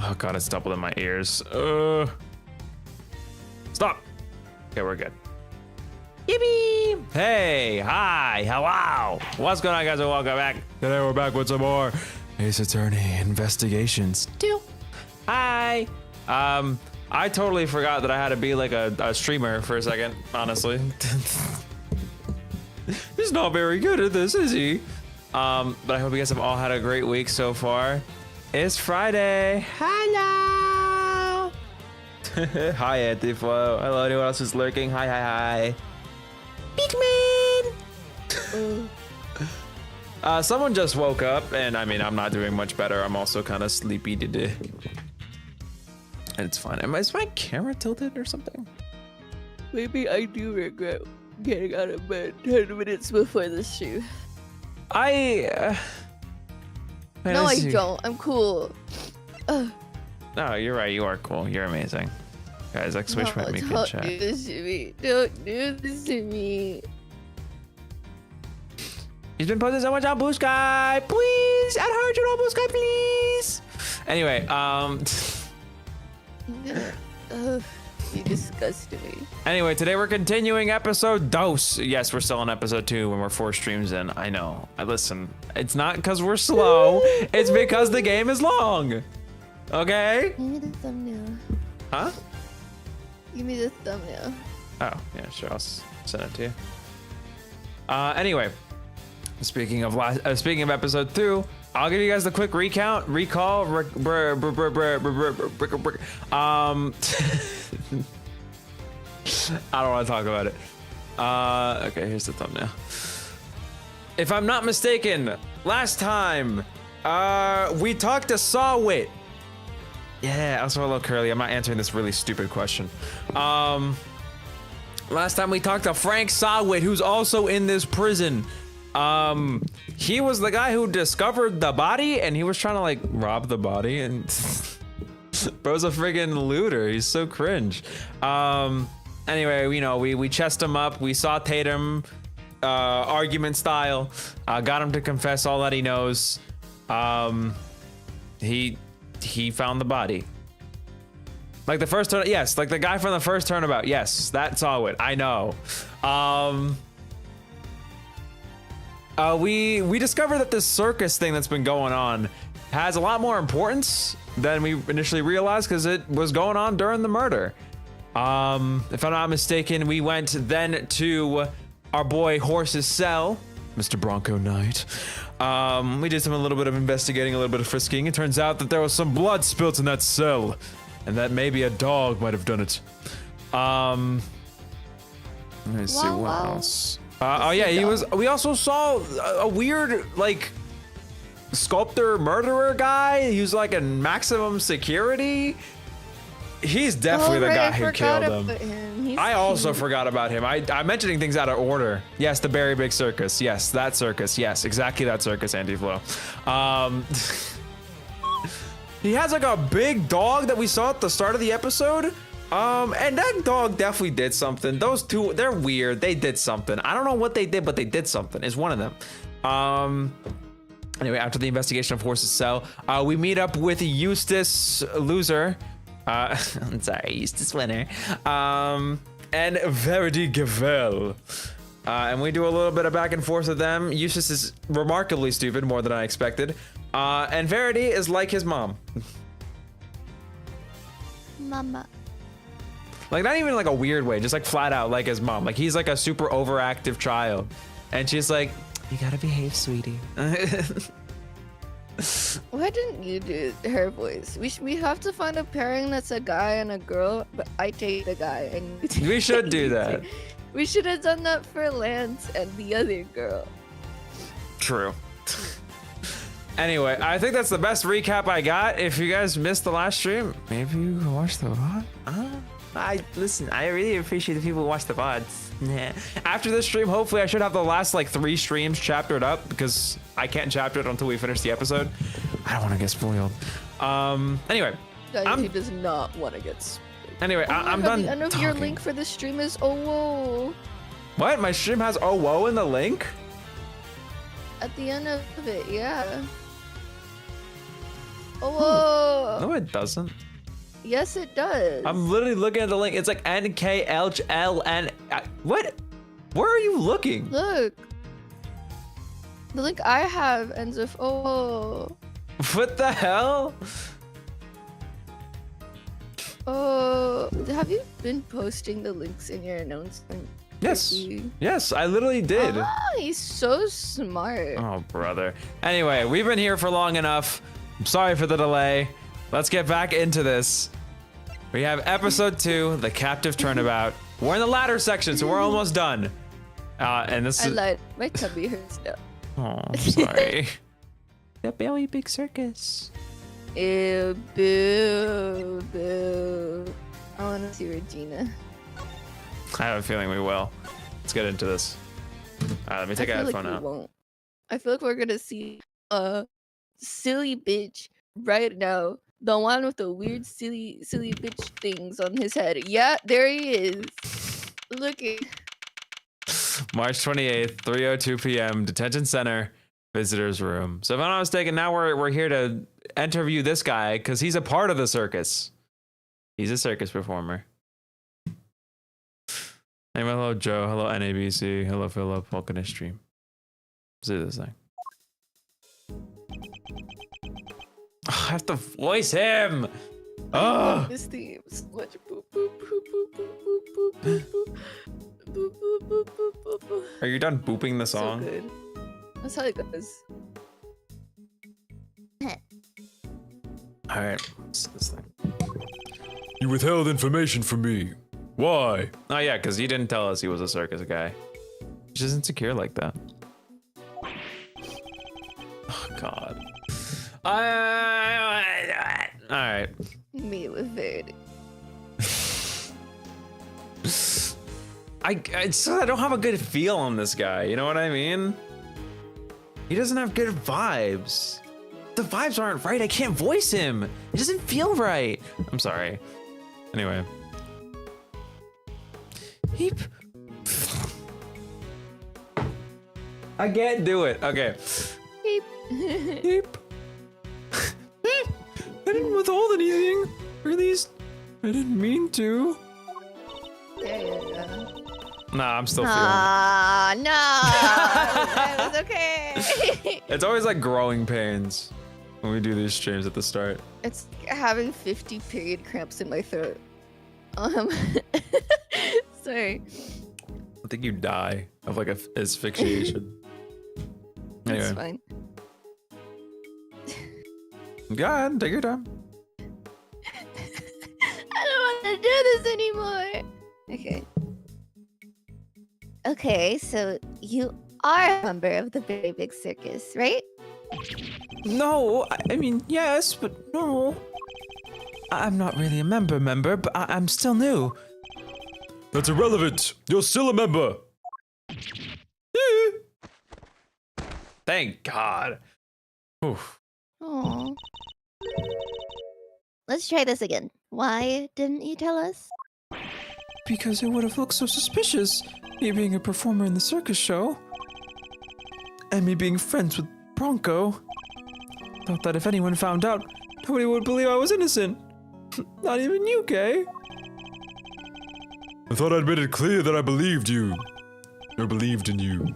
Oh god, it's doubled in my ears. Stop. Okay, we're good. Yippee! Hey, hi, hello. What's going on, guys? And welcome back. Today we're back with some more Ace Attorney Investigations 2. Hi. I totally forgot that I had to be like a streamer for a second, honestly. He's not very good at this, is he? But I hope you guys have all had a great week so far. It's Friday. Hello. Hi, Antiflow. Hello, anyone else who's lurking? Hi. Big man. Someone just woke up, and I mean, I'm not doing much better. I'm also kind of sleepy today. And it's fine. Is my camera tilted or something? Maybe I do regret getting out of bed 10 minutes before the stream. No, I don't. I'm cool. No, you're right. You are cool. You're amazing. Guys, like switch might make good chat. Don't do this to me. Don't do this to me. He's been posting so much on Blue Sky. Please, add heart on Blue Sky, please. Anyway, You disgust me. Anyway, today we're continuing episode dos. Yes, we're still on episode 2 when we're 4 streams in. I know. Listen, it's not because we're slow. It's because the game is long. Okay? Give me the thumbnail. Huh? Give me the thumbnail. Oh, yeah, sure. I'll send it to you. Anyway, speaking of episode 2, I'll give you guys the quick recall. I don't want to talk about it. Okay, here's the thumbnail. If I'm not mistaken, last time we talked to Sawwit. Yeah, I was a little curly. I'm not answering this really stupid question. Last time we talked to Frank Sawwit, who's also in this prison. He was the guy who discovered the body, and he was trying to like rob the body, and bro's a friggin' looter. He's so cringe. Anyway, you know, we chessed him up, we sauteed him, argument style, got him to confess all that he knows. He found the body. Like the first turn, yes, like the guy from the first turnabout, yes, that's all it. I know. We discovered that this circus thing that's been going on has a lot more importance than we initially realized because it was going on during the murder. If I'm not mistaken, we went then to our boy Horse's cell, Mr. Bronco Knight. We did a little bit of investigating, a little bit of frisking. It turns out that there was some blood spilt in that cell, and that maybe a dog might have done it. Let me see what else. Oh yeah, we also saw a weird like sculptor murderer guy. He was like in maximum security. He's definitely the guy who killed him. I also forgot about him. I'm mentioning things out of order. Yes, the Berry Big Circus. Yes, that circus. Yes, exactly that circus, Antiflow. He has like a big dog that we saw at the start of the episode. And that dog definitely did something. Those two, they're weird. They did something. I don't know what they did, but they did something. Is one of them. Anyway, after the investigation of Horse's cell, we meet up with Eustace Loser. I'm sorry, Eustace Winner. And Verity Gavèlle. And we do a little bit of back and forth with them. Eustace is remarkably stupid, more than I expected. And Verity is like his mom. Mama. Like, not even like a weird way, just like flat out like his mom. Like, he's like a super overactive child. And she's like, you gotta behave, sweetie. Why didn't you do her voice? We have to find a pairing that's a guy and a girl, but I take the guy and we should do that. We should have done that for Lance and the other girl. True. Anyway, I think that's the best recap I got. If you guys missed the last stream, maybe you can watch the VOD. Listen, I really appreciate the people who watch the VODs. Yeah. After this stream, hopefully I should have the last like 3 streams chaptered up because I can't chapter it until we finish the episode. I don't want to get spoiled. Anyway. He does not want to get spoiled. Anyway, I'm done. The end of your link for the stream is oh whoa. What? My stream has oh whoa in the link? At the end of it, yeah. Oh whoa. No, it doesn't. Yes, it does. I'm literally looking at the link. It's like NKLN. What? Where are you looking? Look. The link I have ends with oh. What the hell? Oh, have you been posting the links in your announcement? Yes. Yes, I literally did. Oh, he's so smart. Oh, brother. Anyway, we've been here for long enough. I'm sorry for the delay. Let's get back into this. We have episode 2, the captive turnabout. We're in the latter section, so we're almost done. And this I is. lied. My tummy hurts now. Oh, I'm sorry. The Berry Big Circus. Ew, boo, boo. I want to see Regina. I have a feeling we will. Let's get into this. Let me take a headphone out. Won't. I feel like we're gonna see a silly bitch right now. The one with the weird, silly bitch things on his head. Yeah, there he is. Looking. March 28th, 3:02 p.m. Detention Center, visitors room. So if I'm not mistaken, now we're here to interview this guy because he's a part of the circus. He's a circus performer. Anyway, hello Joe, hello NABC, hello Philip, welcome to stream. Let's do this thing. I have to voice him. Oh, This theme so much. Boop, boop, boop, boop, boop, boop, boop, boop, boop, boop, boop, boop, boop. are you done booping the song? So good. That's how it goes. All right, let's do this thing. You withheld information from me. Why? Oh yeah, because he didn't tell us he was a circus guy. He's just insecure like that. Oh God. All right. Me with Verity. I don't have a good feel on this guy. You know what I mean? He doesn't have good vibes. The vibes aren't right. I can't voice him. It doesn't feel right. I'm sorry. Anyway. Heap. I can't do it. Okay. Beep. Heap. I didn't withhold anything. Or at least I didn't mean to. Yeah. Nah, I'm still feeling it. No. That was okay. It's always like growing pains when we do these streams at the start. It's having 50 period cramps in my throat. Sorry. I think you die of like asphyxiation. It's Anyway, fine. go ahead, take your time. I don't want to do this anymore. Okay. Okay, so you are a member of the Berry Big Circus, right? No, I mean, yes, but no. I'm not really a member, but I'm still new. That's irrelevant. You're still a member. Thank God. Oof. Oh. Let's try this again. Why didn't you tell us? Because it would have looked so suspicious, me being a performer in the circus show. And me being friends with Bronco. Thought that if anyone found out, nobody would believe I was innocent. Not even you, Kay. I thought I'd made it clear that I believed you. Or believed in you.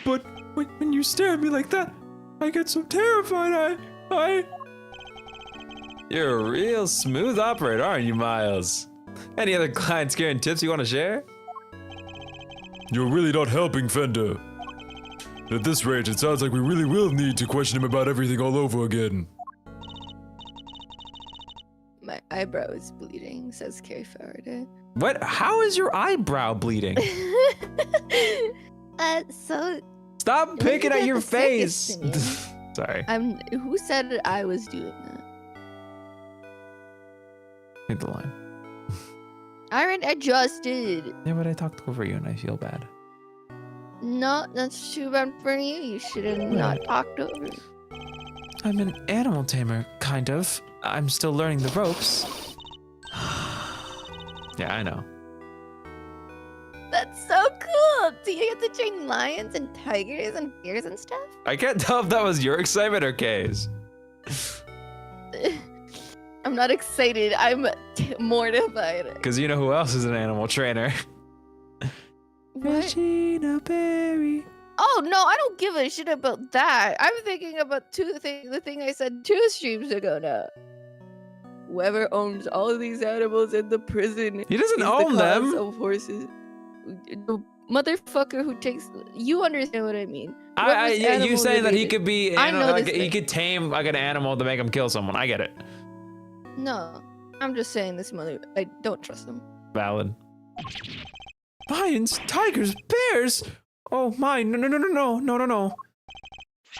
But when you stare at me like that, I get so terrified, I... You're a real smooth operator, aren't you, Miles? Any other client scaring tips you want to share? You're really not helping, Fender. At this rate, it sounds like we really will need to question him about everything all over again. My eyebrow is bleeding, says Carrie Faraday. What? How is your eyebrow bleeding? So Stop picking at your face! Sorry. Who said I was doing that? Hit the line. I just did. Yeah, but I talked over you and I feel bad. No, that's too bad for you. You should have not talked over me. I'm an animal tamer, kind of. I'm still learning the ropes. Yeah, I know. That's so cool. Do you get to train lions and tigers and bears and stuff? I can't tell if that was your excitement or Kay's. I'm not excited. I'm mortified. Because you know who else is an animal trainer? What? Regina Berry. Oh no, I don't give a shit about that. I'm thinking about the thing I said 2 streams ago now. Whoever owns all of these animals in the prison. He doesn't is own the cause them. Of horses. The motherfucker who takes. You understand what I mean? Yeah, you saying that he related. could be, I know like this he thing. could tame like an animal to make him kill someone. I get it. No, I'm just saying this mother. I don't trust him. Valid. Lions, tigers, bears. Oh my, no.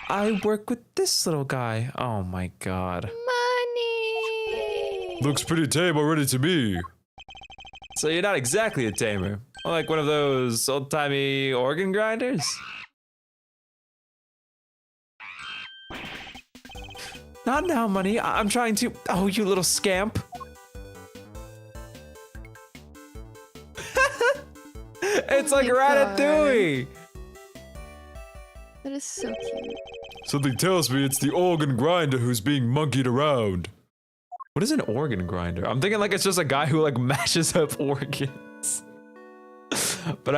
I work with this little guy. Oh my god. Money. Looks pretty tame already to me. So you're not exactly a tamer. More like one of those old-timey organ grinders? Not now, money. I'm trying to. Oh, you little scamp. It's like my God. Ratatouille. That is so cute. Something tells me it's the organ grinder who's being monkeyed around. What is an organ grinder? I'm thinking like it's just a guy who like mashes up organs. But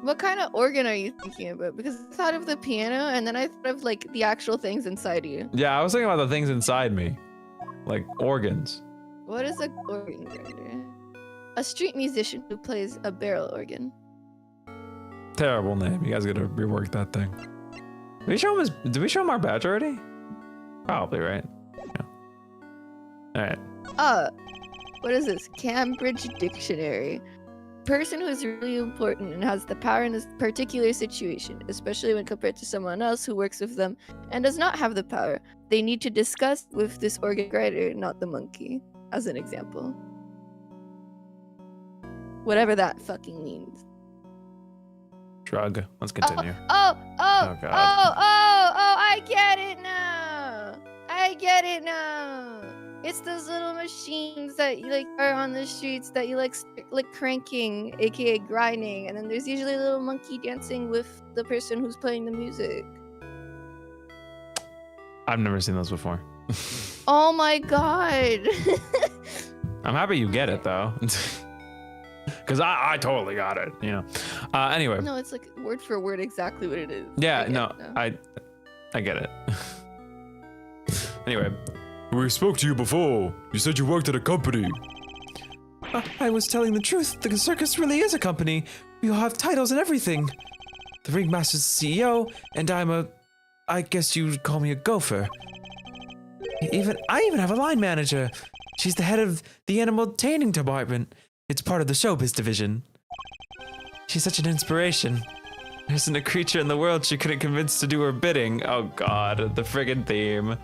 what kind of organ are you thinking about? Because I thought of the piano and then I thought of like the actual things inside you. yeah, I was thinking about the things inside me, like organs. What is an organ grinder? A street musician who plays a barrel organ. Terrible name. You guys gotta rework that thing. Did we show him our badge already? Probably, right? Yeah. Alright. What is this? Cambridge Dictionary. Person who is really important and has the power in this particular situation, especially when compared to someone else who works with them and does not have the power. They need to discuss with this organ grinder, not the monkey, as an example. Whatever that fucking means. Shrug. Let's continue. Oh, God. I get it now. It's those little machines that you like are on the streets that you like cranking, aka grinding, and then there's usually a little monkey dancing with the person who's playing the music. I've never seen those before. Oh my god. I'm happy you get it though. Because I totally got it, you know. Anyway. No, it's like word for word exactly what it is. Yeah, I get it. Anyway. We spoke to you before. You said you worked at a company. I was telling the truth. The circus really is a company. We all have titles and everything. The ringmaster's the CEO, and I guess you'd call me a gopher. I even have a line manager. She's the head of the animal taming department. It's part of the showbiz division. She's such an inspiration. There isn't a creature in the world she couldn't convince to do her bidding. Oh god, the friggin' theme.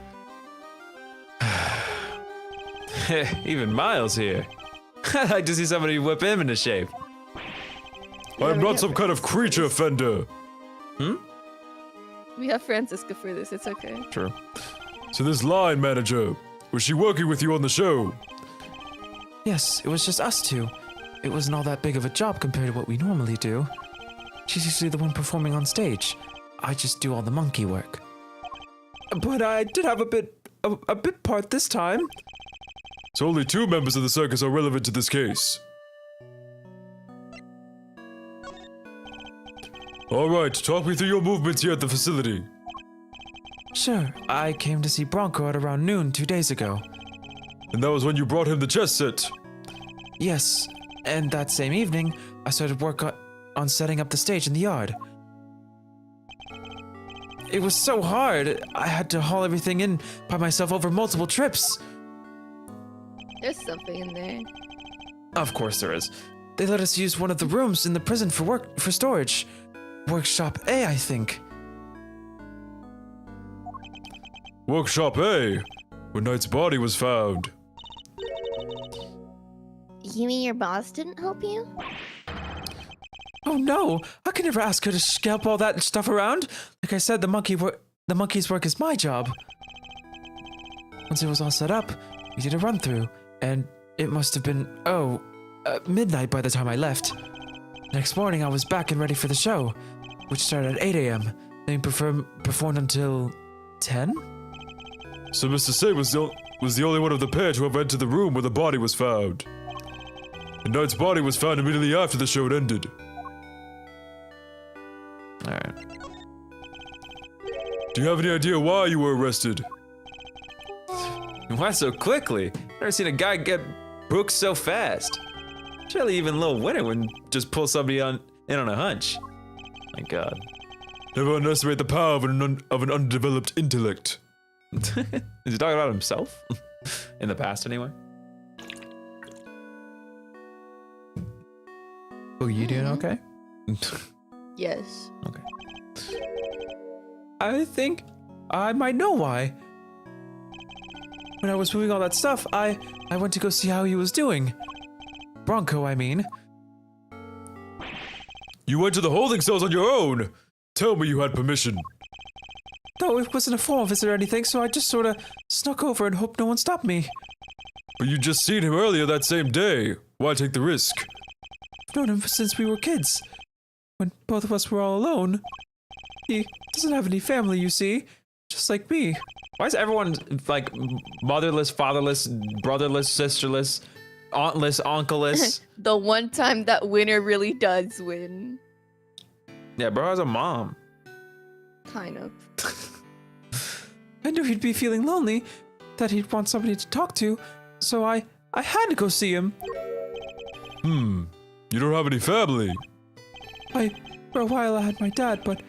Even Miles here. I'd like to see somebody whip him into shape. I'm not some kind of creature, Fender. We have Francisca for this, it's okay. True. So this line manager, was she working with you on the show? Yes, it was just us two. It wasn't all that big of a job compared to what we normally do. She's usually the one performing on stage. I just do all the monkey work. But I did have a bit part this time. So only 2 members of the circus are relevant to this case. Alright, talk me through your movements here at the facility. Sure, I came to see Bronco at around noon 2 days ago. And that was when you brought him the chess set. Yes, and that same evening, I started work on setting up the stage in the yard. It was so hard, I had to haul everything in by myself over multiple trips. There's something in there. Of course there is. They let us use one of the rooms in the prison for storage. Workshop A, I think. Workshop A, where Knight's body was found. You mean your boss didn't help you? Oh no, I could never ask her to scalp all that stuff around. Like I said, the monkey's work is my job. Once it was all set up, we did a run through, and it must have been, midnight by the time I left. Next morning, I was back and ready for the show, which started at 8 a.m. Then we performed until 10? So Mr. Say was was the only one of the pair to have entered the room where the body was found. And Knight's body was found immediately after the show had ended. Alright. Do you have any idea why you were arrested? Why so quickly? Never seen a guy get booked so fast. Surely even Lil Winter wouldn't just pull somebody in on a hunch. My god. Never underestimate the power of an undeveloped intellect. Is he talking about himself? In the past, anyway? Oh, you doing okay? Yes. Okay. I think I might know why. When I was moving all that stuff, I went to go see how he was doing. Bronco, I mean. You went to the holding cells on your own! Tell me you had permission. No, it wasn't a formal visit or anything, so I just sorta snuck over and hoped no one stopped me. But you just seen him earlier that same day. Why take the risk? I've known him since we were kids. When both of us were all alone. He doesn't have any family, you see. Just like me. Why is everyone, like, motherless, fatherless, brotherless, sisterless, auntless, uncle-less? The one time that winner really does win. Yeah, bro has a mom. Kind of. I knew he'd be feeling lonely, that he'd want somebody to talk to, so I had to go see him. You don't have any family. For a while I had my dad, but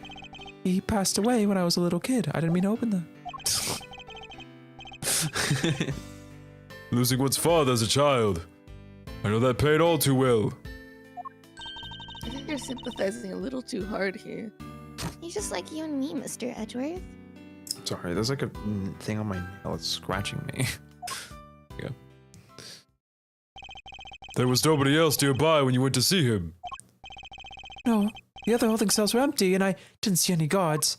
he passed away when I was a little kid. I didn't mean to open that. Losing one's father as a child. I know that pain all too well. I think you're sympathizing a little too hard here. He's just like you and me, Mr. Edgeworth. Sorry, there's like a thing on my nail. It's scratching me. Yeah. There was nobody else nearby when you went to see him. No, the other holding cells were empty, and I didn't see any guards.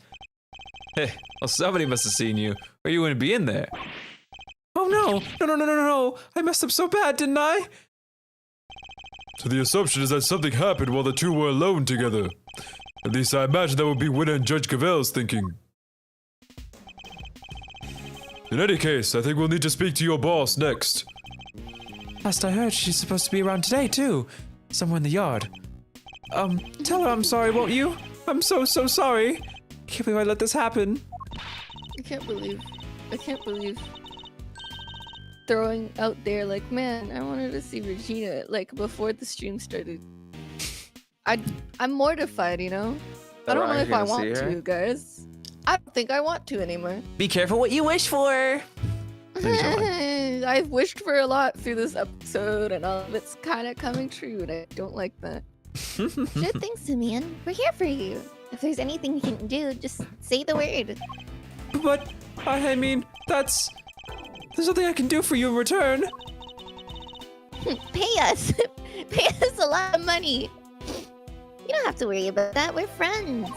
Hey, well, somebody must have seen you, or you wouldn't be in there. Oh no! No! I messed up so bad, didn't I? So the assumption is that something happened while the two were alone together. At least I imagine that would be Winner and Judge Gavèlle's thinking. In any case, I think we'll need to speak to your boss next. Last I heard, she's supposed to be around today, too. Somewhere in the yard. Tell her I'm sorry, won't you? I'm so sorry. Can't believe I let this happen. I can't believe throwing out there like, man, I wanted to see Regina like before the stream started. I'm mortified, you know? I don't know if I want to, guys. I don't think I want to anymore. Be careful what you wish for. I've wished for a lot through this episode, and all of it's kind of coming true, and I don't like that. Good things, man. We're here for you. If there's anything we can do, just say the word. But, I mean, there's nothing I can do for you in return. Pay us. Pay us a lot of money. You don't have to worry about that. We're friends.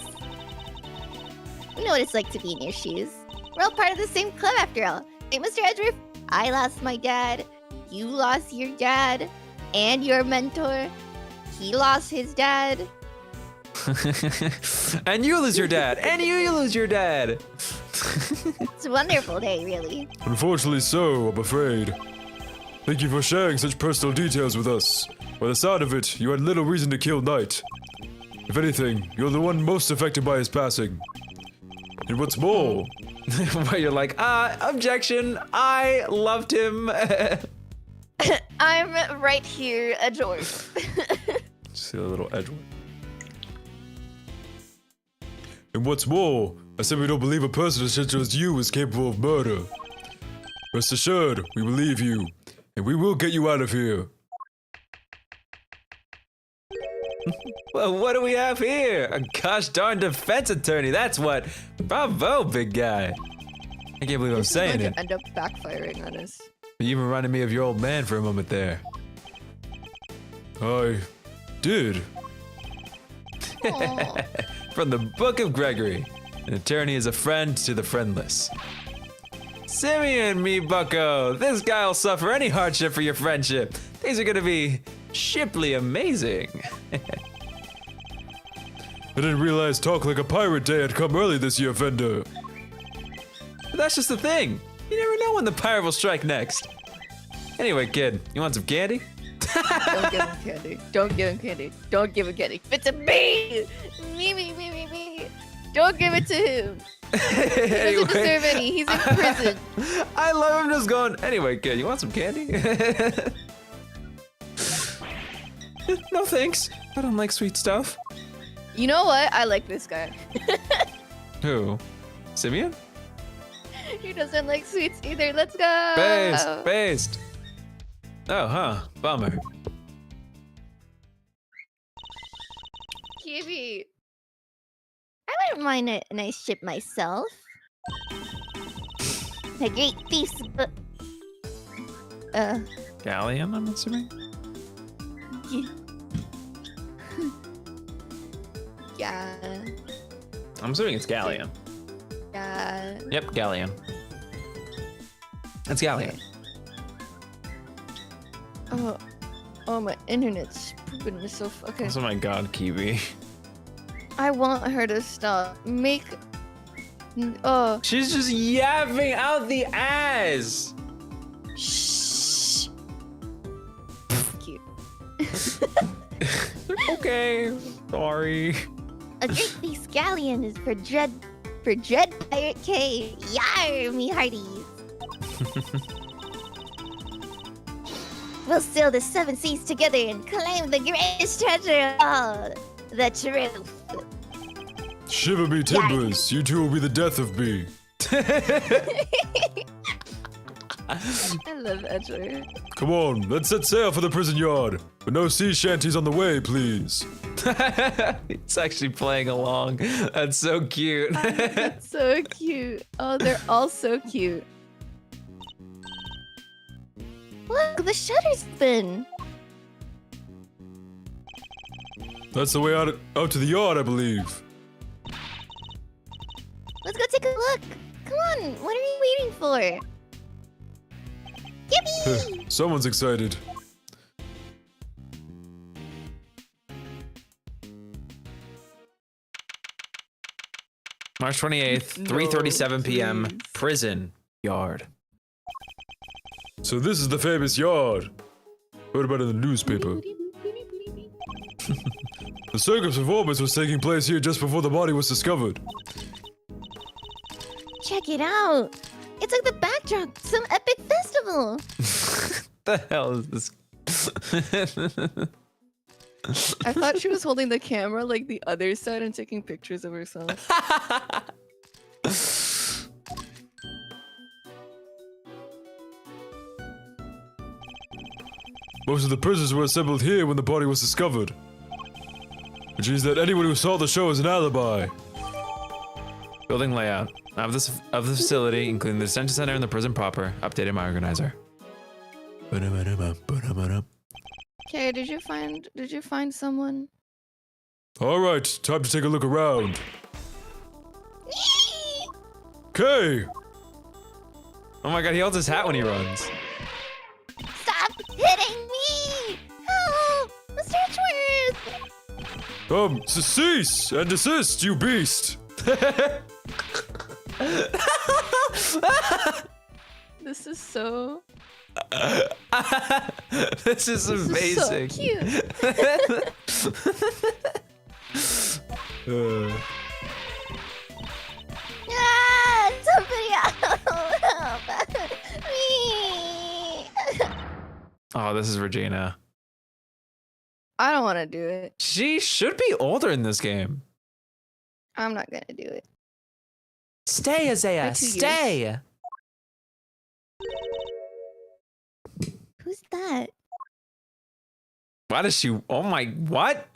We know what it's like to be in your shoes. We're all part of the same club after all. Hey, Mr. Edgeworth, I lost my dad. You lost your dad. And your mentor. He lost his dad. And you lose your dad. And you lose your dad. It's a wonderful day, really. Unfortunately so, I'm afraid. Thank you for sharing such personal details with us. By the sound of it, you had little reason to kill Knight. If anything, you're the one most affected by his passing. And what's more... Where you're like, objection, I loved him. I'm right here, Edgeworth. See a little Edgeworth. And what's more, I simply don't believe a person as gentle as you is capable of murder. Rest assured, we believe you, and we will get you out of here. Well, what do we have here? A gosh darn defense attorney, that's what. Bravo, big guy. I can't believe I'm saying it. End up backfiring on us. You reminded me of your old man for a moment there. I did. From the Book of Gregory. An attorney is a friend to the friendless. Simeon, me bucko. This guy'll suffer any hardship for your friendship. Things are gonna be shiply amazing. I didn't realize Talk Like a Pirate Day had come early this year, Fender. But that's just the thing. You never know when the pirate will strike next. Anyway, kid, you want some candy? Don't give him candy. Don't give him candy. Don't give him candy. Give it to me! Me. Don't give it to him. He doesn't deserve any. He's in prison. I love him just going, anyway, kid, you want some candy? No thanks. I don't like sweet stuff. You know what? I like this guy. Who? Simeon? He doesn't like sweets either. Let's go. Based. Oh, huh. Bummer. Kiwi. I wouldn't mind a nice ship myself. A great thief's book. Galleon, I'm assuming? Yeah. I'm assuming it's Galleon. Yeah. Yep, Galleon. It's Galleon. Oh, my internet's pooping myself. Okay. Oh my god, Kiwi. I want her to stop. She's just yapping out the ass. Shh. Cute. Okay, sorry. A great thief's galleon is for Dread Pirate Cave. Yar, me hearties. We'll sail the 7 seas together and claim the greatest treasure of all, the truth. Shiver me timbers, you two will be the death of me. I love Edger. Come on, let's set sail for the prison yard. But no sea shanties on the way, please. It's actually playing along. That's so cute. That's so cute. Oh, they're all so cute. Look, the shutter's open. That's the way out to the yard, I believe. Let's go take a look. Come on, what are you waiting for? Yippee! Someone's excited. March 28th, 3:37 p.m. please. Prison yard. So this is the famous yard. Heard about it in the newspaper. The circus performance was taking place here just before the body was discovered. Check it out. It's like the backdrop to some epic festival. The hell is this? I thought she was holding the camera like the other side and taking pictures of herself. Most of the prisoners were assembled here when the body was discovered. Which means that anyone who saw the show has an alibi. Building layout of the facility, including the detention center and the prison proper. Updated my organizer. Okay, did you find someone? Alright, time to take a look around. Okay. Oh my god, he holds his hat when he runs. Stop hitting me! Help! Mr. Edgeworth! Cease and desist, you beast! This is so... This is amazing. So cute. Ah! Somebody help! Me! Oh, this is Regina. I don't want to do it. She should be older in this game. I'm not gonna do it. Stay, Isaiah. For 2 years. Stay. Who's that? Why does she? Oh my, what?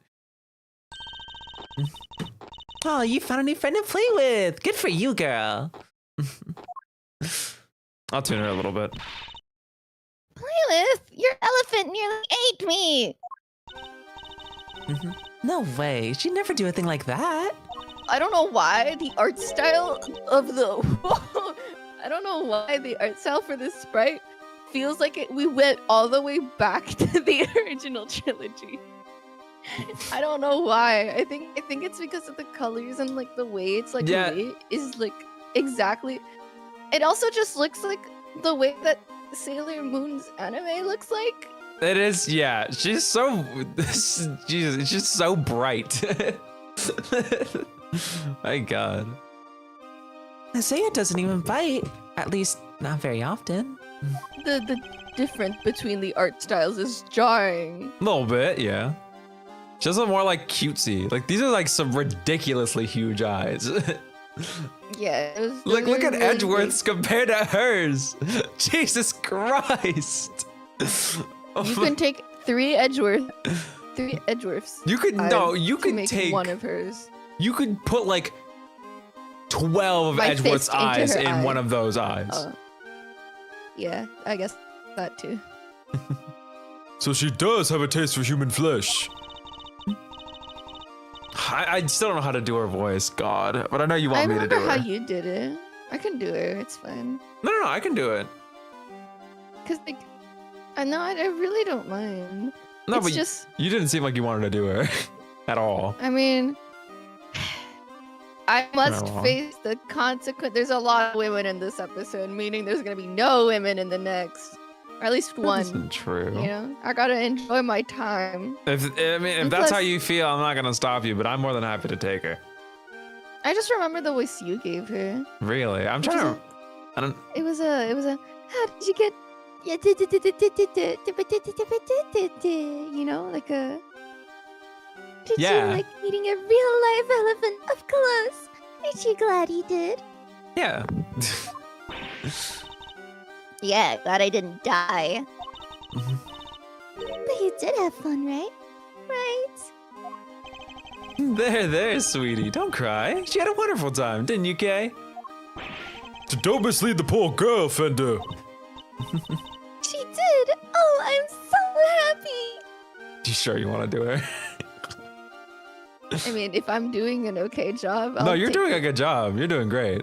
Oh, you found a new friend to play with. Good for you, girl. I'll tune her a little bit. Playlist, your elephant nearly ate me! No way. She'd never do a thing like that. I don't know why the art style of the... I don't know why the art style for this sprite feels like we went all the way back to the original trilogy. I don't know why. I think it's because of the colors and like the way it's like Yeah. lit is like exactly It also just looks like the way that Sailor Moon's anime looks like. It is, yeah. She's so, Jesus, it's just so bright. My God. Isaiah doesn't even bite. At least not very often. The difference between the art styles is jarring. A little bit, yeah. She does look more like cutesy. Like these are like some ridiculously huge eyes. Yeah. Look at Edgeworth's compared to hers. Jesus Christ. You can take 3 Edgeworths. You could you could make take one of hers. You could put like 12 of My Edgeworth's fist into eyes her in eye. one of those eyes. Yeah, I guess that too. So she does have a taste for human flesh. I still don't know how to do her voice, God. But I know you want me to do I remember her. how you did it. I can do her. It's fine. No, I can do it. Cause like, I know I really don't mind. No, It's but just, you didn't seem like you wanted to do her at all. I mean, I must Aw. face the consequence. There's a lot of women in this episode, meaning there's gonna be no women in the next, or at least That one. isn't true. You know, I gotta enjoy my time. If And that's plus- how you feel, I'm not gonna stop you. But I'm more than happy to take her. I just remember the voice you gave her. Really, I'm Which trying is to. I don't. It was a. How did you get? You know, like a. Did Yeah. you like meeting a real live elephant up close? Aren't you glad you did? Yeah. Yeah, glad I didn't die. Mhm. But you did have fun, right? Right? There, sweetie. Don't cry. She had a wonderful time, didn't you, Kay? So don't mislead the poor girl, Fender. She did! Oh, I'm so happy! You sure you want to do her? I mean, if I'm doing an okay job, I'll No, you're take doing it. a good job. You're doing great.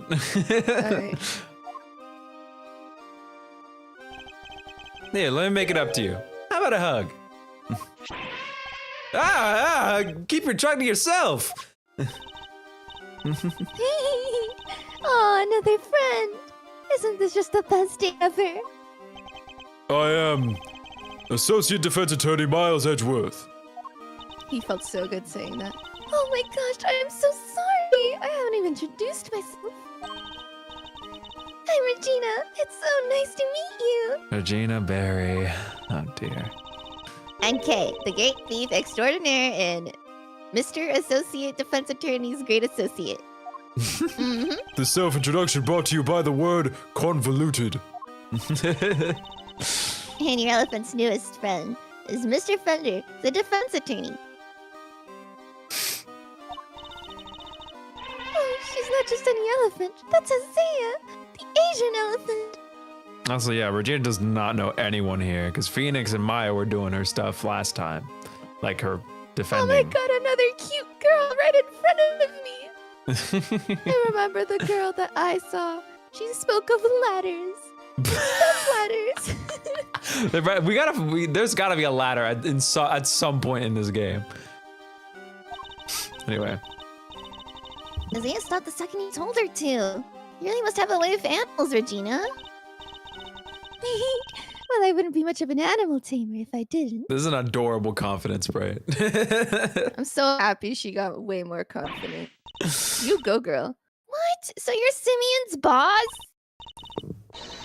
Alright. Here, let me make it up to you. How about a hug? Keep your truck to yourself. Oh, another friend! Isn't this just the best day ever? I am Associate Defense Attorney Miles Edgeworth. He felt so good saying that. Oh my gosh, I am so sorry! I haven't even introduced myself. I'm Regina. It's so nice to meet you. Regina Berry. Oh dear. I'm Kay, the Great Thief Extraordinaire and Mr. Associate Defense Attorney's Great Associate. Mm-hmm. The self-introduction brought to you by the word convoluted. And your elephant's newest friend is Mr. Fender, the defense attorney. Oh, she's not just any elephant. That's Isaiah, the Asian elephant. Also, yeah, Regina does not know anyone here because Phoenix and Maya were doing her stuff last time, like her Oh defending. my god, another cute girl right in front of me. I remember the girl that I saw. She spoke of ladders. Ladders. There's gotta be a ladder at some point in this game. Anyway, Isaiah stopped the second he told her to. You really must have a way with animals, Regina. Well, I wouldn't be much of an animal tamer if I didn't. this is an adorable confidence braid. I'm so happy she got way more confident. You go, girl. What? So you're Simeon's boss?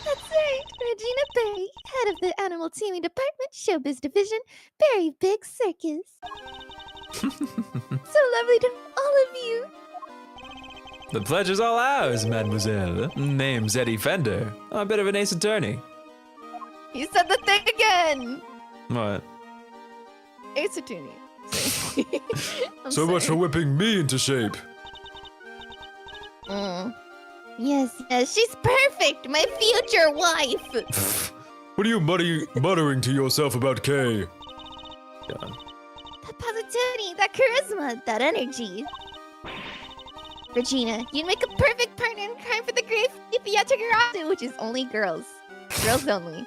That's right, Regina Berry, head of the Animal Teaming Department, Showbiz Division, Berry Big Circus. So lovely to meet all of you. The pleasure's all ours, mademoiselle. Name's Eddie Fender. I'm a bit of an ace attorney. You said the thing again. What? Ace attorney. I'm So much for sorry. whipping me into shape. Yes, she's perfect, my future wife. What are you muttering to yourself about Kay? God. That positivity, that charisma, that energy. Regina, you'd make a perfect partner in crime for the Great Carcerato, which is only girls. Girls only.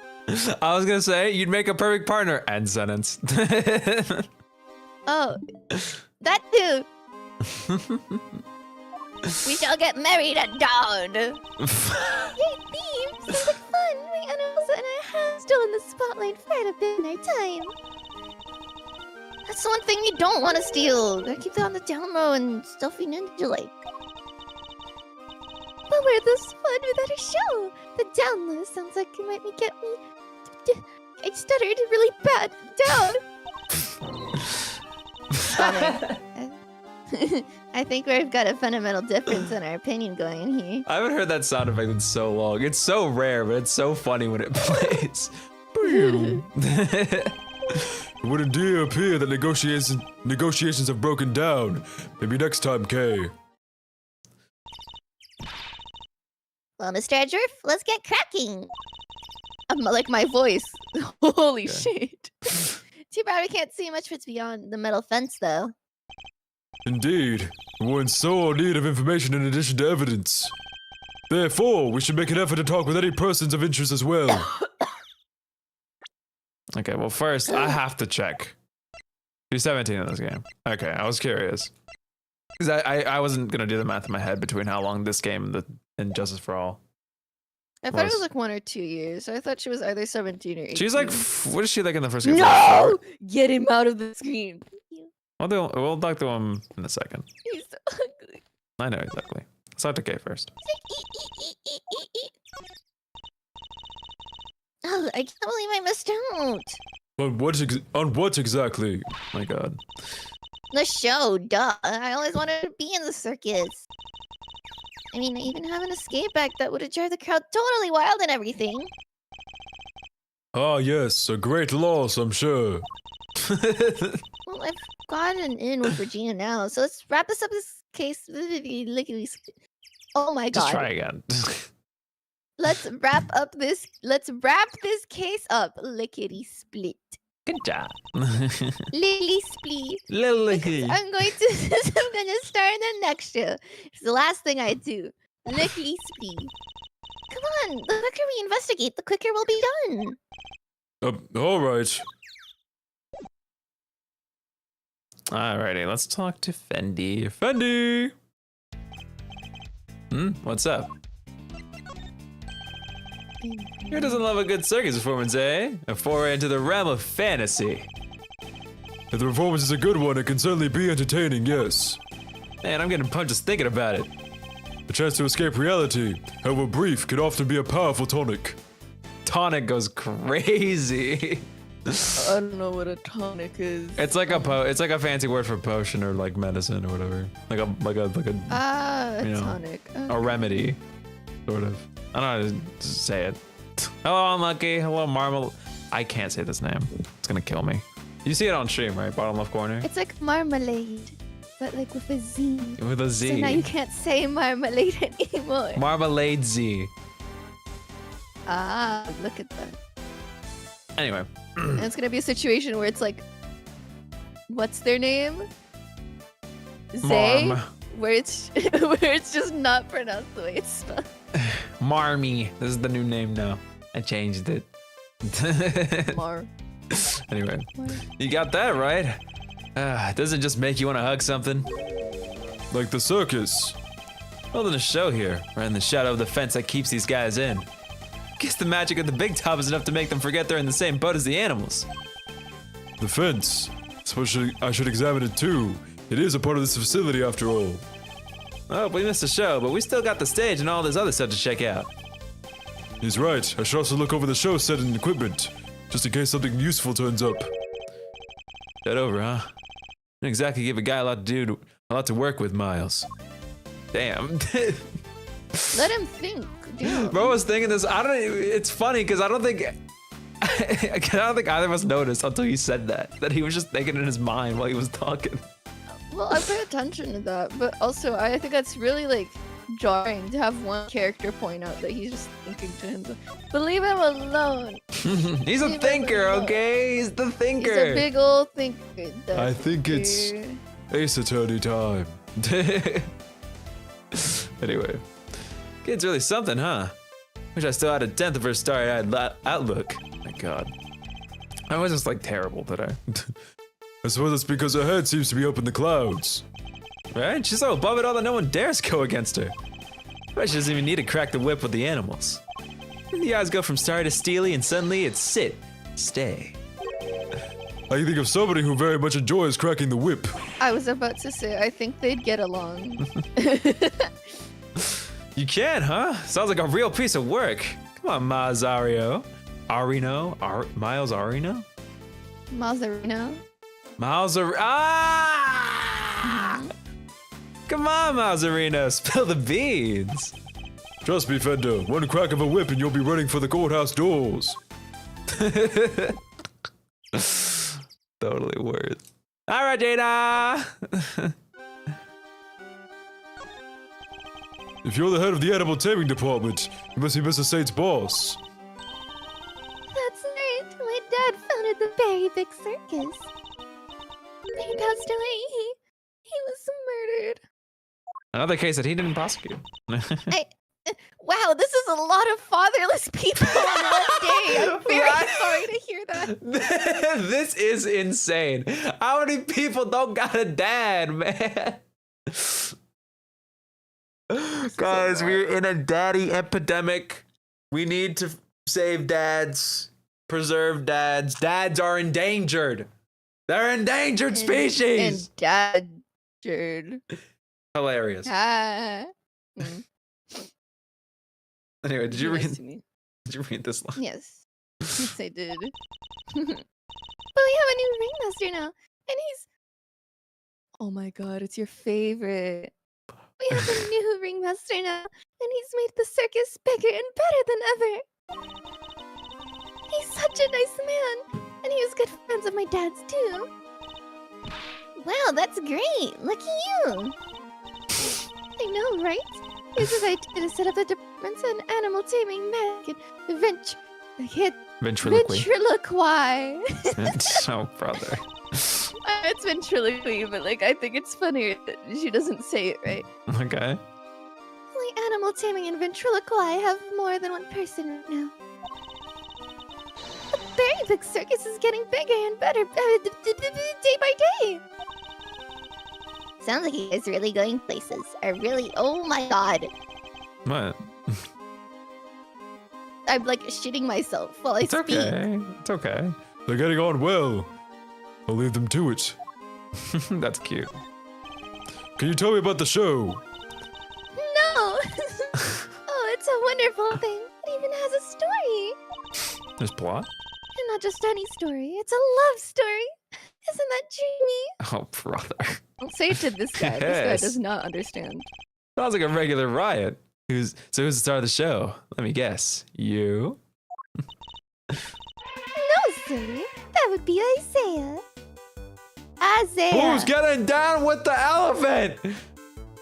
I was gonna say you'd make a perfect partner. End sentence. Oh, that too. We shall get married at dawn. Yay, theme! Sounds like fun. My animals and I have still in the spotlight for a bit in our time. That's the one thing we don't want to steal. Gotta keep that on the down low and stealthy ninja-like. But where's this fun without a show? The down low sounds like it might get me. I stuttered really bad. Down. I think we've got a fundamental difference in our opinion going in here. I haven't heard that sound effect in so long. It's so rare, but it's so funny when it plays. Boom. It would indeed appear that negotiations have broken down. Maybe next time, Kay. Well, Mr. Edgerf, let's get cracking. Like my voice. Holy Okay. shit. Too bad we can't see much what's beyond the metal fence, though. Indeed, we're in sore need of information in addition to evidence. Therefore, we should make an effort to talk with any persons of interest as well. Okay, well first, I have to check. You're 17 in this game. Okay, I was curious. Because I wasn't going to do the math in my head between how long this game and Justice for All. I thought it Was. was like 1 or 2 years. So I thought she was either 17 or 18. She's like, what is she like in the first game? No! Get him out of the screen. We'll talk to him in a second. He's so ugly. I know exactly. Let's talk to Kay first. Oh, I can't believe I missed out. On what exactly? My god. The show, duh. I always wanted to be in the circus. I mean, I even have an escape bag that would have driven the crowd totally wild and everything. Ah, yes, a great loss, I'm sure. Well, I've gotten in with Regina now, so let's wrap this case. Oh my god. Just try again. Let's wrap this case up. Lickety split. Good job. Lily splee. Lily. I'm going to star in the next show. It's the last thing I do. Lickety splee. Come on, the quicker we investigate, the quicker we'll be done. Alright. Alrighty, let's talk to Fendi. Fendi! What's up? Who doesn't love a good circus performance, eh? A foray into the realm of fantasy. If the performance is a good one, it can certainly be entertaining, yes. Man, I'm getting pumped just thinking about it. A chance to escape reality, however brief, can often be a powerful tonic. Tonic goes crazy. I don't know what a tonic is. It's like a fancy word for potion or like medicine or whatever. Like a A you know, tonic. a remedy, sort of. I don't know how to say it. Hello, Unlucky. Hello, Marmal. I can't say this name. It's gonna kill me. You see it on stream, right? Bottom left corner. It's like marmalade, but like with a Z. With a Z. So now you can't say marmalade anymore. Marmalade Z. Ah, look at that. Anyway. And it's gonna be a situation where it's like, what's their name? Zay? Marm. Where it's just not pronounced the way it's spelled. Marmy. This is the new name now. I changed it. Mar. Anyway. You got that right. Does it just make you want to hug something? Like the circus. Holding a show here, right in the shadow of the fence that keeps these guys in. Guess the magic of the big top is enough to make them forget they're in the same boat as the animals. The fence. Suppose I should examine it too. It is a part of this facility after all. Oh, we missed the show, but we still got the stage and all this other stuff to check out. He's right. I should also look over the show set and equipment, just in case something useful turns up. That over, huh? Didn't exactly give a guy a lot to work with, Miles. Damn. Let him think. Damn. Bro was thinking this. It's funny because I don't think either of us noticed until he said that he was just thinking in his mind while he was talking. Well, I pay attention to that, but also I think that's really like jarring to have one character point out that he's just thinking to himself. But leave him alone. He's a thinker, okay? He's the thinker. He's a big old thinker. I think it's Ace Attorney time. Anyway, kid's really something, huh? Wish I still had a 10th of her starry-eyed outlook. My God, I was just like terrible today. I suppose it's because her head seems to be up in the clouds. Right? She's so above it all that no one dares go against her. But she doesn't even need to crack the whip with the animals. And the eyes go from star to steely, and suddenly it's sit, stay. I can think of somebody who very much enjoys cracking the whip. I was about to say, I think they'd get along. You can, huh? Sounds like a real piece of work. Come on, Mazario. Miles Arino? Mazzarino. Ah! Come on, Mazzarino, spill the beans. Trust me, Fender, one crack of a whip and you'll be running for the courthouse doors. Totally worth. All right, Jada. If you're the head of the animal taming department, you must be Mr. Saint's boss. That's right. My dad founded the Berry Big Circus. He passed away. He was murdered. Another case that he didn't prosecute. Wow, this is a lot of fatherless people on one day. I'm very sorry to hear that. This is insane. How many people don't got a dad, man? Guys, we're in a daddy epidemic. We need to save dads, preserve dads. Dads are endangered. They're endangered species. Endangered. Hilarious. Anyway, did you read this line? Yes. Yes, I did. But we have a new ringmaster now, and he's... Oh my god, it's your favorite. We have a new ringmaster now, and he's made the circus bigger and better than ever. He's such a nice man, and he was good friends of my dad's too. Wow, that's great. Look at you. I know, right? Here's his idea to set up the departments and animal taming magic and Ventriloquy. Ventriloquy. Oh, brother. It's ventriloquy, but like I think it's funnier that she doesn't say it right. Okay. Only animal taming and ventriloquy have more than one person right now. The Berry Big Circus is getting bigger and better day by day. Sounds like you guys are really going places. Oh my god. What? I'm like shitting myself while I It's speak. okay. It's okay. They're getting on well. I'll leave them to it. That's cute. Can you tell me about the show? No! Oh, it's a wonderful thing. It even has a story. There's plot? And not just any story. It's a love story. Isn't that dreamy? Oh, brother. Don't say it to this guy. This guy Yes. does not understand. Sounds like a regular riot. Who's the star of the show? Let me guess. You? No, silly. That would be Isaiah. Isaiah. Who's getting down with the elephant?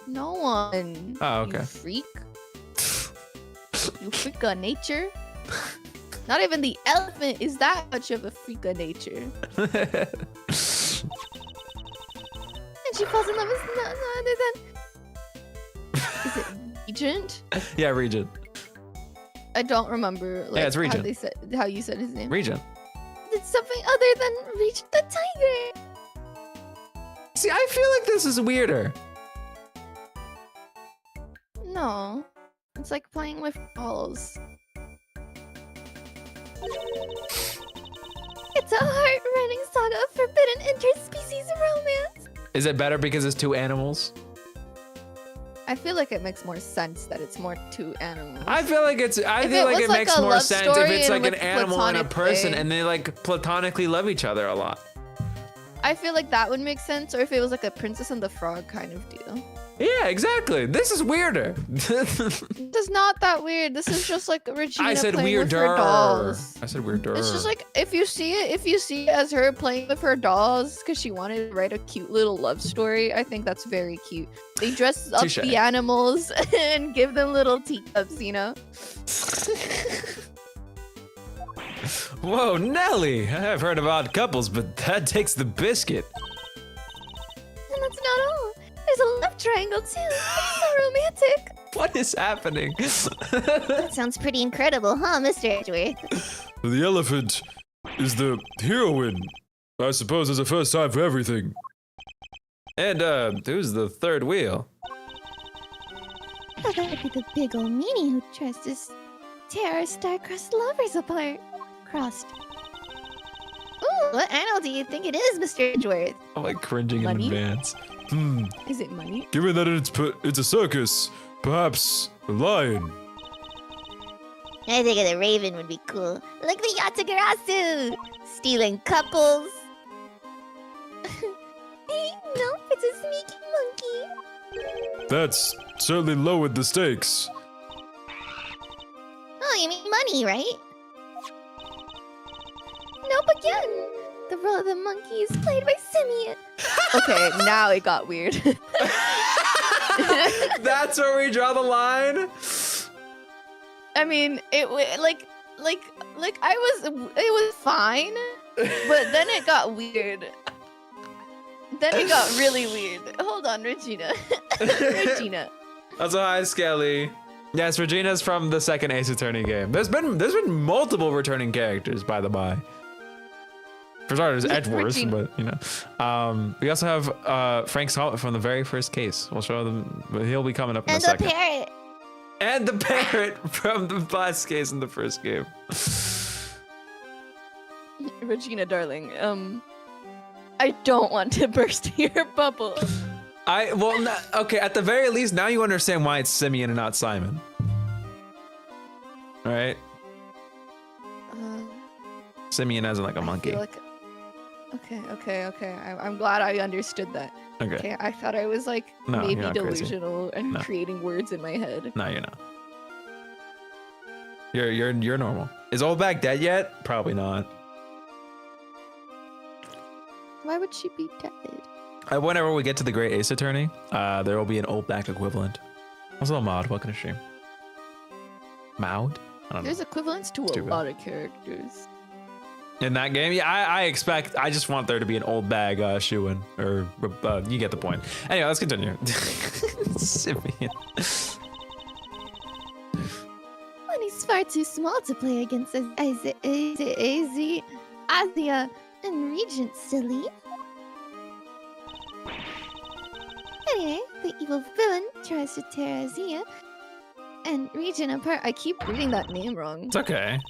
No one. Oh, okay. You freak. You freak of nature. Not even the elephant is that much of a freak of nature. And she falls in love with no other than... Is it Regent? Yeah, Regent. I don't remember. Like, Yeah, it's Regent. How you said his name. Regent. It's something other than Reach the Tiger. See, I feel like this is weirder. No. It's like playing with dolls. It's a heart-rending saga of forbidden interspecies romance. Is it better because it's two animals? I feel like it makes more sense that it's more two animals. I feel like it was like makes a more love sense if story it's and like an with animal and a platonic person thing. and they like platonically love each other a lot. I feel like that would make sense, or if it was like a Princess and the Frog kind of deal. Yeah, exactly. This is weirder. This is not that weird. This is just like Regina I said playing with her weirder. dolls. I said weirder. It's just like if you see it as her playing with her dolls because she wanted to write a cute little love story, I think that's very cute. They dress up Touche. the animals and give them little teacups, you know? Whoa, Nelly! I've heard of odd couples, but that takes the biscuit. And that's not all. There's a love triangle too. It's so romantic. What is happening? That sounds pretty incredible, huh, Mr. Edgeworth? The elephant is the heroine. I suppose there's a first time for everything. And who's the third wheel? Oh, that'd be the big old meanie who tries to tear our star-crossed lovers apart. Crossed. Ooh, what animal do you think it is, Mr. Edgeworth? I'm like cringing Money? in advance. Is it money? Given that it's a circus, perhaps a lion. I think the raven would be cool. Like the Yatagarasu! Stealing couples. Hey, nope, it's a sneaky monkey. That's certainly lowered the stakes. Oh, you mean money, right? Nope, again. The role of the monkey is played by Simeon. Okay, now it got weird. That's where we draw the line. I mean, it was fine, but then it got weird. Then it got really weird. Hold on, Regina. Regina. Also, hi, Skelly. Yes, Regina's from the second Ace Attorney game. There's been multiple returning characters, by the by. For starters, Edgeworth, Regina. but you know. We also have Frank Scott from the very first case. We'll show them. He'll be coming up in And a the second. parrot. And the parrot from the last case in the first game. Regina, darling. I don't want to burst your bubble. Okay, at the very least, now you understand why it's Simeon and not Simon. Right? Simeon as in like a I monkey. feel like- Okay. I'm glad I understood that. Okay. Okay, I thought I was like No, maybe you're not crazy. delusional and No. creating words in my head. No, you're not. You're normal. Is Old Bag dead yet? Probably not. Why would she be dead? Whenever we get to the Great Ace Attorney, there will be an Old Back equivalent. Also, Maud, welcome to stream. Maud? I don't know. There's equivalents to Stupid. a lot of characters. In that game, yeah, I just want there to be an Old Bag shoe-in, or you get the point. Anyway, let's continue. Simeon. Money's far too small to play against Asia and Regent, silly. Anyway, the evil villain tries to tear Asia and Regent apart. I keep reading that name wrong. It's okay.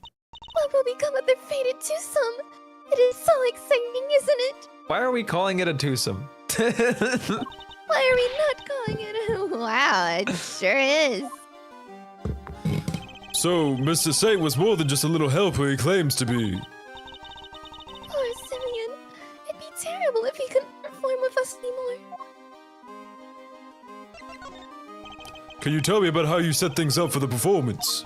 What will become of their fated twosome? It is so exciting, isn't it? Why are we calling it a twosome? Why are we not calling it a... Wow, it sure is. So, Mr. Saint was more than just a little helper he claims to be. Poor Simeon. It'd be terrible if he couldn't perform with us anymore. Can you tell me about how you set things up for the performance?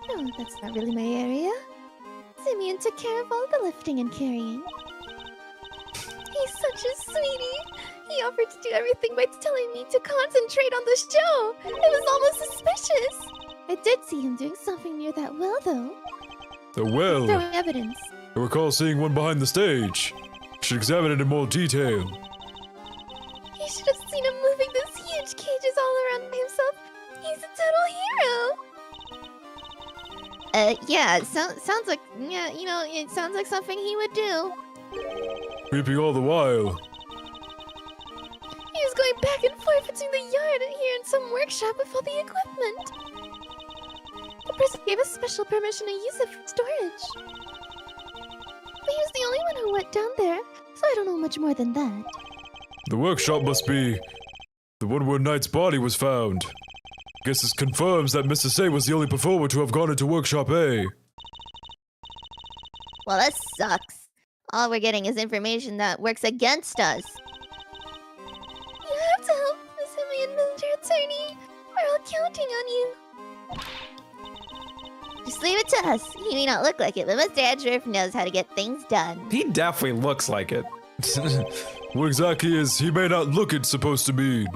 No, that's not really my area. Simeon took care of all the lifting and carrying. He's such a sweetie. He offered to do everything by telling me to concentrate on the show. It was almost suspicious. I did see him doing something near that well, though. The well. Throwing evidence. I recall seeing one behind the stage. Should examine it in more detail. You should have seen him moving those huge cages all around by himself. He's a total hero. Yeah, sounds like, yeah, you know, it sounds like something he would do. Weeping all the while. He was going back and forth between the yard here and some workshop with all the equipment. The person gave us special permission to use it for storage. But he was the only one who went down there, so I don't know much more than that. The workshop must be the one where Knight's body was found. Guess this confirms that Mr. Say was the only performer to have gone into Workshop A. Well, that sucks. All we're getting is information that works against us. You have to help Simeon, Mr. Attorney. We're all counting on you. Just leave it to us. He may not look like it, but Mr. Edgeworth knows how to get things done. He definitely looks like it. What exactly is he may not look it's supposed to mean?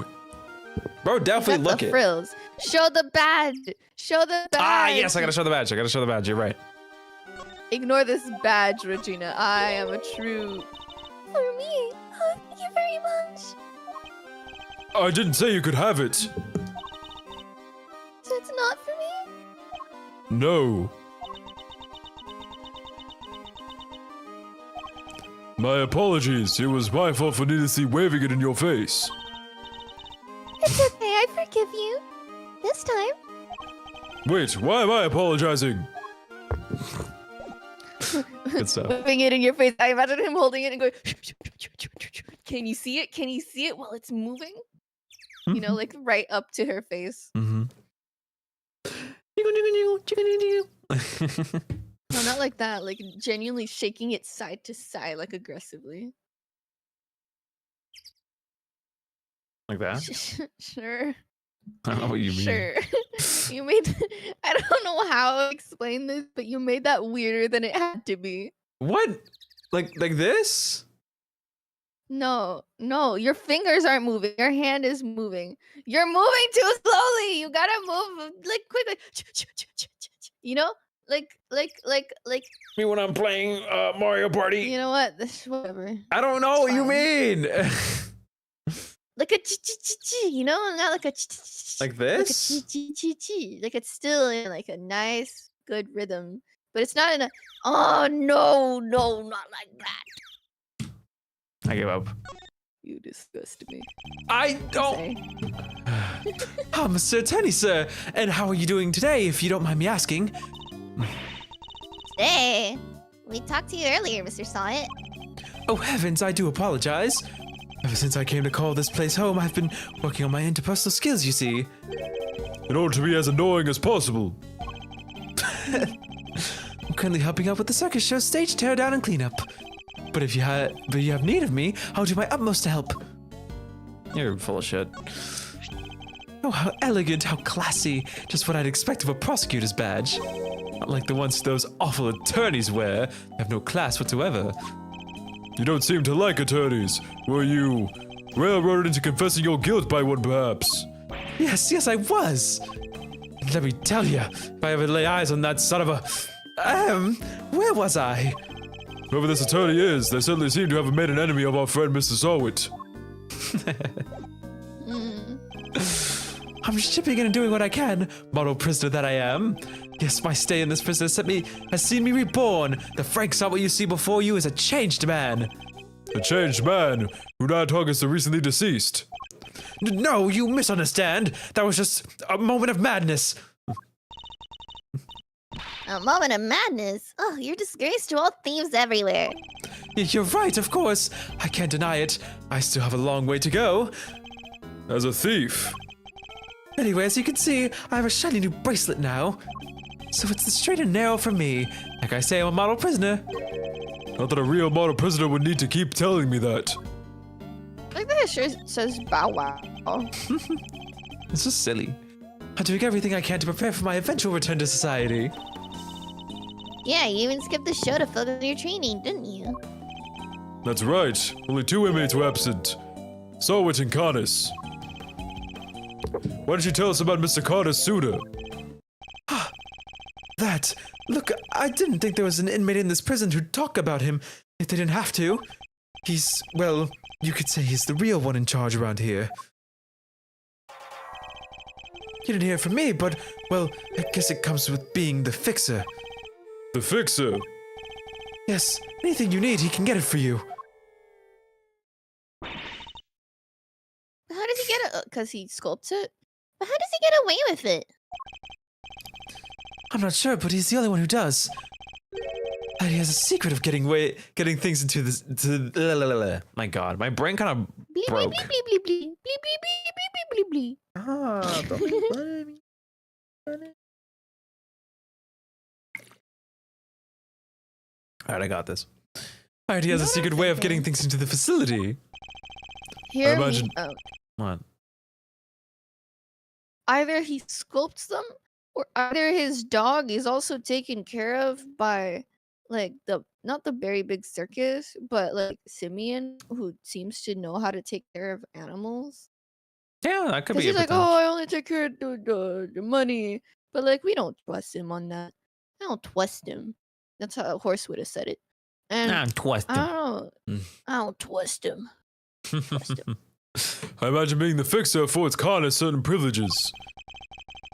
Bro, definitely Got look the it. frills. Show the badge. Show the badge. Ah, yes, I gotta show the badge. You're right. Ignore this badge, Regina. I am a true. For me. Oh, thank you very much. I didn't say you could have it. So it's not for me? No. My apologies. It was my fault for needlessly waving it in your face. It's okay, I forgive you. This time. Wait, why am I apologizing? Good stuff. Putting it in your face. I imagine him holding it and going. Can you see it? Can you see it while it's moving? You know, like right up to her face. Mm-hmm. No, not like that. Like genuinely shaking it side to side, like aggressively. Like that? Sure. I don't know what you mean. Sure. You made. I don't know how to explain this, but you made that weirder than it had to be. What? Like this? No, your fingers aren't moving. Your hand is moving. You're moving too slowly. You gotta move like quickly. You know, like. Me when I'm playing Mario Party. You know what? This whatever. I don't know what you mean. Like a you know, not like a Like like a this? like it's still in like a nice, good rhythm, but it's not in a. Oh no, not like that. I give up. You disgust me. I don't. Say. Ah, Mr. Attorney, sir. And how are you doing today, if you don't mind me asking? Hey, we talked to you earlier, Mr. Sawit. Oh heavens, I do apologize. Ever since I came to call this place home, I've been working on my interpersonal skills, you see. In order to be as annoying as possible. I'm currently helping out with the circus show stage tear down and cleanup. But if you have need of me, I'll do my utmost to help. You're full of shit. Oh, how elegant, how classy. Just what I'd expect of a prosecutor's badge. Not like the ones those awful attorneys wear. They have no class whatsoever. You don't seem to like attorneys. Were you railroaded into confessing your guilt by one, perhaps? Yes, I was. Let me tell you, if I ever lay eyes on that son of a... where was I? Whoever this attorney is, they certainly seem to have made an enemy of our friend Mr. Sawit. I'm shipping in and doing what I can, model prisoner that I am. Yes, my stay in this prison has seen me reborn. The frank Sawit what you see before you is a changed man. A changed man who now targets the recently deceased. No, you misunderstand. That was just a moment of madness. A moment of madness. Oh, you're disgrace to all thieves everywhere. You're right, of course. I can't deny it. I still have a long way to go. As a thief. Anyway, as you can see, I have a shiny new bracelet now. So it's the straight and narrow for me. Like I say, I'm a model prisoner. Not that a real model prisoner would need to keep telling me that. I like that it sure says bow wow. It's just silly. I'm doing everything I can to prepare for my eventual return to society. Yeah, you even skipped the show to focus on your training, didn't you? That's right. Only 2 inmates were absent. Sawit and Kanis. Why don't you tell us about Mr. Carter's suitor? That. Look, I didn't think there was an inmate in this prison who'd talk about him if they didn't have to. He's, well, you could say he's the real one in charge around here. You didn't hear from me, but, well, I guess it comes with being the fixer. The fixer? Yes, anything you need, he can get it for you. How does he get it? Because he sculpts it? But how does he get away with it? I'm not sure, but he's the only one who does. And he has a secret of getting things into this. My God, my brain kind of Bleep, broke. bleep, bleep, bleep, bleep, bleep, bleep, bleep, bleep, bleep. Ah, Alright, I got this. Alright, he has a secret way of getting things into the facility. Hear me imagine- out. What? Either he sculpts them, or either his dog is also taken care of by, like, not the Berry Big Circus, but like Simeon, who seems to know how to take care of animals. Yeah, that could Because be he's a like, potential. oh, I only take care of the money. But, like, we don't trust him on that. I don't trust him. That's how a horse would have said it. And Ah, twist I don't know. Mm. I don't trust him. Trust him. I imagine being the fixer affords Kanis certain privileges.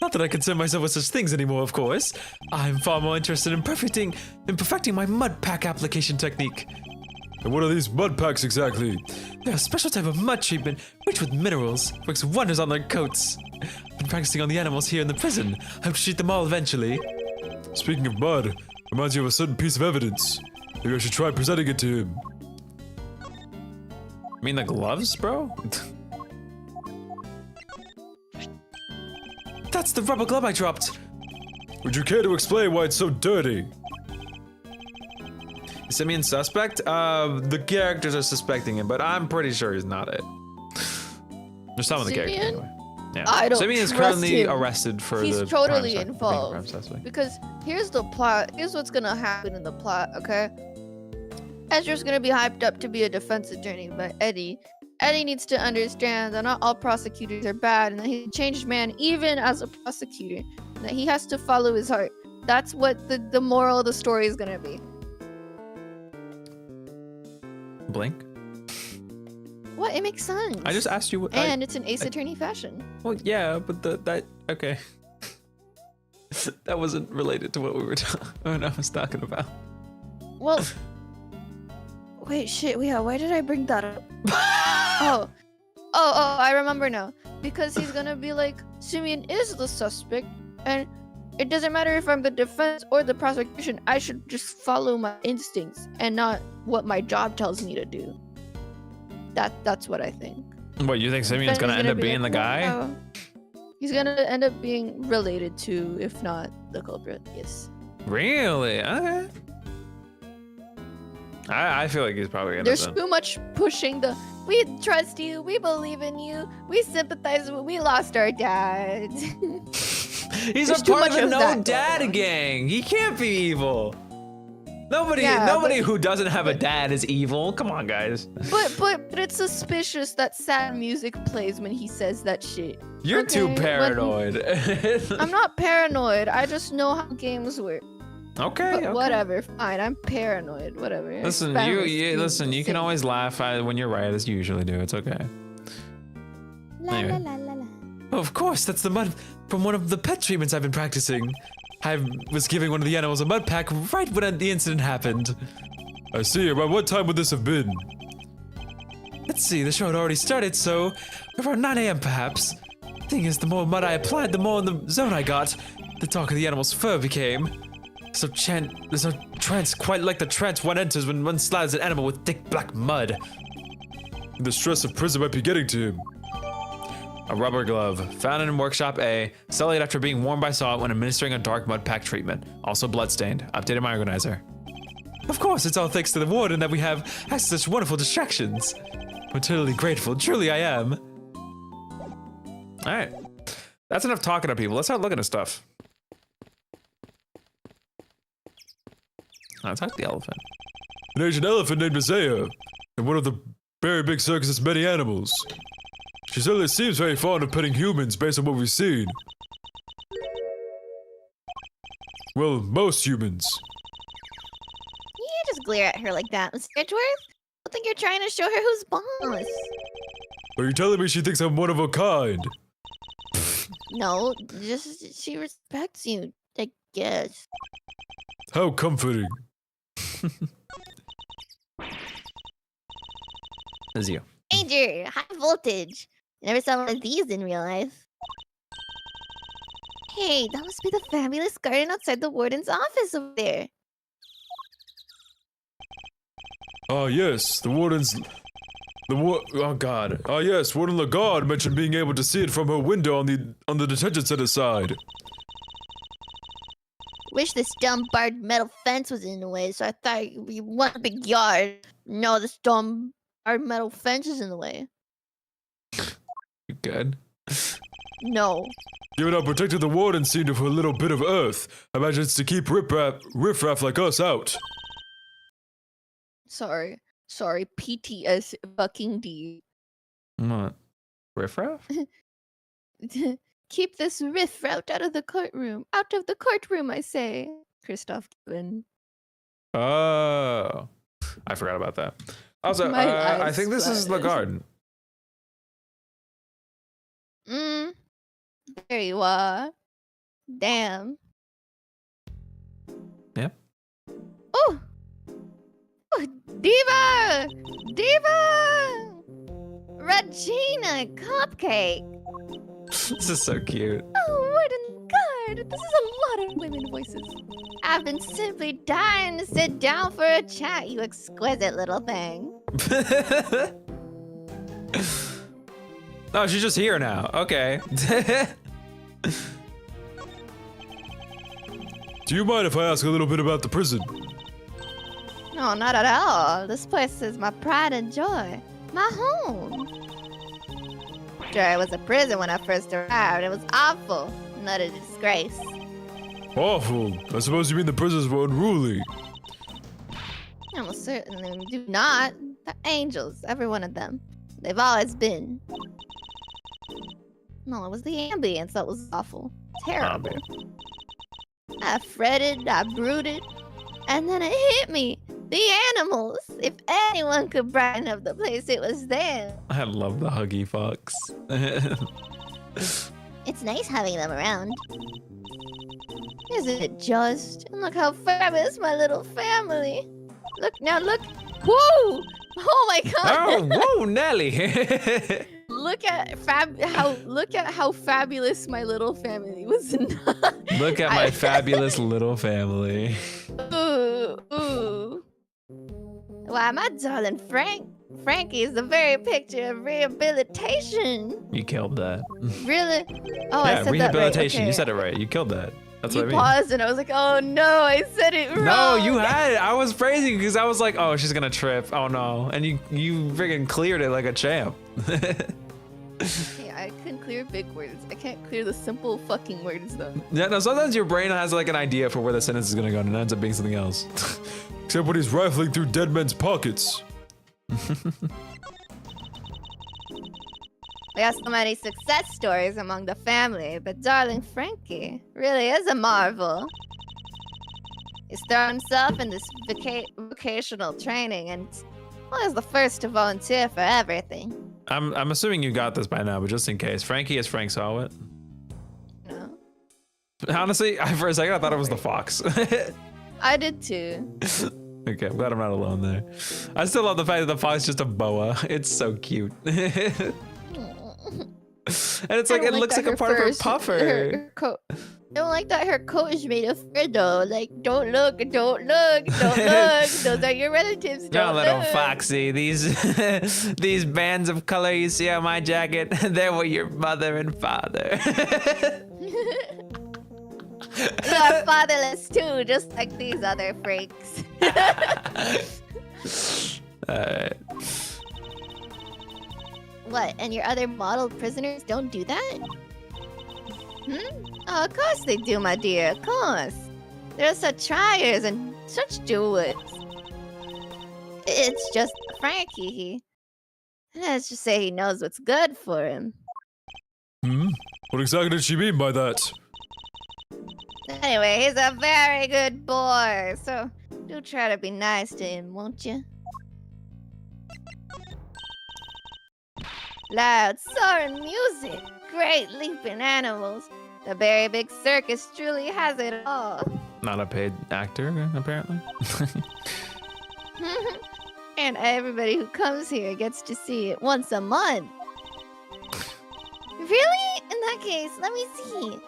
Not that I concern myself with such things anymore, of course. I'm far more interested in perfecting my mud pack application technique. And what are these mud packs exactly? They're a special type of mud treatment, rich with minerals. Works wonders on their coats. Been practicing on the animals here in the prison. Hope to treat them all eventually. Speaking of mud, reminds you of a certain piece of evidence. Maybe I should try presenting it to him. You mean the gloves, bro? That's the rubber glove I dropped. Would you care to explain why it's so dirty? Is Simeon suspect? The characters are suspecting him, but I'm pretty sure he's not it. There's some of the characters Simeon? anyway. Yeah. I don't Simeon is trust currently him. arrested for He's the totally crime, being a prime involved. suspect. Because here's the plot. Here's what's gonna happen in the plot, okay? Ezra's gonna be hyped up to be a defense attorney by Eddie. Eddie needs to understand that not all prosecutors are bad and that he's a changed man even as a prosecutor. And that he has to follow his heart. That's what the moral of the story is gonna be. Blink? What? It makes sense. I just asked you what. And it's an Ace Attorney fashion. Well, yeah, but that okay. That wasn't related to what we were what I was talking about. Well, wait, shit, yeah, why did I bring that up? Oh, I remember now. Because he's gonna be like, Simeon is the suspect, and it doesn't matter if I'm the defense or the prosecution, I should just follow my instincts and not what my job tells me to do. That's what I think. What, you think Simeon's Then gonna he's end up be being like, the guy? "No." He's gonna end up being related to, if not the culprit, yes. Really? Okay. I feel like he's probably There's innocent. too much pushing the, we trust you, we believe in you, we sympathize with, we lost our dad. He's There's a too part much of the of no that dad going on. gang. He can't be evil. Nobody Yeah, but- who doesn't have a dad is evil. Come on, guys. But it's suspicious that sad music plays when he says that shit. You're too Okay, paranoid. I'm not paranoid, I just know how games work. okay. But Okay. whatever, fine, I'm paranoid, whatever. It's Listen, fine you with me, listen. You can same. always laugh when you're right, as you usually do. It's okay. La Anyway. la la la la. Of course, that's the mud from one of the pet treatments I've been practicing. I was giving one of the animals a mud pack right when the incident happened. I see. About what time would this have been? Let's see, the show had already started, so around 9 a.m. perhaps. Thing is, the more mud I applied, the more in the zone I got. The darker the animal's fur became. There's no trance quite like the trance one enters when one slides an animal with thick black mud. The stress of prison might be getting to him. A rubber glove, found in workshop A, sullied after being worn by Saw when administering a dark mud pack treatment. Also bloodstained. Updated my organizer. Of course, it's all thanks to the warden that we have access to such wonderful distractions. I'm eternally grateful, truly I am. Alright. That's enough talking to people. Let's start looking at stuff. Let's talk to the elephant. An Asian elephant named Isaiah, and one of the Berry Big Circus's many animals. She certainly seems very fond of petting humans based on what we've seen. Well, most humans. You can't just glare at her like that, Mr. Edgeworth. I think you're trying to show her who's boss. Are you telling me she thinks I'm one of a kind? No, just she respects you, I guess. How comforting. This is you. Danger! High voltage! Never saw one of these in real life. Hey, that must be the fabulous garden outside the warden's office over there. Ah, yes, the warden's... Oh god. Ah, yes, Warden Lagarde mentioned being able to see it from her window on the detention center side. Wish this dumb barred metal fence was in the way, so I thought it'd be one big yard. No, this dumb barred metal fence is in the way. You good? No. Given how protected the warden seemed of her little bit of earth, I imagine it's to keep riffraff like us out. Sorry, PTS fucking D. What? Riffraff? Keep this riffraff out of the courtroom. Out of the courtroom, I say. Christoph Gibbon. Oh. I forgot about that. Also, My I eyes think this is flooded. Lagarde. There you are. Damn. Yep. Oh! Oh, Diva! Diva! Regina Cupcake! This is so cute. Oh, what in God! This is a lot of women voices. I've been simply dying to sit down for a chat, you exquisite little thing. Oh, she's just here now. Okay. Do you mind if I ask a little bit about the prison? No, not at all. This place is my pride and joy. My home. Sure, it was a prison when I first arrived. It was awful. Not a disgrace. Awful. I suppose you mean the prisons were unruly. I most certainly do not. They're angels, every one of them. They've always been. No, it was the ambience that was awful. Terrible. I fretted, I brooded, and then it hit me. The animals. If anyone could brighten up the place, it was them. I love the Huggy Fox. It's nice having them around. Isn't it just? And look how fabulous my little family. Look now, look. Whoa! Oh my God! Oh, whoa, Nelly! Look at how fabulous my little family was. Look at my fabulous little family. Ooh. Why, my darling Frankie is the very picture of rehabilitation. You killed that. Really? Oh, Yeah, I said rehabilitation. that right. Okay. You said it right. You killed that. That's You what I mean. paused and I was like, oh no, I said it wrong. No, you had it. I was praising because I was like, oh, she's gonna trip. Oh no. And you freaking cleared it like a champ. Yeah, I can clear big words. I can't clear the simple fucking words though. Yeah, no, sometimes your brain has like an idea for where the sentence is gonna go and it ends up being something else. Except when he's rifling through dead men's pockets. We have so many success stories among the family, but darling Frankie really is a marvel. He's thrown himself in this vocational training and was the first to volunteer for everything. I'm assuming you got this by now, but just in case. Frankie is Frank Sawit. No, Honestly, for a second I thought it was the fox. I did too. Okay, I'm glad I'm not alone there. I still love the fact that the fox is just a boa. It's so cute. And it's like, it looks like a part of her puffer. Her coat. I don't like that her coat is made of fur though. Like, don't look, don't look, don't look. Those are your relatives. No, Don't little look. foxy. These bands of color you see on my jacket, they were your mother and father. You are fatherless too, just like these other freaks. Alright. What? And your other model prisoners don't do that? Oh, of course they do, my dear. Of course. They're such triers and such doers. It's just Frankie. Let's just say he knows what's good for him. What exactly did she mean by that? Anyway, he's a very good boy, so do try to be nice to him, won't you? Loud, soaring music, great leaping animals. The Berry Big Circus truly has it all. Not a paid actor, apparently. And everybody who comes here gets to see it once a month. Really? In that case, let me see.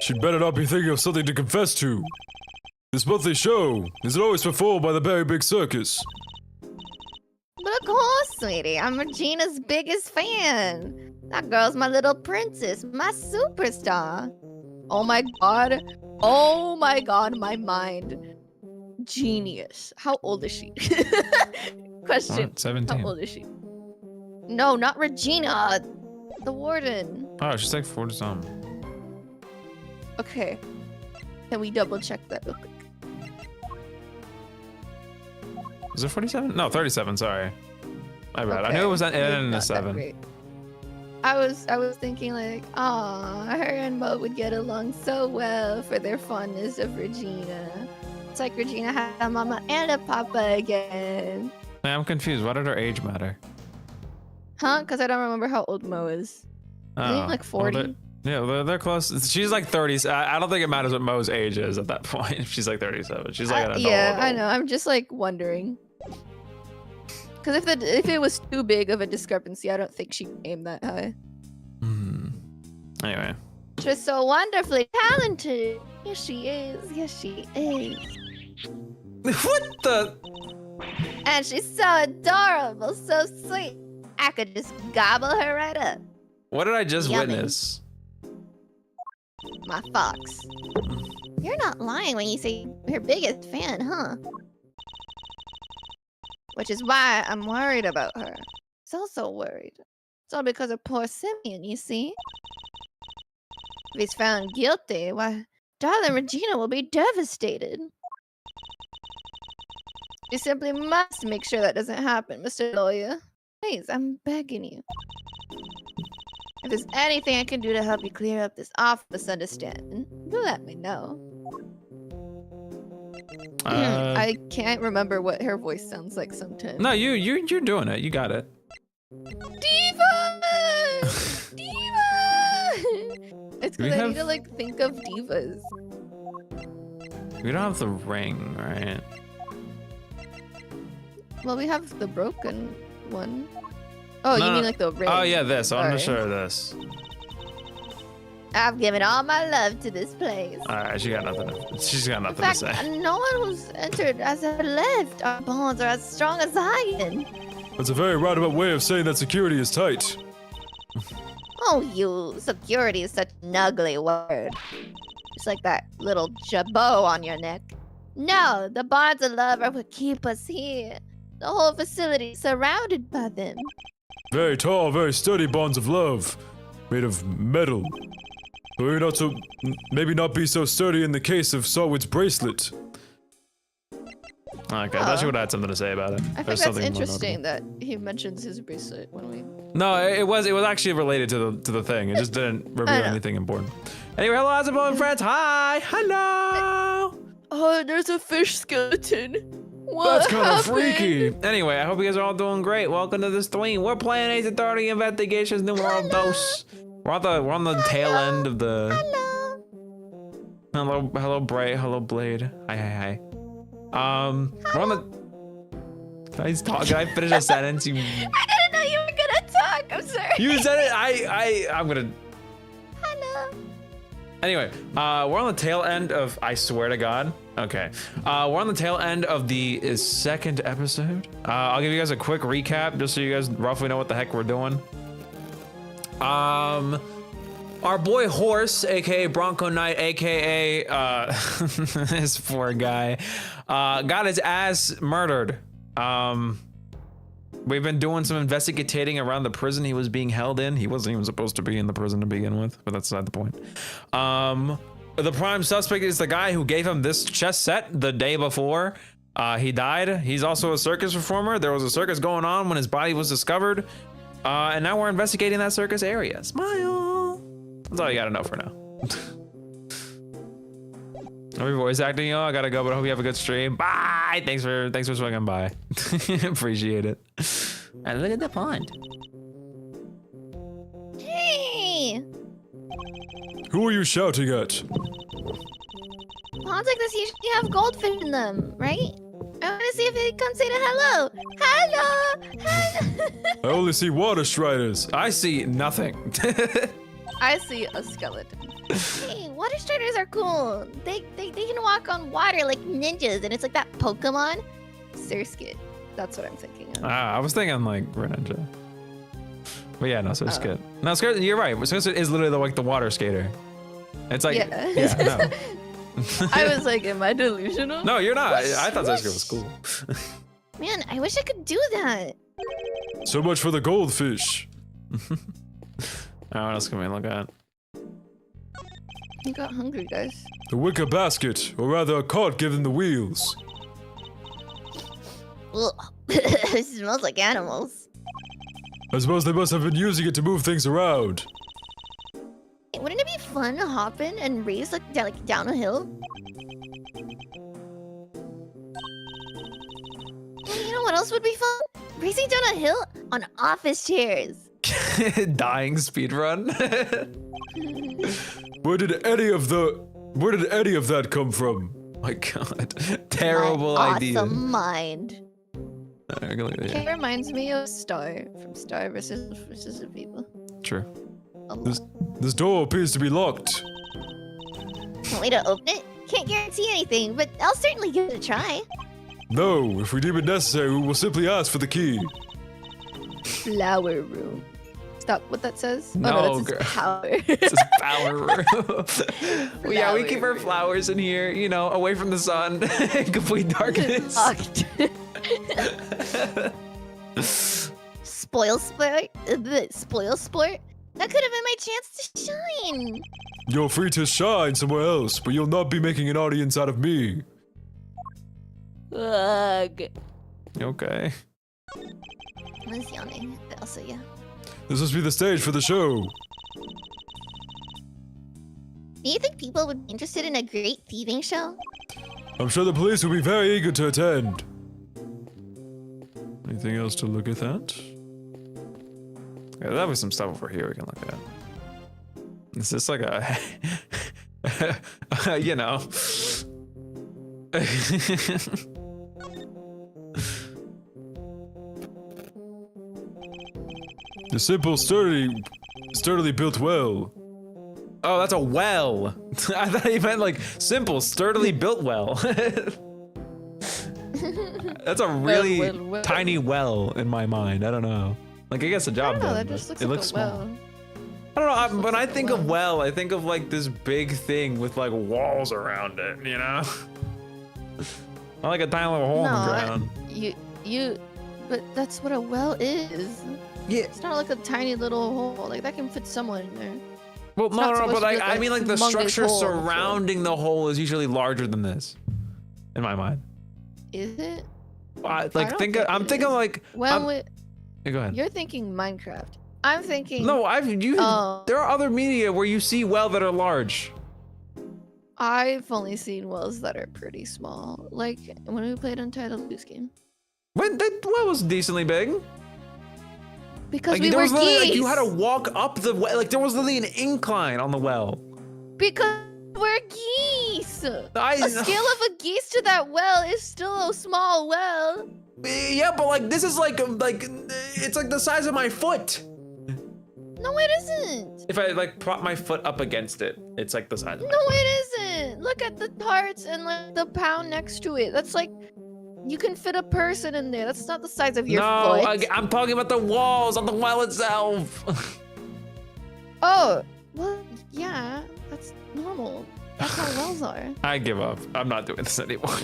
She'd better not be thinking of something to confess to. This monthly show, is it always performed by the Berry Big Circus? But of course, sweetie, I'm Regina's biggest fan. That girl's my little princess, my superstar. Oh my god. Oh my god, my mind. Genius. How old is she? Question. 17. How old is she? No, not Regina. The warden. Oh, she's like 40 something. Okay. Can we double check that real quick? Was it 47? No, 37, sorry. My bad. I Okay, knew it was an maybe N and a not that 7. great. I was thinking like, ah, her and Mo would get along so well for their fondness of Regina. It's like Regina had a mama and a papa again. Man, I'm confused. Why did her age matter? Huh? Because I don't remember how old Mo is. Isn't he like 40? Well, they're close. She's like 30. I don't think it matters what Mo's age is at that point. If she's like 37. She's like an adult. Yeah, I know. I'm just like wondering. Because if it was too big of a discrepancy, I don't think she could aim that high. Anyway. She's so wonderfully talented. Yes, she is. Yes, she is. What the? And she's so adorable, so sweet. I could just gobble her right up. What did I just Yummy. witness? My fox. You're not lying when you say you're her biggest fan, huh? Which is why I'm worried about her. So worried. It's all because of poor Simeon, you see? If he's found guilty, why, darling Regina will be devastated. You simply must make sure that doesn't happen, Mr. Lawyer. Please, I'm begging you. If there's anything I can do to help you clear up this awful misunderstanding, do let me know. I can't remember what her voice sounds like sometimes. No, you're doing it. You got it. Diva! Diva! It's because I need to like think of divas. We don't have the ring, right? Well, we have the broken one. Oh, No, you no. mean like the ring? Oh yeah, this. I'm not Sorry. sure of this. I've given all my love to this place. All right, she got nothing. She's got In nothing fact, to say. no one who's entered has ever left. Our bones are as strong as iron. That's a very roundabout way of saying that security is tight. Oh, you. Security is such an ugly word. It's like that little jabot on your neck. No, the bonds of love are what keep us here. The whole facility is surrounded by them. Very tall, very sturdy bonds of love, made of metal. But maybe not be so sturdy in the case of Sawwood's bracelet. Okay, I thought she would have had something to say about it. I think There's that's something more interesting that he mentions his bracelet when we. No, it was actually related to the thing. It just didn't reveal know. anything important. Anyway, hello, how's it going, friends? Hi, hello. Oh, there's a fish skeleton. What That's kind of happened? freaky. Anyway, I hope you guys are all doing great. Welcome to the stream. We're playing Ace Authority Investigations Numero Dos. We're on the tail end of the. Hello, Bright. Hello, Blade. Hi. We're on the. Can I talk? Can I finish a sentence? You. I didn't know you were gonna talk. I'm sorry. You said it. I'm gonna. Hello. Anyway, we're on the tail end of. I swear to God. Okay. We're on the tail end of the second episode. I'll give you guys a quick recap just so you guys roughly know what the heck we're doing. Our boy Horse, aka Bronco Knight, aka this poor guy, got his ass murdered. We've been doing some investigating around the prison he was being held in. He wasn't even supposed to be in the prison to begin with, but that's not the point. The prime suspect is the guy who gave him this chess set the day before he died. He's also a circus performer. There was a circus going on when his body was discovered. And now we're investigating that circus area. Smile. That's all you gotta know for now. Are we voice acting, y'all? I gotta go, but I hope you have a good stream. Bye. Thanks for swinging by. Appreciate it. And look at the pond. Hey! Who are you shouting at? Ponds like this usually have goldfish in them, right? I want to see if they come say hello. Hello! I only see water striders. I see nothing. I see a skeleton. Hey, water striders are cool. They can walk on water like ninjas, and it's like that Pokemon. Surskit. That's what I'm thinking of. I was thinking like Greninja. But yeah, no, Surskit. No, Surskit, you're right. Surskit is literally like the water skater. It's like, Yeah. no. I was like, am I delusional? No, you're not. I thought Surskit was cool. Man, I wish I could do that. So much for the goldfish. What else can we look at? You got hungry, guys. The wicker basket, or rather a cart given the wheels. Ugh. It smells like animals. I suppose they must have been using it to move things around. Hey, wouldn't it be fun to hop in and race like down a hill? Hey, you know what else would be fun? Racing down a hill on office chairs. Dying speedrun. Where did any of that come from? My God, terrible My idea. awesome mind. I can look at It reminds me of Star from Star versus the People. True. A lot. This door appears to be locked. Want me to open it? Can't guarantee anything, but I'll certainly give it a try. No, if we deem it necessary, we will simply ask for the key. Flower room. Stop. What that says? No, oh, no, that's girl. its power. It's a power room. Well, yeah, we keep our Flower flowers in here, you know, away from the sun, complete darkness. Locked. Spoil sport? Spoil sport? That could have been my chance to shine. You're free to shine somewhere else, but you'll not be making an audience out of me. Ugh. Okay. I was yawning, but also, yeah. This must be the stage for the show. Do you think people would be interested in a great thieving show? I'm sure the police will be very eager to attend. Anything else to look at that? Yeah, there'll be some stuff over here we can look at. Is this like a, you know? The simple, sturdily built well. Oh, that's a well. I thought you meant like simple, sturdily built well. That's a really well. tiny well in my mind. I don't know. Like, I guess a I job don't know. done, That but just looks it like looks a small. well. I don't know. When I like a think of well. well, I think of like this big thing with like walls around it, you know? Not like a tiny little hole in the ground. But that's what a well is. Yeah. It's not like a tiny little hole. Like that can fit someone in there. Well, It's no, not no, supposed but to be like, like I a mean, like the humongous structure hole, so- surrounding the hole is usually larger than this, in my mind. Is it? Like, don't think think I'm it thinking is. like. Well, Yeah, go ahead. you're thinking Minecraft. I'm thinking. No, Oh. there are other media where you see well that are large. I've only seen wells that are pretty small. Like when we played Untitled Goose Game. But that well was decently big. Because Like we there were was literally, geese. like you had to walk up the well. Like there was literally an incline on the well. Because we're geese. I A scale of a geese to that well is still a small well. Yeah, but like this is like it's like the size of my foot. No, it isn't. If I like prop my foot up against it, it's like the size of my No, it isn't. Look at the parts and like the pound next to it. That's like you can fit a person in there. That's not the size of your No, foot. I'm talking about the walls, not the well itself. Oh, well, yeah, that's normal. That's how wells are. I give up. I'm not doing this anymore.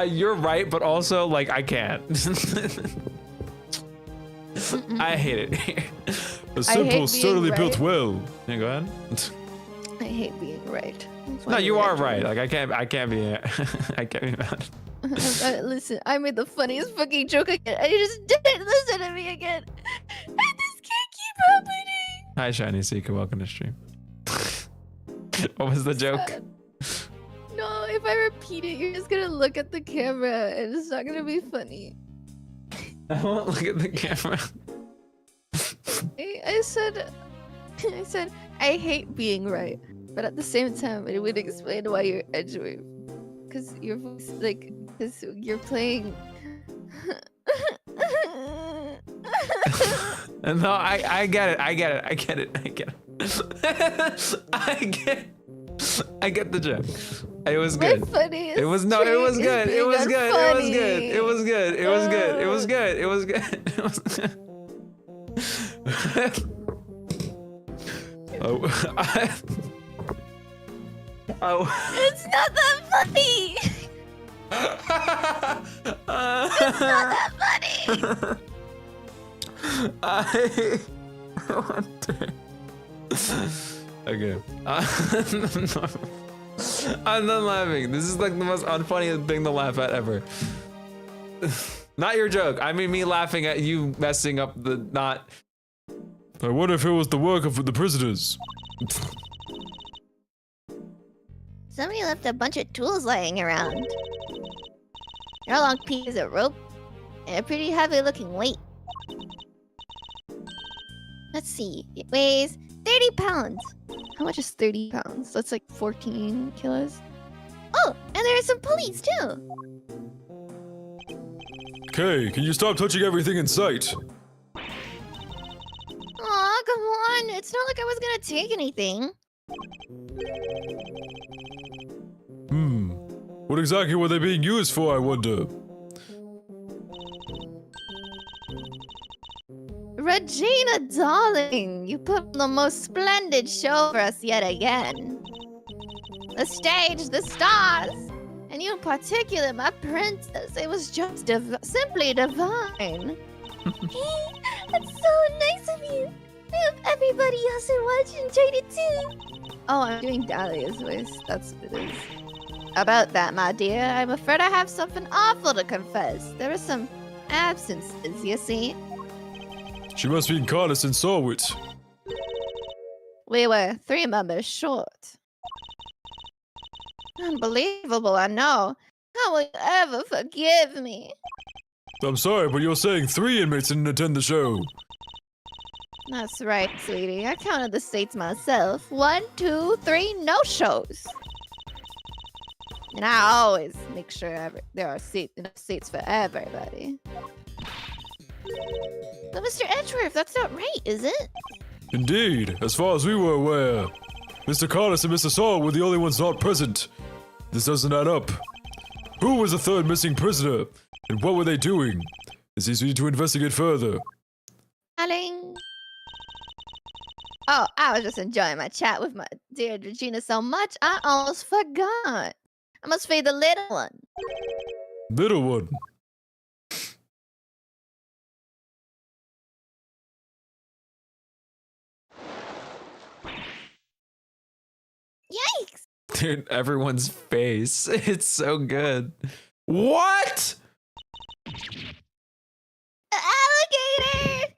You're right, but also like I can't. I hate it here. A I hate simple, being sturdily built right. well. Yeah, go ahead. I hate being right. That's why No, you we're are actually- right. Like I can't be I can't be mad. Listen, I made the funniest fucking joke again. I just didn't listen to me again. And this can't keep happening. Hi, Shiny Seeker. Welcome to stream. What was the joke? No, if I repeat it, you're just gonna look at the camera and it's not gonna be funny. I won't look at the camera. I said, I hate being right, but at the same time, it would explain why you're edgewave. Cause your voice, like, cause you're playing. No, I get it. I get the joke. It was good. It was good. It was good. It was good. It was good. It was good. It was good. It was good. It was good. It's not that funny. It's not that funny. Okay. I'm not laughing. This is like the most unfunny thing to laugh at ever. Not your joke. I mean me laughing at you messing up the not. I wonder if it was the work of the prisoners. Somebody left a bunch of tools lying around. They're a long piece of rope and a pretty heavy-looking weight. Let's see. It weighs 30 pounds. How much is 30 pounds? That's like 14 kilos. Oh, and there are some pulleys too. Okay, can you stop touching everything in sight? Aw, come on. It's not like I was gonna take anything. What exactly were they being used for, I wonder? Regina, darling, you put on the most splendid show for us yet again. The stage, the stars, and you in particular, my princess. It was just simply divine. That's so nice of you. I hope everybody else who watched enjoyed it too. Oh, I'm doing Dahlia's voice. That's what it is. About that, my dear, I'm afraid I have something awful to confess. There are some absences, you see. She must be in Kanis and Sawit. We were 3 members short. Unbelievable, I know. How will you ever forgive me? I'm sorry, but you're saying 3 inmates didn't attend the show. That's right, sweetie. I counted the seats myself. 1, 2, 3 no-shows. And I always make sure there are enough seats for everybody. But Mr. Edgeworth, that's not right, is it? Indeed, as far as we were aware. Mr. Kanis and Mr. Saw were the only ones not present. This doesn't add up. Who was the 3rd missing prisoner? And what were they doing? It seems we need to investigate further. Darling. Oh, I was just enjoying my chat with my dear Regina so much, I almost forgot. I must feed the little one. Little one. Yikes! Dude, everyone's face. It's so good. What? Alligator!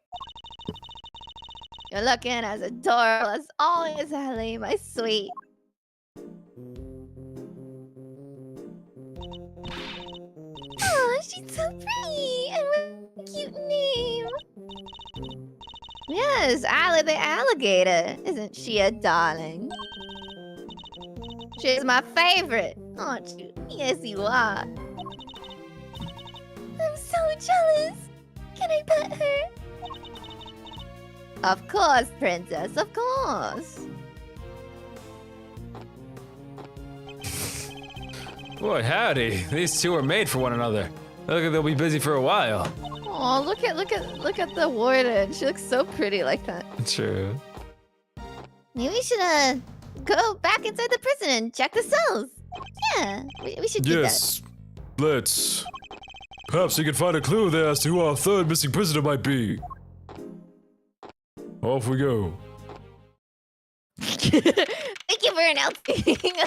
You're looking as adorable as always, Ellie, my sweet. Oh, she's so pretty! And what a cute name! Yes, Allie the alligator. Isn't she a darling? She's my favorite, aren't you? Yes, you are. I'm so jealous. Can I pet her? Of course, princess, of course. Boy, howdy. These two are made for one another. Look like they'll be busy for a while. Oh, look at the warden. She looks so pretty like that. True. Maybe we should go back inside the prison and check the cells. Yeah, we should do that. Yes, let's. Perhaps we can find a clue there as to who our 3rd missing prisoner might be. Off we go. Thank you for announcing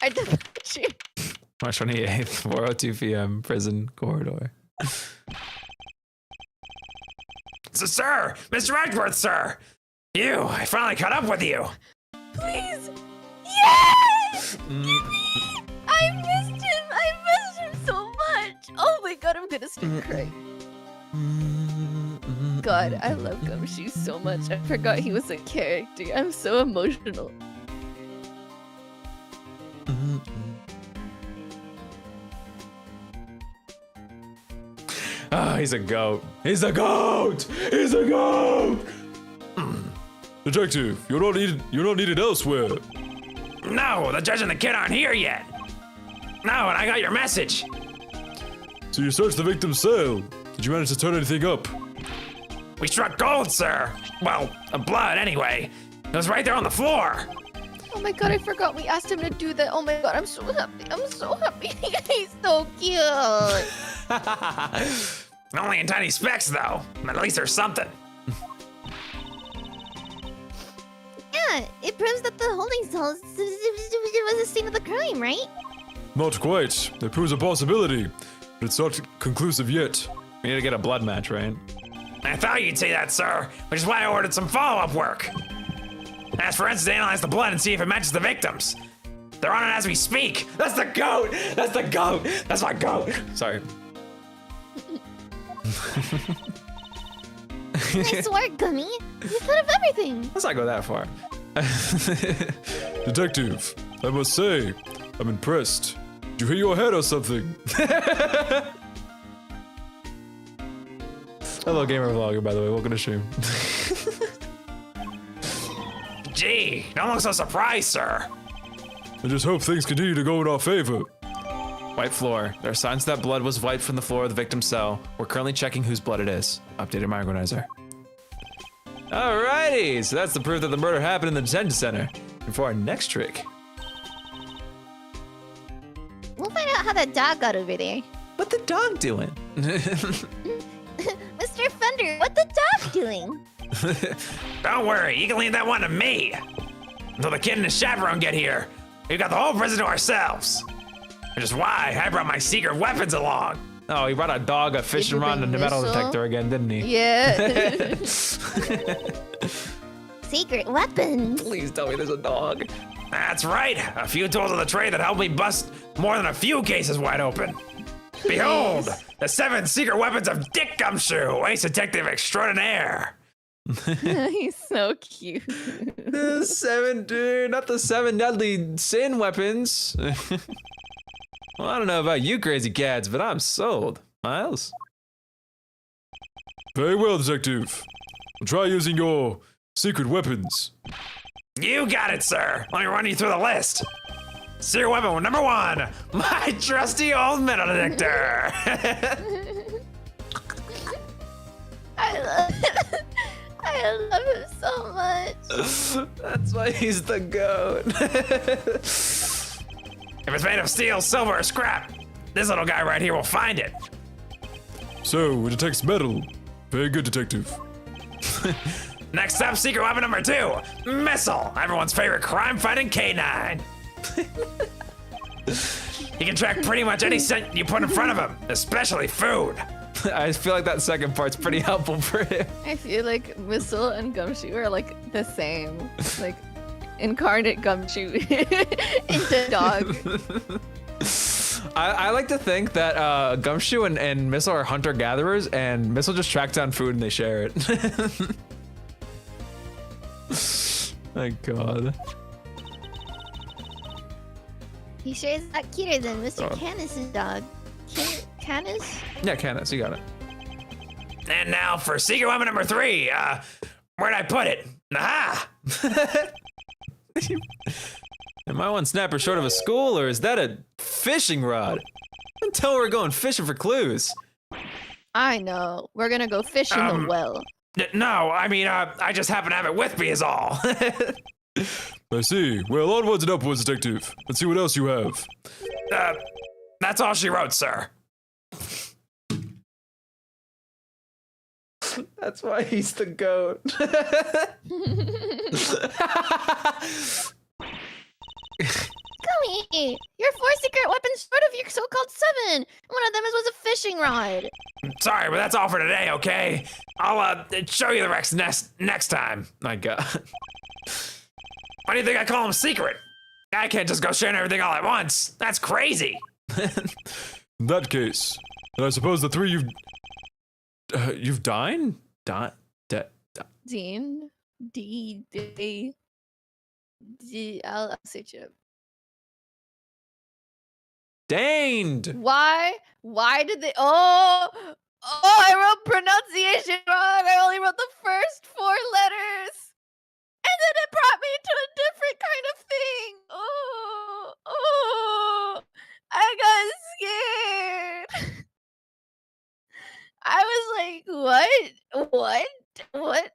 our departure. March 28th, 4:02 p.m. Prison corridor. Sir! Mr. Edgeworth, sir! I finally caught up with you! Please! Yes! I missed him so much! Oh my god, I'm gonna start crying. God, I love Gumshoe so much. I forgot he was a character. I'm so emotional. Oh, he's a goat. He's a goat! He's a goat! Detective, you're not needed elsewhere. No, the judge and the kid aren't here yet. No, and I got your message. So you searched the victim's cell. Did you manage to turn anything up? We struck gold, sir. Well, blood anyway. It was right there on the floor. Oh my god, I forgot we asked him to do that. Oh my god, I'm so happy. I'm so happy. He's so cute. Only in tiny specks, though. At least there's something. Yeah, it proves that the holding cell was the scene of the crime, right? Not quite. It proves a possibility, but it's not conclusive yet. We need to get a blood match, right? I thought you'd say that, sir, which is why I ordered some follow-up work. I asked forensics to analyze the blood and see if it matches the victims. They're on it as we speak. That's the goat! That's the goat! That's my goat! Sorry. Nice work, Gummy. You thought of everything. Let's not go that far. Detective, I must say, I'm impressed. Did you hit your head or something? Hello, gamer vlogger, by the way. Welcome to stream. Gee, don't look so surprised, sir. I just hope things continue to go in our favor. White floor. There are signs that blood was wiped from the floor of the victim's cell. We're currently checking whose blood it is. Updated my organizer. Alrighty, so that's the proof that the murder happened in the detention center. And for our next trick. We'll find out how that dog got over there. What the dog doing? Mr. Thunder, what the dog doing? Don't worry, you can leave that one to me. Until the kid and his chaperone get here, we've got the whole prison to ourselves. Which is why I brought my secret weapons along. Oh, he brought a dog, a fishing rod, and a metal missile? detector again, didn't he? Yeah. Secret weapons. Please tell me there's a dog. That's right, a few tools of the trade that helped me bust more than a few cases wide open. Behold, the 7 secret weapons of Dick Gumshoe, ace detective extraordinaire. He's so cute. The 7, dude, not the 7 deadly sin weapons. Well, I don't know about you crazy cats, but I'm sold. Miles? Very well, detective. I'll try using your secret weapons. You got it, sir. Let me run you through the list. Secret weapon number 1, my trusty old metal detector. I love him so much. That's why he's the goat. If it's made of steel, silver, or scrap, this little guy right here will find it. So, it detects metal. Very good, detective. Next up, secret weapon number 2, missile, everyone's favorite crime-fighting canine. He can track pretty much any scent you put in front of him, especially food. I feel like that second part's pretty helpful for him. I feel like Missile and Gumshoe are like the same. Like incarnate Gumshoe into dog. I like to think that Gumshoe and Missile are hunter-gatherers, and Missile just tracks down food and they share it. My god. He sure is a lot cuter than Mr. Canis's dog. Canis? Yeah, Kanis, you got it. And now for secret weapon number 3, where'd I put it? Aha! Am I one snapper short of a school, or is that a fishing rod? Until we're going fishing for clues. I know. We're gonna go fish in the well. No, I mean, I just happen to have it with me is all. I see. Well, onwards and upwards, detective. Let's see what else you have. That's all she wrote, sir. That's why he's the goat. Come here. You're 4 secret weapons short of your so-called 7. One of them was a fishing rod. Sorry, but that's all for today, okay? I'll show you the rest next time. My god. Why do you think I call them secret? I can't just go sharing everything all at once. That's crazy. In that case, then I suppose the 3 you've Dine? Dean. I'll search it up. Deined! Why? Why did they? Oh, I wrote pronunciation wrong. I only wrote the first 4 letters, and then it brought me to a different kind of thing. Oh, I got scared. I was like, what?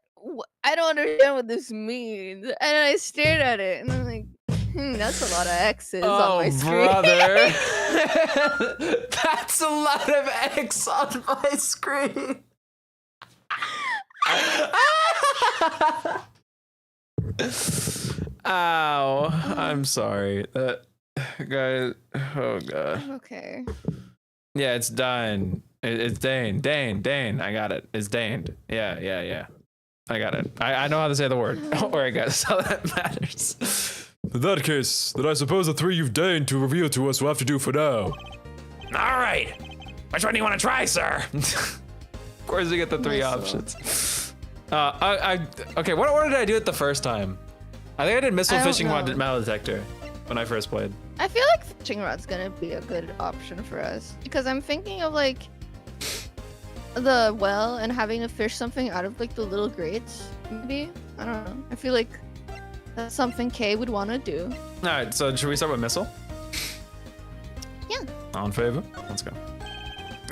I don't understand what this means. And I stared at it, and I'm like, that's a lot of X's on my screen. Brother. That's a lot of X on my screen. Ow. I'm sorry. Guys, oh god. Okay. Yeah, it's Dine. It's Dane. I got it. It's Daned. Yeah. I got it. I know how to say the word. Don't worry, guys. That's all that matters. In that case, then I suppose the 3 you've deigned to reveal to us will have to do for now. All right. Which one do you want to try, sir? Of course, you get the 3 Missile. options. Okay, what did I do it the first time? I think I did missile, I don't fishing rod, know. metal detector when I first played. I feel like fishing rod's gonna be a good option for us because I'm thinking of like the well and having to fish something out of like the little grates. Maybe, I don't know. I feel like that's something Kay would want to do. All right, so should we start with missile? Yeah. All in favor? Let's go.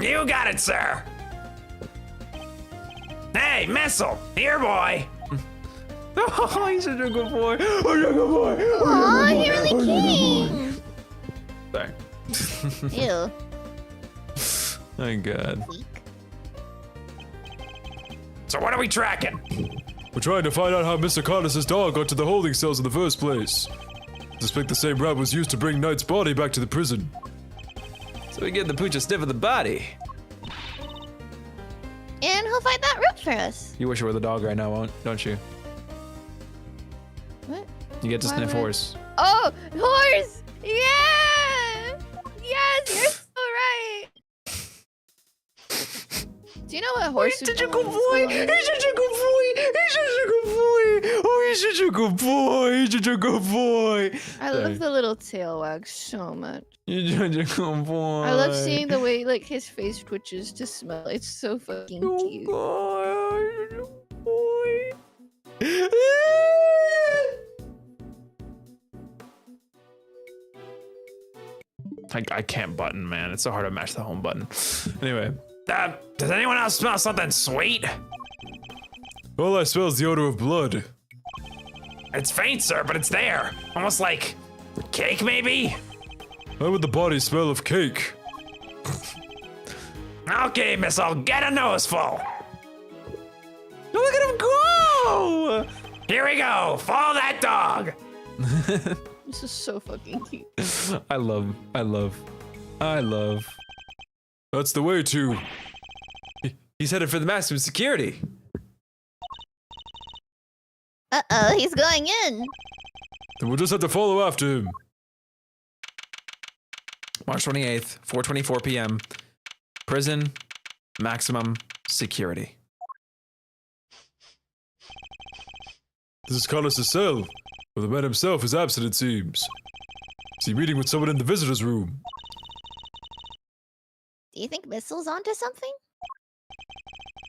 You got it, sir. Hey, Missile, here, boy. Oh, he's such a good boy. Oh, you're a good boy. Aw, he really came. Sorry. Ew. Thank God. Weak. So what are we tracking? We're trying to find out how Mr. Kanis' dog got to the holding cells in the first place. Suspect the same route was used to bring Knight's body back to the prison. So we get the pooch a sniff of the body. And he'll find that route for us. You wish you were the dog right now, don't you? What? You get to Why sniff would I- horse. Oh, horse! Yeah! Yes, you're so right. Do you know what horse? He's such a good boy. He's such a good boy. He's such a good boy. Oh, he's such a good boy. He's such a good boy. I love the little tail wag so much. He's such a good boy. I love seeing the way like his face twitches to smell. It's so fucking cute. I can't button, man. It's so hard to match the home button. Anyway. Does anyone else smell something sweet? All I smell is the odor of blood. It's faint, sir, but it's there. Almost like cake, maybe? Why would the body smell of cake? Okay, Missile, get a nose full. Look at him go! Here we go. Follow that dog. This is so fucking cute. I love. That's the way to. He's headed for the maximum security. Uh-oh, he's going in. Then we'll just have to follow after him. March 28th, 4:24 p.m. Prison, maximum security. This is Kanis' cell, where the man himself is absent, it seems. Is he meeting with someone in the visitor's room? Do you think Missile's onto something?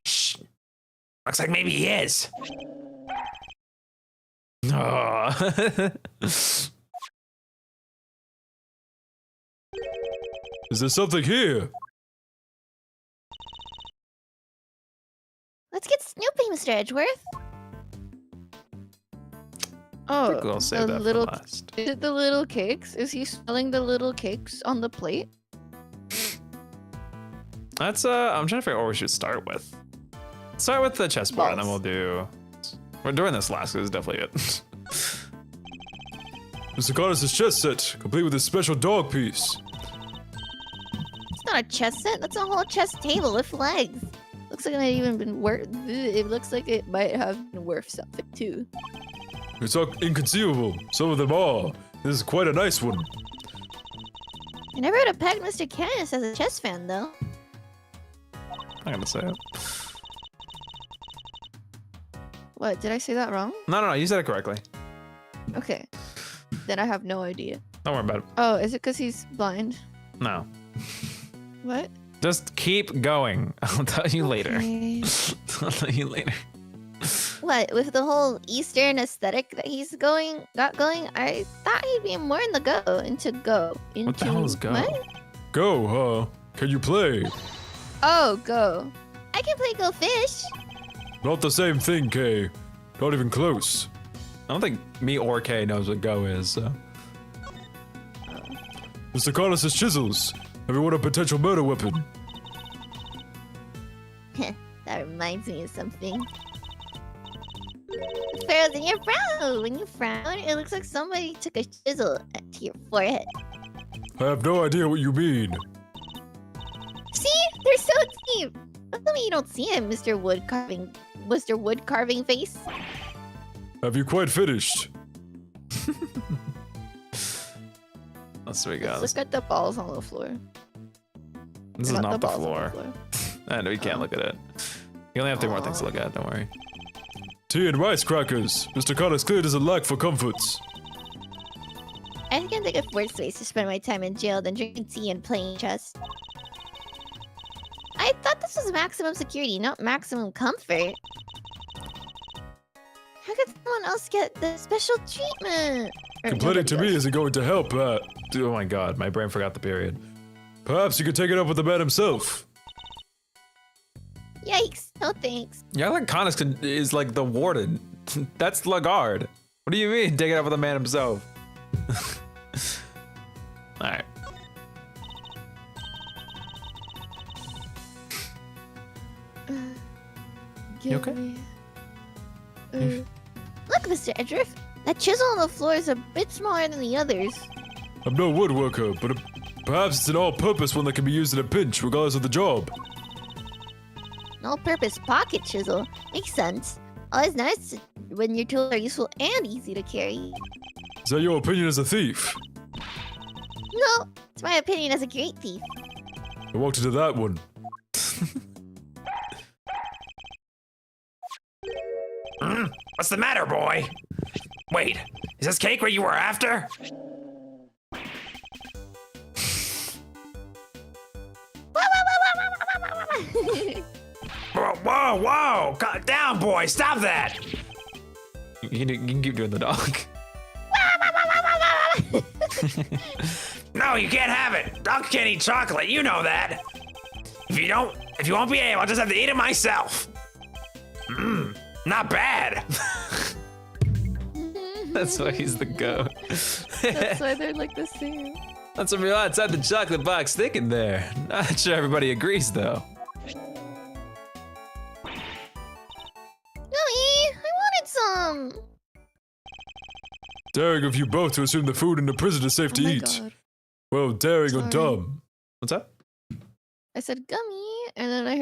Shh. Looks like maybe he is. Oh. Is there something here? Let's get Snoopy, Mr. Edgeworth. Oh, We'll save the that for little. last. Is it the little cakes? Is he smelling the little cakes on the plate? That's I'm trying to figure out what we should start with. Start with the chessboard, and then we'll Balls. do. We're doing this last because it's definitely it. Mr. Kanis' chess set, complete with his special dog piece. It's not a chess set. That's a whole chess table with legs. Looks like it might even been worth. It looks like it might have been worth something too. It's inconceivable. Some of them are. This is quite a nice one. I never would have pegged Mr. Kanis as a chess fan, though. I'm gonna say it. What? Did I say that wrong? No, you said it correctly. Okay. Then I have no idea. Don't worry about it. Oh, is it because he's blind? No. What? Just keep going. I'll tell you later. Okay. I'll tell you later. What, with the whole Eastern aesthetic that he's got going, I thought he'd be more in the go. What the hell is go? What? Go, huh? Can you play? Oh, go. I can play Go Fish. Not the same thing, Kay. Not even close. I don't think me or Kay knows what go is. So. Mr. Kanis' chisels. Everyone a potential murder weapon. That reminds me of something. The furrows in your brow. When you frown, it looks like somebody took a chisel to your forehead. I have no idea what you mean. See? They're so deep. Don't tell me you don't see him, Mr. Wood Carving Face. Have you quite finished? That's what we Let's got. look at the balls on the floor. This is Not not the balls on floor. And we can't look at it. You only have 2 more things to look at. Don't worry. Tea and rice crackers. Mr. Kanis clearly doesn't lack for comforts. I can think of worse ways to spend my time in jail than drinking tea and playing chess. I thought this was maximum security, not maximum comfort. How could someone else get the special treatment? Complaining to me isn't going to help, Oh my god, my brain forgot the period. Perhaps you could take it up with the man himself. Yikes, no thanks. Yeah, like Kanis is like the warden. That's Lagarde. What do you mean, take it up with the man himself? Alright. You okay? Look, Mr. Edriff, that chisel on the floor is a bit smaller than the others. I'm no woodworker, but perhaps it's an all-purpose one that can be used in a pinch, regardless of the job. An all-purpose pocket chisel. Makes sense. Always nice when your tools are useful and easy to carry. Is that your opinion as a thief? No, it's my opinion as a great thief. I walked into that one. What's the matter, boy? Wait, is this cake what you were after? Whoa, whoa! Calm down, boy! Stop that! You can keep doing the dog. No, you can't have it. Dogs can't eat chocolate. You know that. If you won't behave, I'll just have to eat it myself. Not bad. That's why he's the goat. That's why they're like the same. That's some real outside the chocolate box thinking there. Not sure everybody agrees though. I wanted some. Daring of you both to assume the food in the prison is safe to my eat. God. Well, daring or Sorry. dumb. What's up? I said gummy, and then I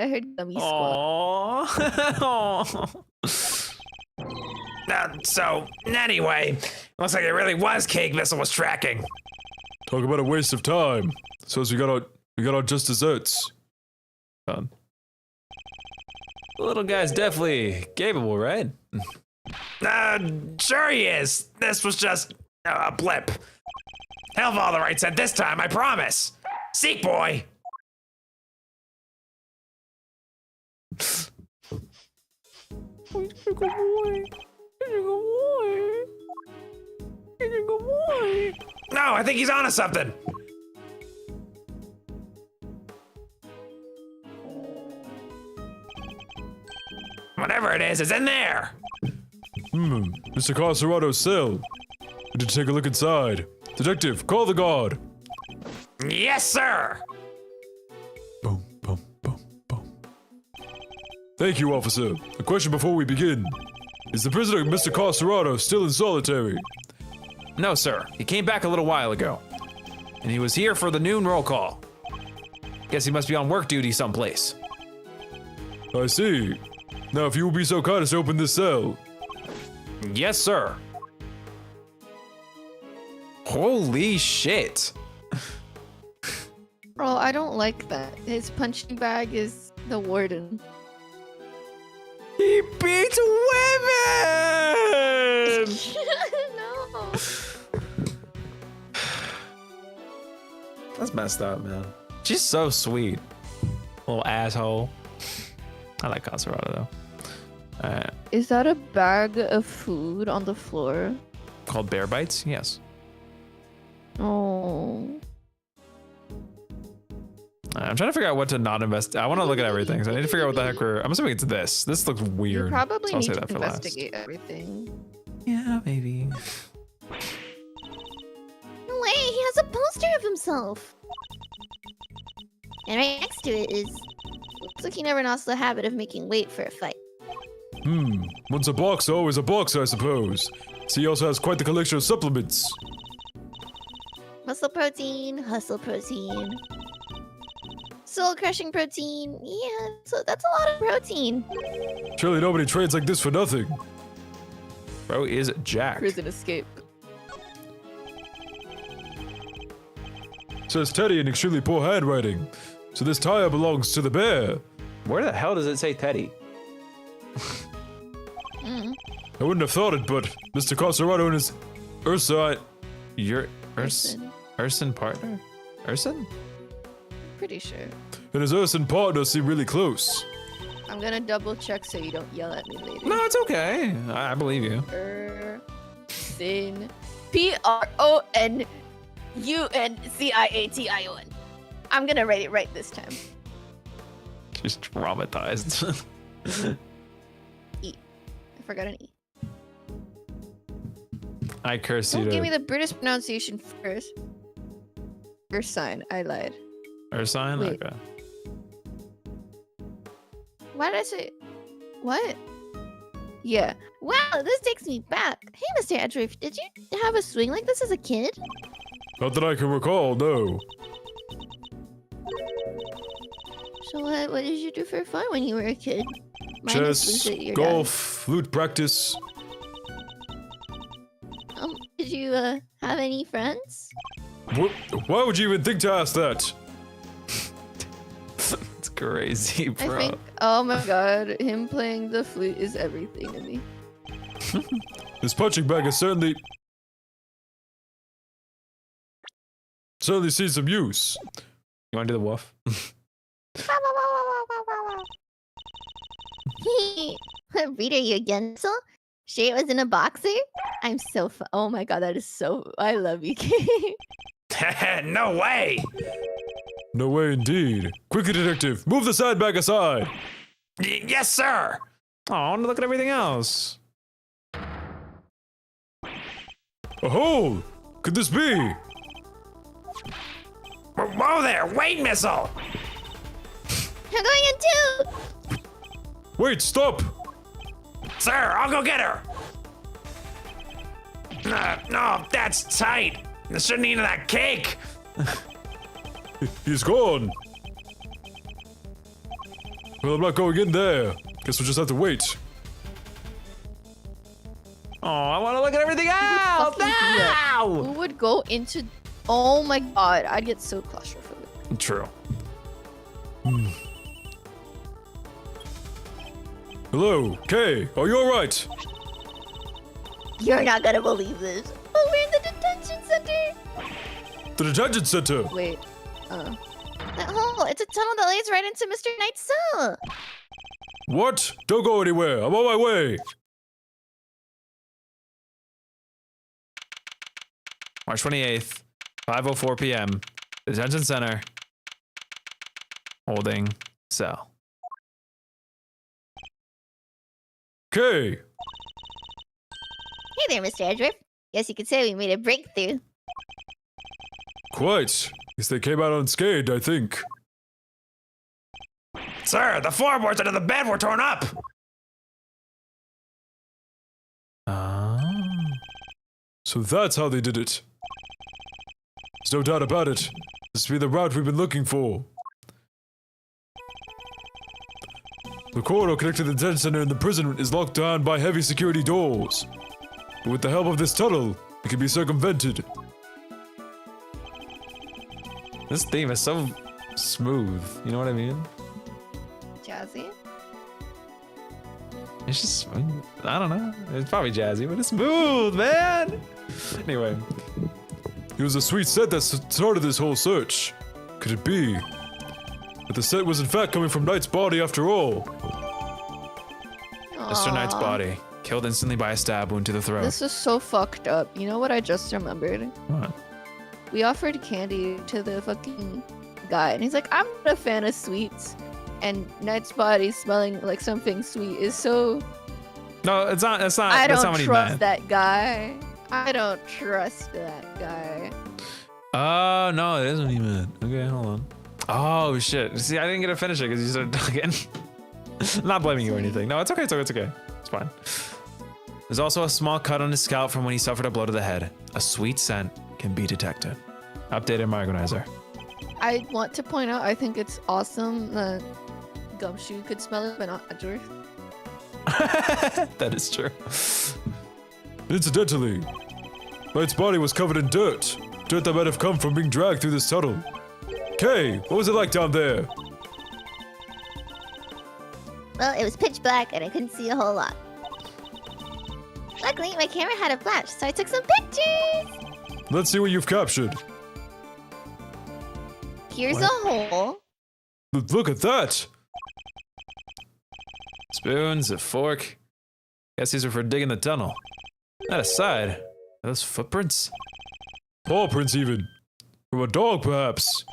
heard gummy squat. Aww. So, anyway, looks like it really was cake Vessel was tracking. Talk about a waste of time. So we got our just desserts. Fun. The little guy's definitely capable, right? Sure he is. This was just a blip. He'll follow the right scent this time, I promise. Seek, boy. No, I think he's onto something. Whatever it is, it's in there. Mr. Carcerato's cell. We need to take a look inside. Detective, call the guard. Yes, sir. Boom, boom, boom, boom. Thank you, officer. A question before we begin. Is the prisoner, Mr. Carcerato, still in solitary? No, sir. He came back a little while ago. And he was here for the noon roll call. Guess he must be on work duty someplace. I see. Now, if you will be so kind as to open this cell. Yes, sir. Holy shit. Bro, I don't like that. His punching bag is the warden. He beats women! No. That's messed up, man. She's so sweet. Little asshole. I like Carcerato though. Alright. Is that a bag of food on the floor? Called Bear Bites? Yes. Oh. I'm trying to figure out what to not invest. I want to look at everything, so I need to figure out what the heck we're. I'm assuming it's this. This looks weird. You probably so I'll need say to that for last. investigate everything. Yeah, maybe. No way, he has a poster of himself. And right next to it is... Looks like he never lost the habit of making weight for a fight. Once a boxer, always a boxer, I suppose. See, he also has quite the collection of supplements. Muscle protein, hustle protein, soul crushing protein. Yeah, so that's a lot of protein. Surely nobody trains like this for nothing. Bro is jacked. Prison escape. Says Teddy in extremely poor handwriting. So this tire belongs to the bear. Where the hell does it say Teddy? I wouldn't have thought it, but Mr. Carcerato and his Ursa... Your Urson. Urson partner? Urson? Pretty sure. and his Urson partner seem really close. I'm gonna double check so you don't yell at me later. No, it's okay. I believe you. Sin. PRONUNCIATION. I'm gonna write it right this time. She's traumatized. E. I forgot an E. I curse you Don't give me to the British pronunciation first. First sign. I lied. Ursine? Wait. Okay. Why did I say? What? Yeah. Wow, this takes me back. Hey, Mr. Edgeworth, did you have a swing like this as a kid? Not that I can recall, no. So what did you do for fun when you were a kid? Chess, visit your golf, flute practice. dad. Did you have any friends? Why would you even think to ask that? It's crazy, I bro. think. Oh my god, him playing the flute is everything to me. This punching bag has certainly seen some use. You want to do the woof? Read, are you again, so? Sure it was in a boxer? I'm so oh my god, that is so I love you, Kate. No way! No way indeed. Quickly, detective, move the sandbag aside. Yes, sir! Oh, I want to look at everything else. A hole! Could this be? Whoa there! Wait, missile! I'm going in too! Wait, stop! Sir, I'll go get her! No, that's tight! I shouldn't eat that cake! He's gone. Well, I'm not going in there. Guess we'll just have to wait. Oh, I want to look at everything else. fucking do that? Who No! would go into? Oh my god, I'd get so claustrophobic. True. Hello, Kay, are you alright? You're not gonna believe this. Oh, we're in the detention center! The detention center. Wait. That hole, it's a tunnel that leads right into Mr. Knight's cell. What? Don't go anywhere. I'm on my way. March 28th, 5:04 p.m. Detention center. Holding cell. Kay, Hey there, Mr. Edgeworth. Guess you could say we made a breakthrough. quite. Guess they came out unscathed, I think. Sir, the floorboards under the bed were torn up! So that's how they did it. There's no doubt about it. This will be the route we've been looking for. The corridor connecting the detention center and the prison is locked down by heavy security doors. But with the help of this tunnel, it can be circumvented. This theme is so smooth. You know what I mean? Jazzy. It's just, I don't know. It's probably jazzy, but it's smooth, man. Anyway, It was a sweet scent that started this whole search. Could it be? But the scent was in fact coming from Knight's body after all. Mr. Knight's Aw. body, killed instantly by a stab wound to the throat. This is so fucked up. You know what I just remembered? What? We offered candy to the fucking guy, and he's like, I'm not a fan of sweets. And Knight's body smelling like something sweet is so. No, it's not. It's not. I That's don't not what he trust meant. that guy. I don't trust that guy. Oh no, it is what he meant. Okay, hold on. Oh shit. See, I didn't get to finish it because you started talking. I'm not blaming you or anything. No, it's okay. It's okay. It's okay. It's fine. There's also a small cut on his scalp from when he suffered a blow to the head. A sweet scent can be detected. Updated Margonizer. I want to point out, I think it's awesome that Gumshoe could smell it, but not Edgeworth. That is true. Incidentally, Knight's body was covered in dirt. Dirt that might have come from being dragged through this tunnel. Kay, what was it like down there? Well, it was pitch black and I couldn't see a whole lot. Luckily, my camera had a flash, so I took some pictures! Let's see what you've captured. Here's a hole. Look at that! Spoons, a fork. Guess these are for digging the tunnel. That aside, are those footprints? Paw prints even. From a dog, perhaps.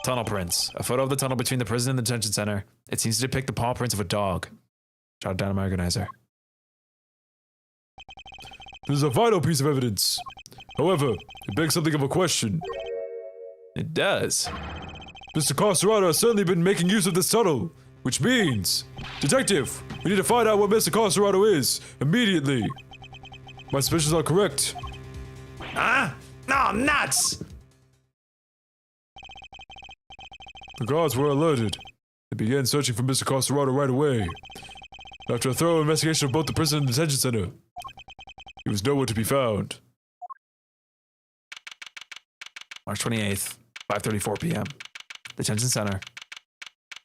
Tunnel prints. A photo of the tunnel between the prison and the detention center. It seems to depict the paw prints of a dog. Jot down to my organizer. This is a vital piece of evidence. However, it begs something of a question. It does. Mr. Carcerato has certainly been making use of this tunnel, which means... Detective, we need to find out what Mr. Carcerato is, immediately. My suspicions are correct. Huh? No, nuts! The guards were alerted. They began searching for Mr. Carcerato right away. After a thorough investigation of both the prison and detention center, he was nowhere to be found. March 28th, 5:34 p.m. Detention center.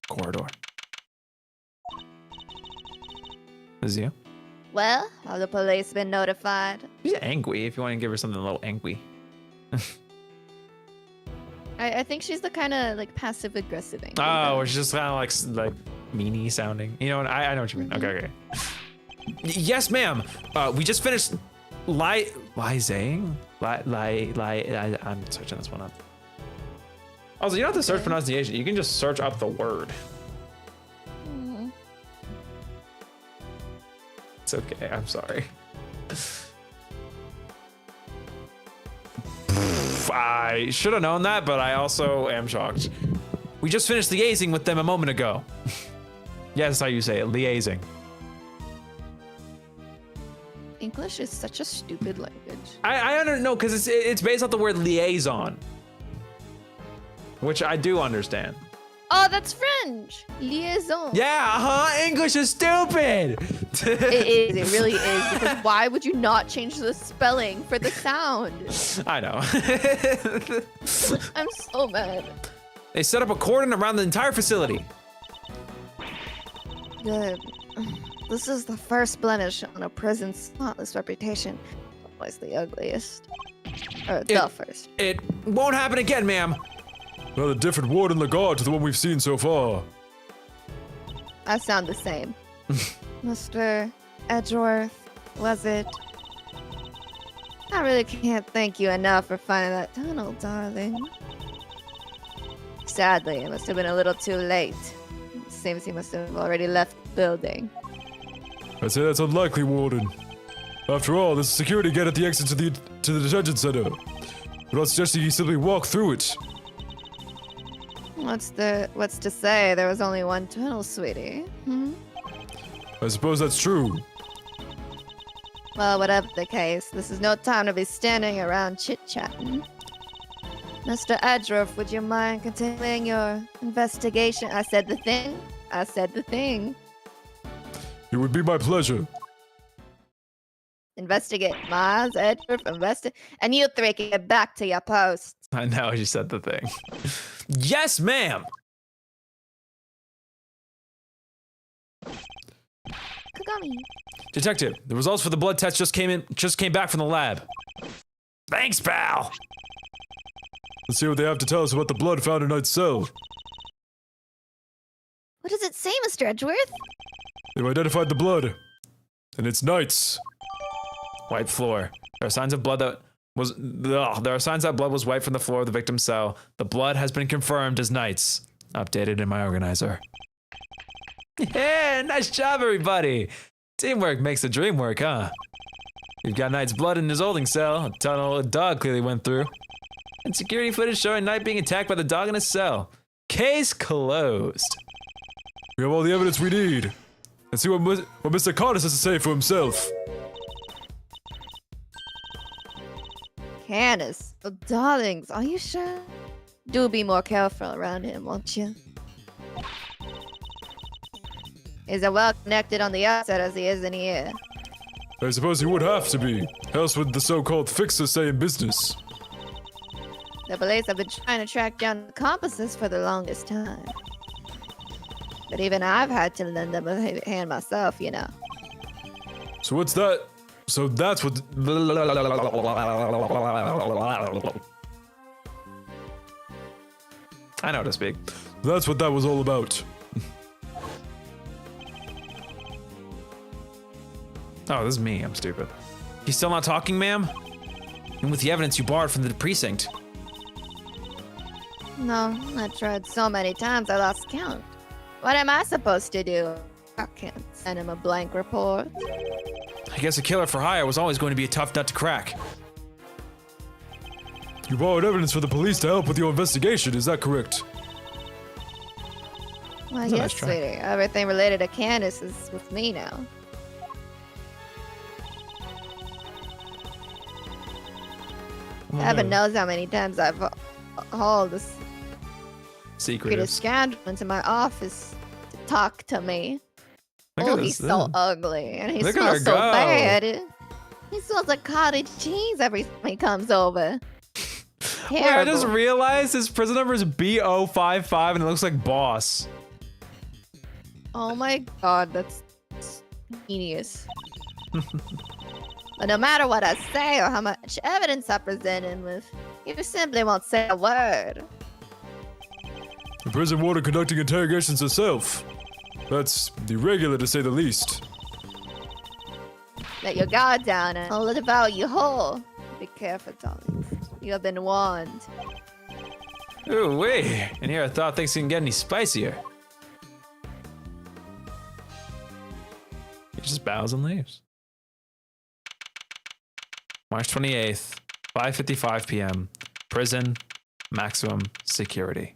Corridor. This is you? Well, have the police been notified? She's angry if you want to give her something a little angry. I think she's the kind of like passive aggressive angry. Oh, or she's just kind of like meanie sounding. You know, I know what you mean. Okay. Yes, ma'am. We just finished lying. I'm searching this one up. Also, you don't have to search pronunciation. You can just search up the word. It's okay. I'm sorry. I should have known that, but I also am shocked. We just finished liaising with them a moment ago. Yeah, that's how you say it, liaising. English is such a stupid language. I don't know, because it's based off the word liaison, which I do understand. Oh, that's French. Liaison. Yeah, English is stupid. It is. It really is. Because why would you not change the spelling for the sound? I know. I'm so mad. They set up a cordon around the entire facility. Good. This is the first blemish on a prison's spotless reputation. Always the ugliest. Or the first. It won't happen again, ma'am. Another different ward in regard to the one we've seen so far. I sound the same. Mr. Edgeworth, was it? I really can't thank you enough for finding that tunnel, darling. Sadly, it must have been a little too late. It seems he must have already left the building. I'd say that's unlikely, Warden. After all, there's a security gate at the exit to the detention center. But I'm suggesting you simply walk through it. What's to say? There was only one tunnel, sweetie. I suppose that's true. Well, whatever the case, this is no time to be standing around chit-chatting. Mr. Edgeworth, would you mind continuing your investigation? I said the thing. I said the thing. It would be my pleasure. Investigate, Miles, Edgeworth, investigate. And you three can get back to your posts. I know, you said the thing. Yes, ma'am. Kagami. Detective, the results for the blood test just came back from the lab. Thanks, pal. Let's hear what they have to tell us about the blood found in Knight's cell. What does it say, Mr. Edgeworth? They've identified the blood, and it's Knight's. White floor. There are signs that blood was wiped from the floor of the victim's cell. The blood has been confirmed as Knight's. Updated in my organizer. Yeah, nice job, everybody. Teamwork makes the dream work, huh? We've got Knight's blood in his holding cell, a tunnel a dog clearly went through, and security footage showing Knight being attacked by the dog in his cell. Case closed. We have all the evidence we need. Let's see what Mr. Kanis has to say for himself. Kanis. Oh, darlings, are you sure? Do be more careful around him, won't you? He's as well connected on the outside as he is in here. I suppose he would have to be. Else would the so-called fixer stay in business? The police have been trying to track down the accomplices for the longest time. But even I've had to lend them a hand myself, you know. So what's that? So that's what... I know how to speak. That's what that was all about. Oh, this is me. I'm stupid. You still not talking, ma'am? And with the evidence you borrowed from the precinct. No, I tried so many times I lost count. What am I supposed to do? I can't send him a blank report. I guess a killer for hire was always going to be a tough nut to crack. You borrowed evidence for the police to help with your investigation, is that correct? Well, That's a yes, nice try. sweetie. Everything related to Kanis is with me now. Heaven knows how many times I've hauled this Secretive. scoundrel into my office to talk to me. Look Oh, at he's this so thing. ugly, and he Look at smells her so go. bad. He smells like cottage cheese every time he comes over. Wait, I just Terrible. realized his prison number is B055 and it looks like boss. Oh my god, that's genius. But no matter what I say or how much evidence I present him with, you simply won't say a word. The prison warden conducting interrogations herself. That's irregular to say the least. Let your guard down and I'll devour you whole. Be careful, darling. You have been warned. Ooh, wait. And here I thought things couldn't get any spicier. He just bows and leaves. March 28th, 5:55 p.m. Prison, maximum security.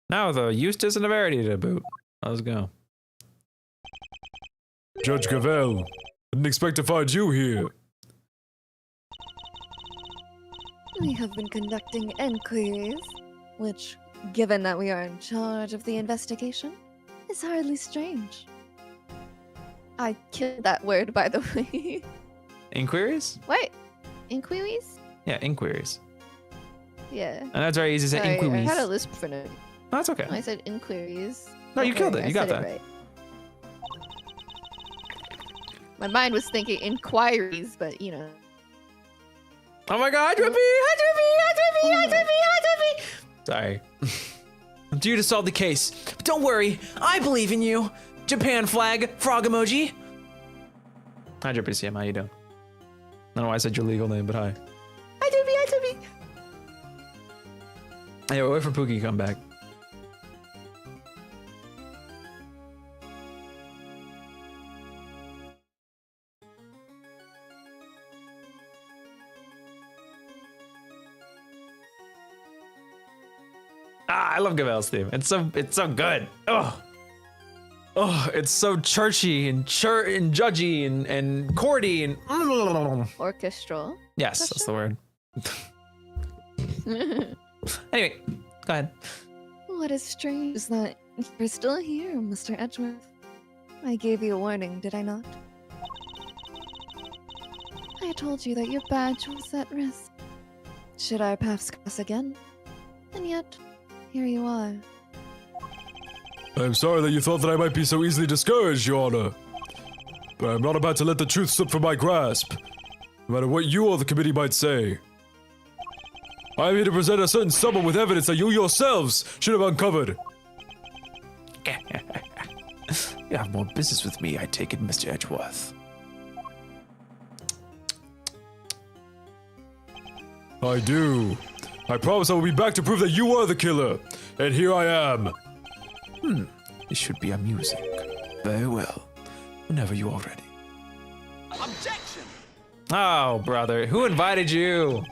Now the Eustace and a Verity to boot. Let's go. Judge Gavèlle, didn't expect to find you here. We have been conducting inquiries, which, given that we are in charge of the investigation, is hardly strange. I killed that word, by the way. Inquiries? Wait, inquiries? Yeah, inquiries. Yeah. And that's very easy to say Sorry, I inquiries. had a lisp for no. No, that's okay. I said inquiries. No, you Don't killed worry, it. You I got said that. right. My mind was thinking inquiries, but you know. Oh my god, Drippy! Hi, Drippy! Sorry. I'm due to solve the case. But don't worry, I believe in you. Japan flag, frog emoji. Hi, Drippy CM, how you doing? I don't know why I said your legal name, but hi. Hi, Drippy! Hey, we'll wait for Pookie to come back. I love Gavèlle's theme. It's so good. Oh, it's so churchy and judgy and courty and Orchestral. yes, that's the word. Anyway, go ahead. What is strange is that you're still here, Mr. Edgeworth. I gave you a warning, did I not? I told you that your badge was at risk. Should our paths cross again? And yet, here you are. I'm sorry that you thought that I might be so easily discouraged, Your Honor. But I'm not about to let the truth slip from my grasp, no matter what you or the committee might say. I'm here to present a certain someone with evidence that you yourselves should have uncovered. You have more business with me, I take it, Mr. Edgeworth. I do. I promise I will be back to prove that you are the killer. And here I am. This should be amusing. Very well. Whenever you are ready. Oh, brother, who invited you?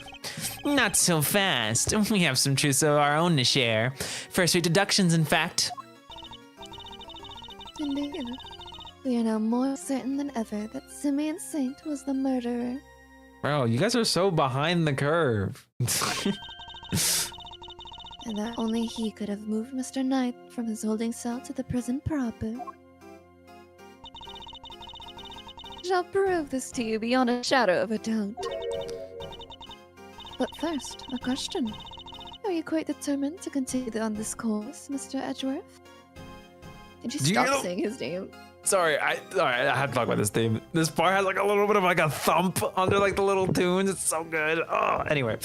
Not so fast. We have some truths of our own to share. First-rate deductions, in fact. Indeed. We are now more certain than ever that Simeon Saint was the murderer. Bro, you guys are so behind the curve. And that only he could have moved Mr. Knight from his holding cell to the prison proper. I shall prove this to you beyond a shadow of a doubt. But first, a question. Are you quite determined to continue on this course, Mr. Edgeworth? Did you Do you stop know- saying his name? Sorry, I had to talk about this theme. This part has like a little bit of like a thump under like the little tunes. It's so good. Oh, anyway.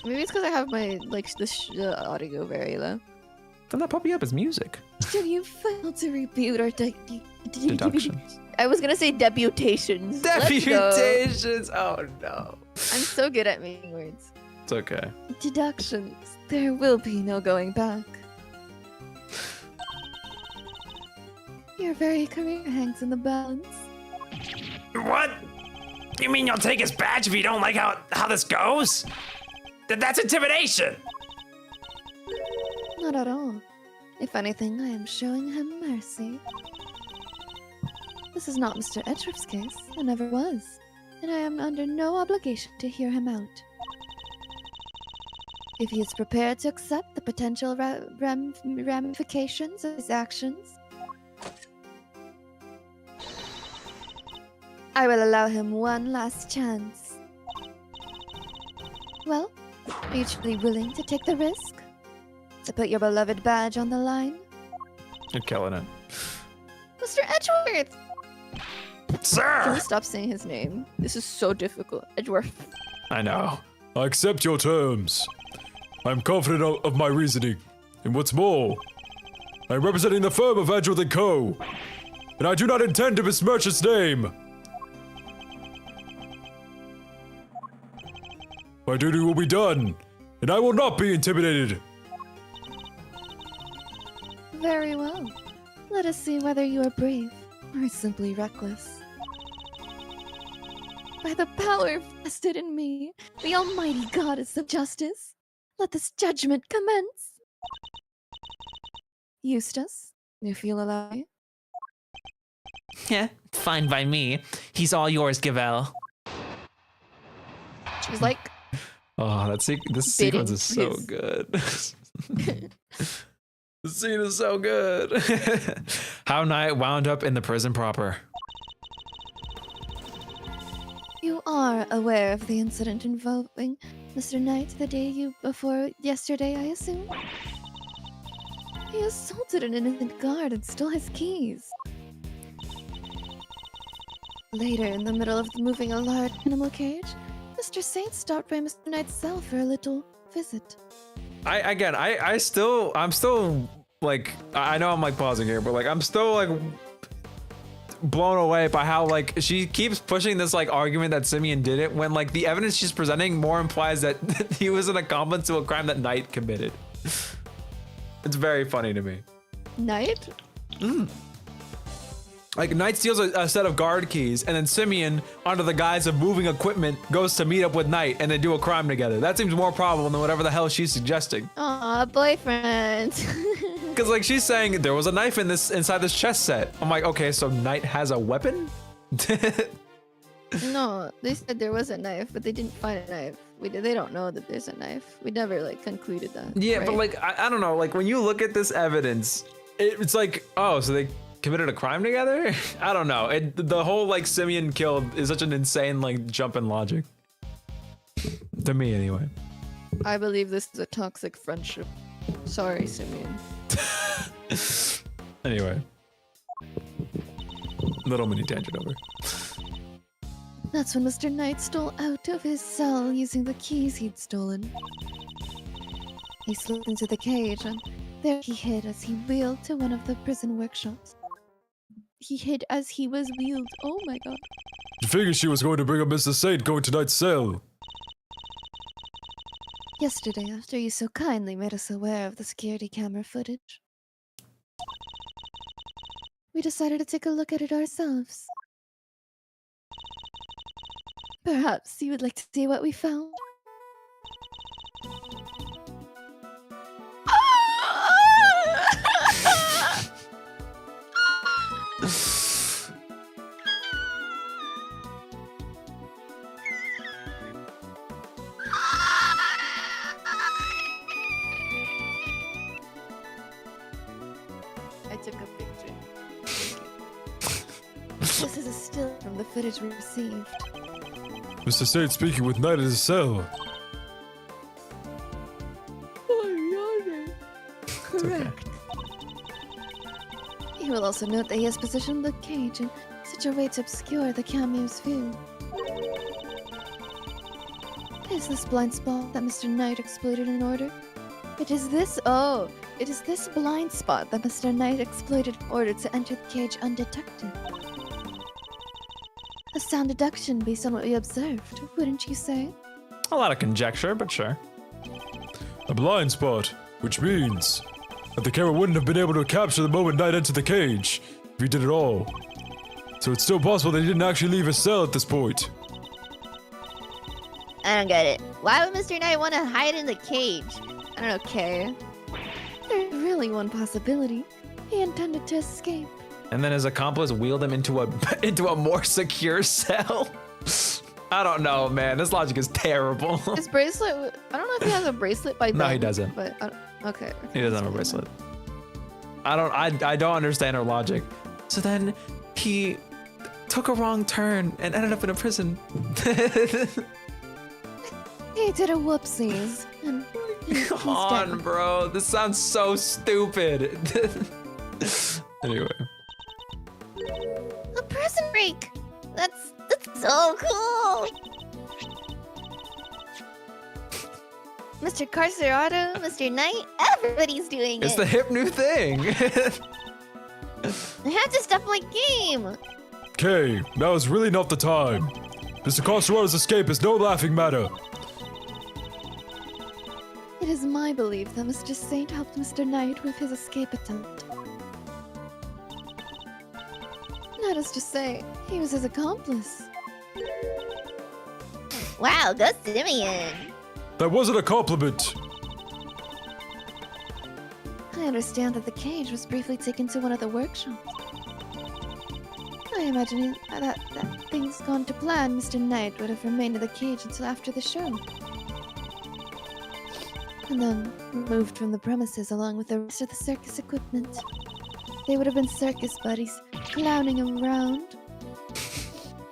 Maybe it's because I have my the audio very low. Turn that puppy up. It's music. Did you fail to rebuke our Deductions. I was gonna say deputations. Let's go. Deputations. Oh no. I'm so good at making words. It's okay. Deductions. There will be no going back. Your very career hangs in the balance. What? You mean you'll take his badge if you don't like how this goes? That's intimidation. Not at all. If anything, I am showing him mercy. This is not Mr. Edgeworth's case. It never was. And I am under no obligation to hear him out. If he is prepared to accept the potential ramifications of his actions, I will allow him one last chance. Well, are you truly willing to take the risk? To put your beloved badge on the line? You're killing it. Mr. Edgeworth! Can Sir! we stop saying his name? This is so difficult. Edgeworth. I know. I accept your terms. I'm confident of my reasoning. And what's more, I'm representing the firm of Edgeworth & Co. And I do not intend to besmirch its name. My duty will be done, and I will not be intimidated. Very well. Let us see whether you are brave or simply reckless. By the power vested in me, the almighty goddess of justice, let this judgment commence. Eustace, you feel alive? Yeah, fine by me. He's all yours, Gavèlle. She's like, Oh, this sequence is so good. The scene is so good. How Knight wound up in the prison proper. you are aware of the incident involving Mr. Knight the day before yesterday, I assume? He assaulted an innocent guard and stole his keys. Later, in the middle of moving a large animal cage, Mr. Saint stopped by Mr. Knight's cell for a little visit. I'm still like, I know I'm like pausing here, but like I'm still like blown away by how like she keeps pushing this like argument that Simeon did it when like the evidence she's presenting more implies that he was an accomplice to a crime that Knight committed. It's very funny to me. Knight? Like Knight steals a set of guard keys, and then Simeon, under the guise of moving equipment, goes to meet up with Knight, and they do a crime together. That seems more probable than whatever the hell she's suggesting. Aw, boyfriend. Because like she's saying there was a knife inside this chess set. I'm like, okay, so Knight has a weapon? No, they said there was a knife, but they didn't find a knife. They don't know that there's a knife. We never like concluded that. Yeah, right? but like I don't know. Like when you look at this evidence, it's like, oh, so they committed a crime together? I don't know. The whole like Simeon killed is such an insane like jump in logic. To me, anyway. I believe this is a toxic friendship. Sorry, Simeon. Anyway. Little mini tangent over. That's when Mr. Knight stole out of his cell using the keys he'd stolen. He slipped into the cage and there he hid as he wheeled to one of the prison workshops. He hid as he was wheeled. Oh my god. I figured she was going to bring up Mr. Saint going to Knight's cell. Yesterday, after you so kindly made us aware of the security camera footage, we decided to take a look at it ourselves. Perhaps you would like to see what we found? I took a picture. This is a still from the footage we received. Mr. Saint speaking with Knight in his cell. Correct. You will also note that he has positioned the cage in such a way to obscure the cameo's view. Is this blind spot that Mr. Knight exploited in order? It is this. Oh, It is this blind spot that Mr. Knight exploited in order to enter the cage undetected. A sound deduction based on what we observed, wouldn't you say? A lot of conjecture, but sure. A blind spot, which means that the camera wouldn't have been able to capture the moment Knight entered the cage if he did it all. So it's still possible that he didn't actually leave his cell at this point. I don't get it. Why would Mr. Knight want to hide in the cage? I don't care. There's really one possibility. He intended to escape. And then his accomplice wheeled him into a more secure cell. I don't know, man. This logic is terrible. His bracelet, I don't know if he has a bracelet by then. No, he doesn't. But, okay. He doesn't have a bracelet. I don't understand her logic. So then he took a wrong turn and ended up in a prison. He did a whoopsies. And he's Come on, dead. bro. This sounds so stupid. Anyway. A prison break! That's so cool! Mr. Carcerato, Mr. Knight, everybody's doing It's it. the hip new thing. I have to step my game. Okay, now is really not the time. Mr. Carcerato's escape is no laughing matter. It is my belief that Mr. Saint helped Mr. Knight with his escape attempt. That is to say, he was his accomplice. Wow, go Simeon. That wasn't a compliment. I understand that the cage was briefly taken to one of the workshops. I imagine that things gone to plan, Mr. Knight would have remained in the cage until after the show. And then removed from the premises along with the rest of the circus equipment. They would have been circus buddies, clowning around.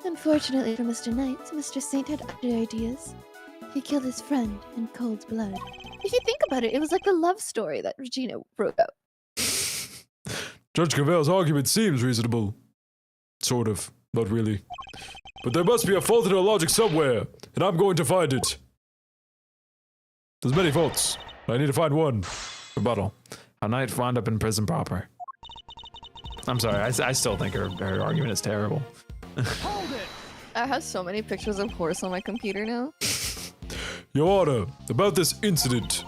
Unfortunately for Mr. Knight, Mr. Saint had other ideas. He killed his friend in cold blood. If you think about it, it was like a love story that Regina wrote out. Judge Gavèle's argument seems reasonable. Sort of, not really. But there must be a fault in her logic somewhere, and I'm going to find it. There's many faults. I need to find one. Rebuttal. How Knight wound up in prison proper. I'm sorry, I still think her argument is terrible. I have so many pictures of horse on my computer now. Your Honor, about this incident.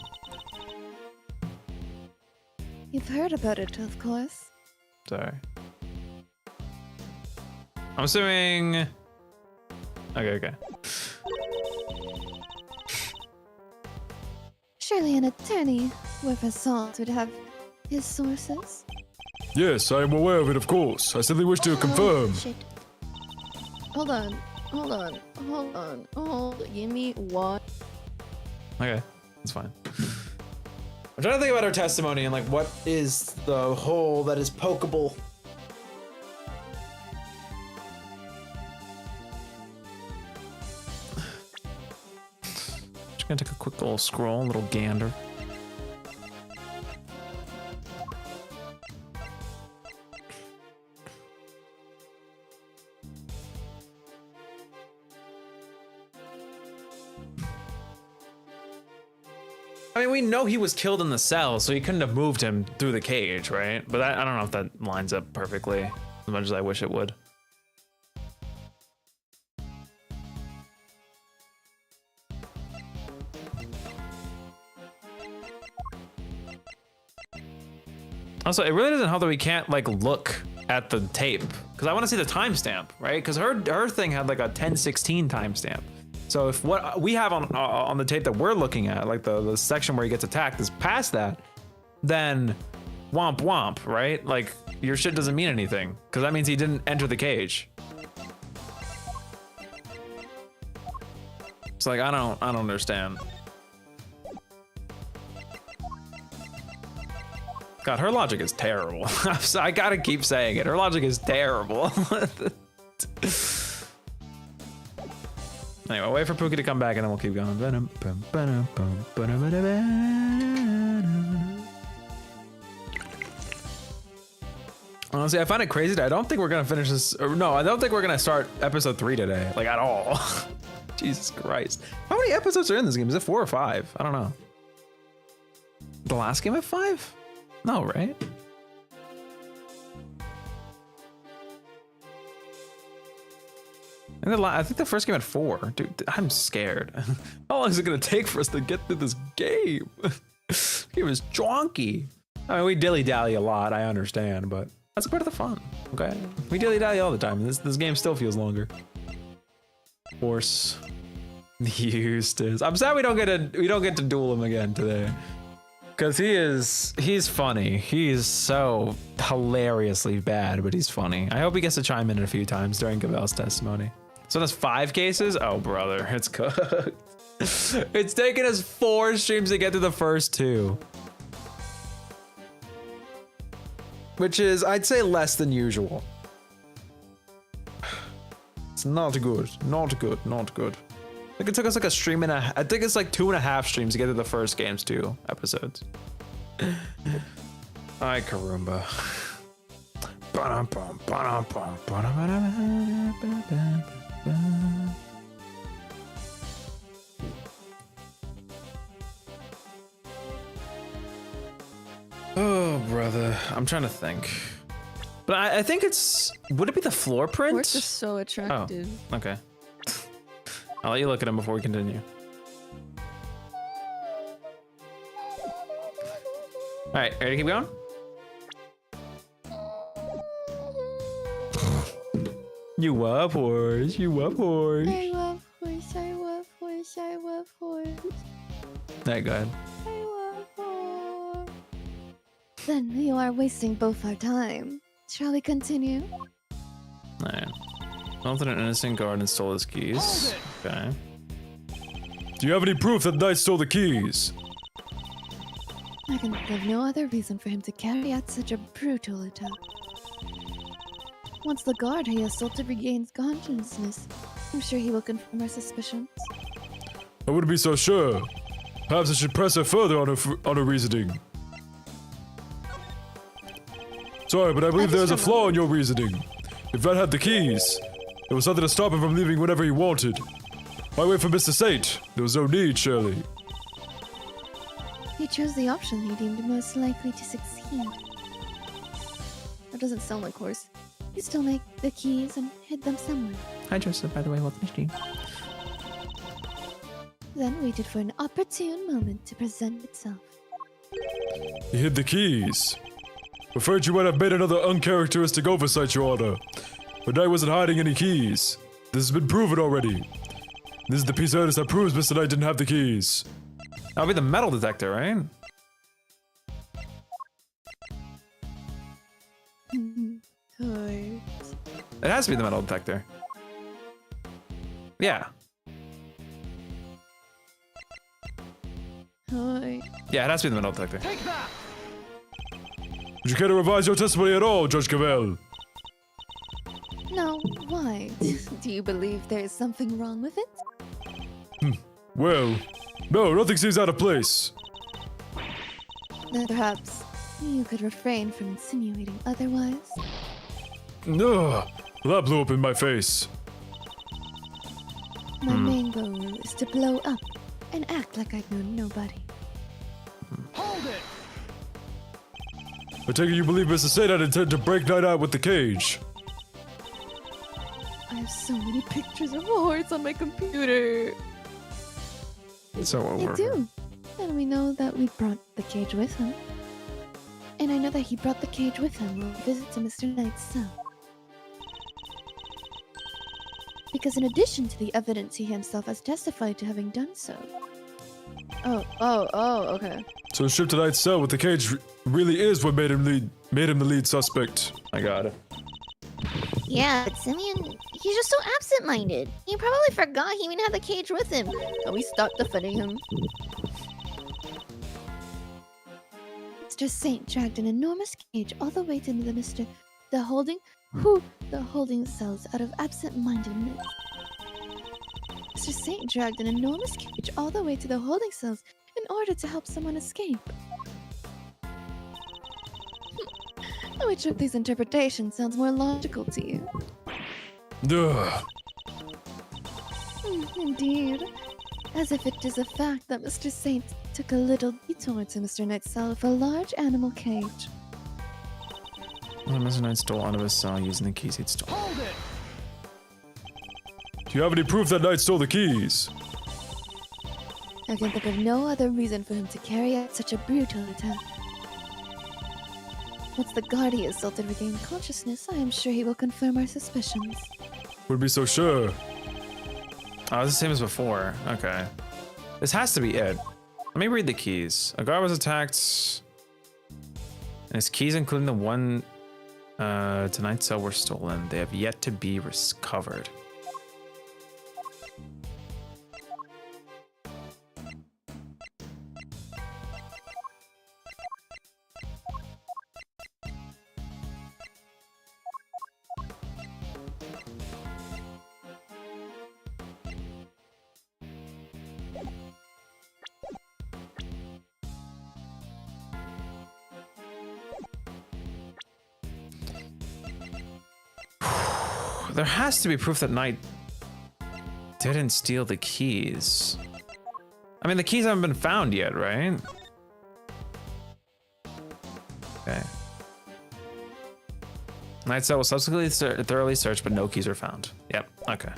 You've heard about it, of course. Sorry. I'm assuming... Okay. Surely an attorney worth his salt would have his sources. Yes, I am aware of it, of course. I simply wish to confirm. Shit. Hold on. Give me one. Okay, that's fine. I'm trying to think about her testimony and like what is the hole that is pokeable. Just gonna take a quick little scroll, a little gander. I mean, we know he was killed in the cell, so he couldn't have moved him through the cage, right? But I don't know if that lines up perfectly, as much as I wish it would. Also, it really doesn't help that we can't, like, look at the tape, because I want to see the timestamp, right? Because her thing had, like, a 10:16 timestamp. So if what we have on the tape that we're looking at, like the section where he gets attacked, is past that, then womp womp, right? Like your shit doesn't mean anything because that means he didn't enter the cage. It's like I don't understand. God, her logic is terrible. I gotta keep saying it. Her logic is terrible. Anyway, wait for Pookie to come back and then we'll keep going. Honestly, I find it crazy that I don't think we're gonna finish this. Or no, I don't think we're gonna start episode 3 today, like at all. Jesus Christ. How many episodes are in this game? Is it 4 or 5? I don't know. The last game at 5? No, right? I think the first game had 4. Dude, I'm scared. How long is it gonna take for us to get through this game? This game is jonky. I mean, we dilly-dally a lot, I understand, but that's part of the fun, okay? We dilly-dally all the time. This game still feels longer. Horse. Eustace. I'm sad we don't get to duel him again today. Cause he's funny. He's so hilariously bad, but he's funny. I hope he gets to chime in a few times during Gavèlle's testimony. So that's 5 cases? Oh brother, it's cooked. It's taken us 4 streams to get to the first 2. Which is, I'd say, less than usual. It's not good, not good, not good. I think it took us like a stream and I think it's like 2.5 streams to get to the first game's 2 episodes. Ay, caramba. Oh, brother. I'm trying to think. But I think it's... Would it be the floor print? Horse is so attractive. Oh, okay. I'll let you look at him before we continue. Alright, ready to keep going? You up, horse. You up, horse. I love horse, I love horse, I love horse. Alright, go ahead. I love horse. Then you are wasting both our time. Shall we continue? Alright. Melted an innocent guard and stole his keys. Okay. Do you have any proof that Knight stole the keys? I can think of no other reason for him to carry out such a brutal attack. Once the guard he assaulted regains consciousness, I'm sure he will confirm our suspicions. I wouldn't be so sure. Perhaps I should press her further on her reasoning. Sorry, but I believe there's a flaw in your reasoning. If Red had the keys, there was nothing to stop him from leaving whenever he wanted. Why wait for Mr. Saint? There was no need, surely. He chose the option he deemed most likely to succeed. That doesn't sound like horse. He stole the keys and hid them somewhere. Hi, Joseph, by the way, welcome to stream. Then waited for an opportune moment to present itself. He hid the keys. Afraid you might have made another uncharacteristic oversight, Your Honor. But Knight wasn't hiding any keys. This has been proven already. This is the piece of evidence that proves Mr. Knight didn't have the keys. That'll be the metal detector, right? Horse. It has to be the metal detector. Yeah. Horse. Yeah, it has to be the metal detector. Would you care to revise your testimony at all, Judge Gavèlle? No, why? Do you believe there is something wrong with it? Well, no, nothing seems out of place. Then perhaps you could refrain from insinuating otherwise. No, that blew up in my face. My main goal is to blow up and act like I've known nobody. I take it you believe Mr. Saint had intended to break Knight out with the cage. I have so many pictures of a horse on my computer. So over. I do. And we know that we brought the cage with him. And I know that he brought the cage with him on a visit to Mr. Knight's cell. Because in addition to the evidence he himself has testified to having done so. Oh, okay. So the trip to Knight's cell with the cage really is what made him the lead suspect. I got it. Yeah, but Simeon, he's just so absent-minded. He probably forgot he even had the cage with him. Can we stop defending him? Mr. Saint dragged an enormous cage all the way to the holding cells out of absent-mindedness. Mr. Saint dragged an enormous cage all the way to the holding cells in order to help someone escape. Which of these interpretations sounds more logical to you? Ugh. Indeed. As if it is a fact that Mr. Saint took a little detour to Mr. Knight's cell with a large animal cage. Well, Mr. Knight stole out of his cell using the keys he'd stolen. Do you have any proof that Knight stole the keys? I can think of no other reason for him to carry out such a brutal attack. Once the guard he assaulted regained consciousness, I am sure he will confirm our suspicions. Wouldn't be so sure. Oh, it's the same as before. Okay. This has to be it. Let me read the keys. A guard was attacked, and his keys, including the one to Knight's cell, were stolen. They have yet to be recovered. There has to be proof that Knight didn't steal the keys. I mean, the keys haven't been found yet, right? Okay. Knight's cell was subsequently thoroughly searched, but no keys were found. Yep, okay.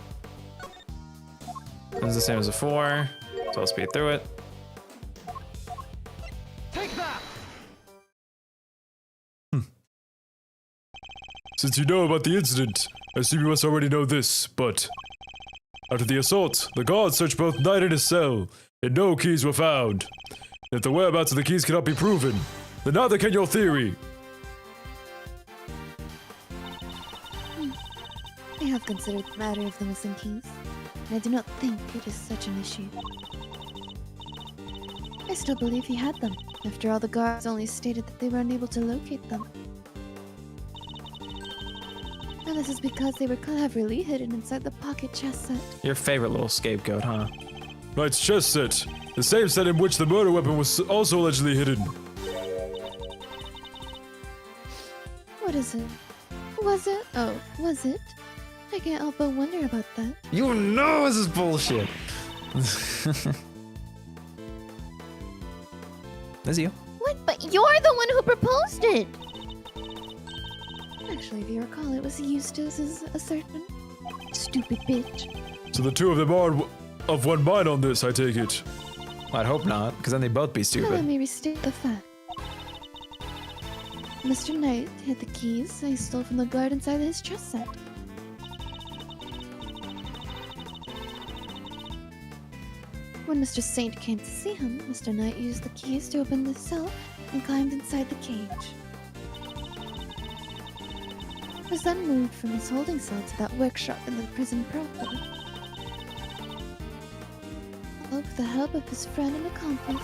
This is the same as before, so I'll speed through it. Since you know about the incident, I assume you must already know this, but after the assault, the guards searched both Knight and his cell, and no keys were found. If the whereabouts of the keys cannot be proven, then neither can your theory. I have considered the matter of the missing keys, and I do not think it is such an issue. I still believe he had them. After all, the guards only stated that they were unable to locate them. And this is because they were cleverly hidden inside the pocket chest set. Your favorite little scapegoat, huh? Knight's chest set, the same set in which the murder weapon was also allegedly hidden. What is it? Was it? Oh, was it? I can't help but wonder about that. You know this is bullshit. That's you. What? But you're the one who proposed it! Actually, if you recall, it was Eustace's assertion. Stupid bitch. So the two of them are of one mind on this, I take it. I'd hope not, because then they'd both be Now let stupid. me restate the fact. Mr. Knight hid the keys I stole from the guard inside his chest set. When Mr. Saint came to see him, Mr. Knight used the keys to open the cell and climbed inside the cage. He was then moved from his holding cell to that workshop in the prison proper. All with the help of his friend and accomplice.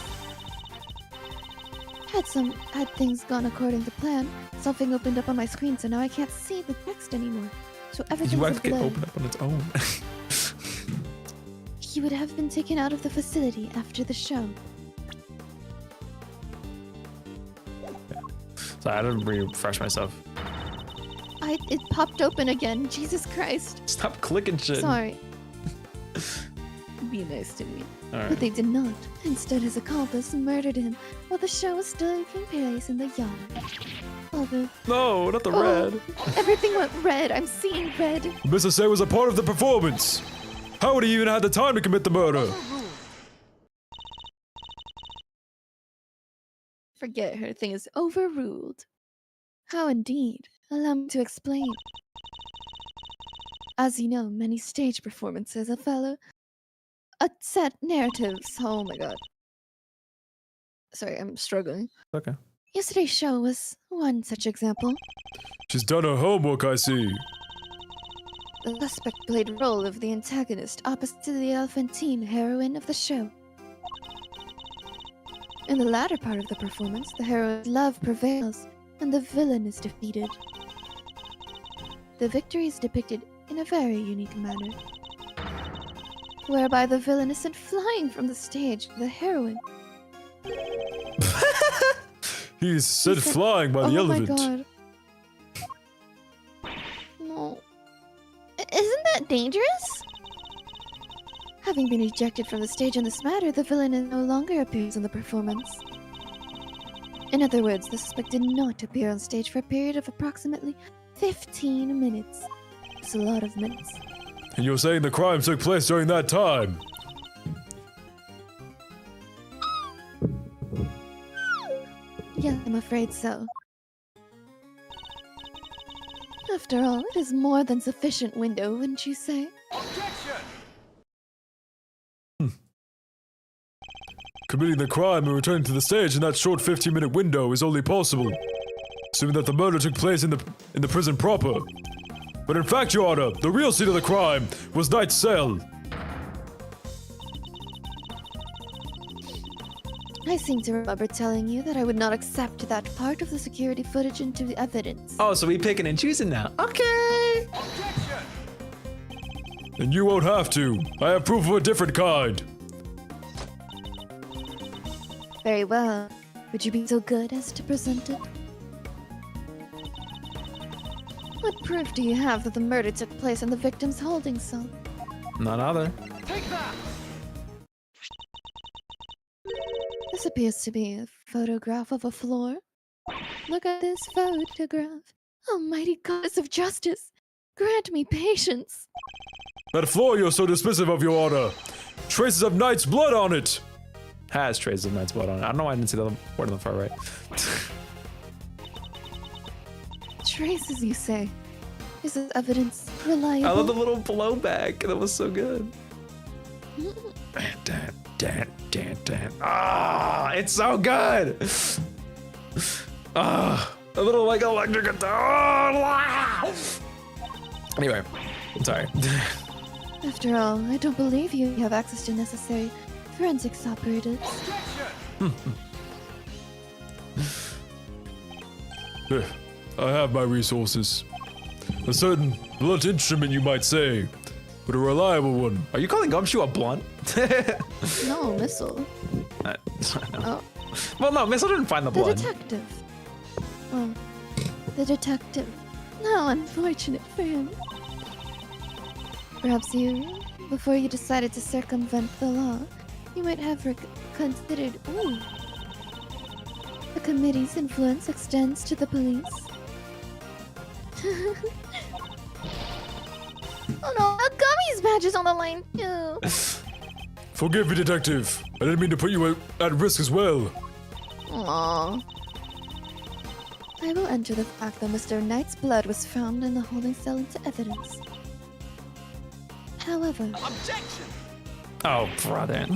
Had things gone according to plan, something opened up on my screen, so now I can't see the text anymore. So everything's You a have to blur. open up on its own. He would have been taken out of the facility after the show. So I had to refresh myself. It popped open again. Jesus Christ. Stop clicking shit. Sorry. Be nice to me. Alright. But they did not. Instead, his accomplice murdered him while the show was still taking place in the yard. No, not the red. Everything went red. I'm seeing red. Mr. Say was a part of the performance. How would he even have the time to commit the murder? Forget her thing is overruled. How indeed? Allow me to explain. As you know, many stage performances follow a set narratives. Oh my god. Sorry, I'm struggling. Okay. Yesterday's show was one such example. She's done her homework, I see. The suspect played the role of the antagonist opposite to the elephantine heroine of the show. In the latter part of the performance, the heroine's love prevails and the villain is defeated. The victory is depicted in a very unique manner, whereby the villain is sent flying from the stage to the heroine. He's sent flying by the elephant. Oh my god. No. Isn't that dangerous? Having been ejected from the stage in this matter, the villain no longer appears in the performance. In other words, the suspect did not appear on stage for a period of approximately 15 minutes. It's a lot of minutes. And you're saying the crime took place during that time? Yeah, I'm afraid so. After all, it is more than sufficient window, wouldn't you say? Committing the crime and returning to the stage in that short 15-minute window is only possible, assuming that the murder took place in the prison proper. But in fact, Your Honor, the real scene of the crime was Knight's cell. I seem to remember telling you that I would not accept that part of the security footage into the evidence. Oh, so we picking and choosing now. Okay. And you won't have to. I have proof of a different kind. Very well. Would you be so good as to present it? What proof do you have that the murder took place in the victim's holding cell? None other. This appears to be a photograph of a floor. Look at this photograph. Almighty goddess of justice, grant me patience. That floor you're so dismissive of, Your Honor. Traces of Knight's blood on it. Has traces of Knight's blood on it. I don't know why I didn't see the word on the far right. Traces, you say? Is this evidence reliable? I love the little blowback. That was so good. Ah, it's so good. Ah, a little like electric guitar. Anyway, I'm sorry. After all, I don't believe you have access to necessary forensics operatives. I have my resources. A certain blunt instrument, you might say, but a reliable one. Are you calling Gumshoe a blunt? No, Missile. Oh, Well, no, Missile didn't find the the blood. detective. Oh, the detective. How unfortunate for him. Perhaps you, before you decided to circumvent the law, you might have considered, ooh, the committee's influence extends to the police. Oh no, a Gummy's badge is on the line too. Forgive me, Detective. I didn't mean to put you at risk as well. Aww. I will enter the fact that Mr. Knight's blood was found in the holding cell into evidence. However, Oh, brother.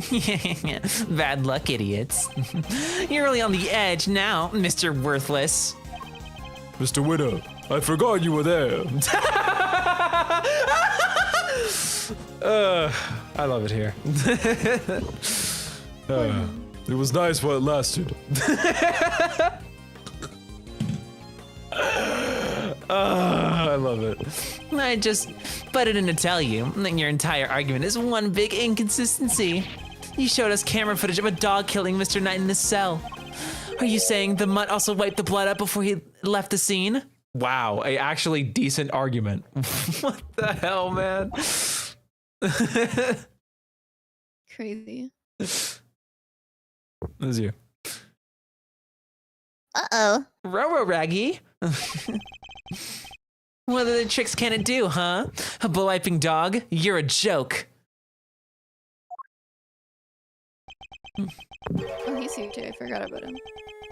Bad luck, idiots. You're really on the edge now, Mr. Worthless. Mr. Winner, I forgot you were there. I love it here. It was nice while it lasted. I love it. I just butted in to tell you that your entire argument is one big inconsistency. You showed us camera footage of a dog killing Mr. Knight in his cell. Are you saying the mutt also wiped the blood up before he left the scene? Wow, a actually decent argument. What the hell, man? crazy. This is you. Uh-oh. Rowo Raggy. What other tricks can it do, huh? A bull-wiping dog? You're a joke. Oh, he's here too. I forgot about him.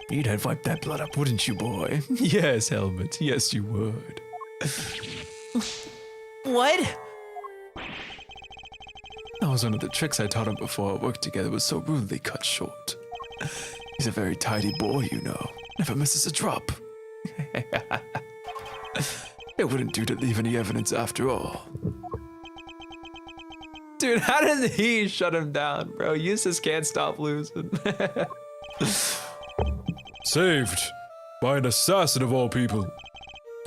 You'd have wiped that blood up, wouldn't you, boy? Yes, Helmet. Yes, you would. What? That was one of the tricks I taught him before our work together was so rudely cut short. He's a very tidy boy, you know. Never misses a drop. It wouldn't do to leave any evidence after all. Dude, how did he shut him down, bro? Eustace can't stop losing. Saved by an assassin of all people.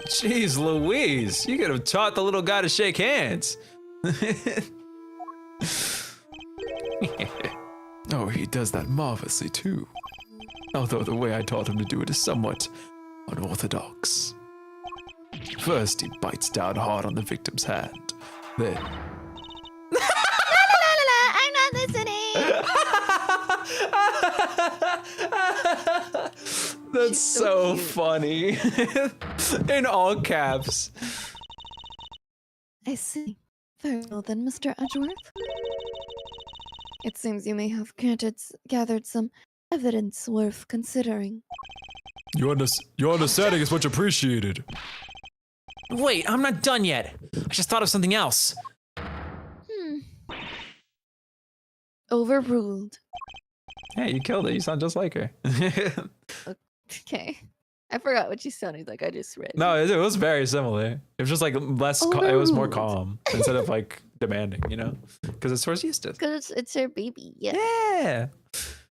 Jeez Louise, you could have taught the little guy to shake hands. Oh, he does that marvelously too. Although the way I taught him to do it is somewhat unorthodox. First, he bites down hard on the victim's hand. Then, That's She's so so cute. funny. In all caps. I see. Very well then, Mr. Edgeworth. It seems you may have gathered some evidence worth considering. Your understanding is much appreciated. Wait, I'm not done yet. I just thought of something else. Overruled. Yeah, you killed it. You sound just like her. Okay. I forgot what you sounded like. I just read. No, it was very similar. It was just like less. It was more Overruled. calm instead of like demanding, you know, because it's towards Eustace. Because it's her baby. Yeah. Yeah.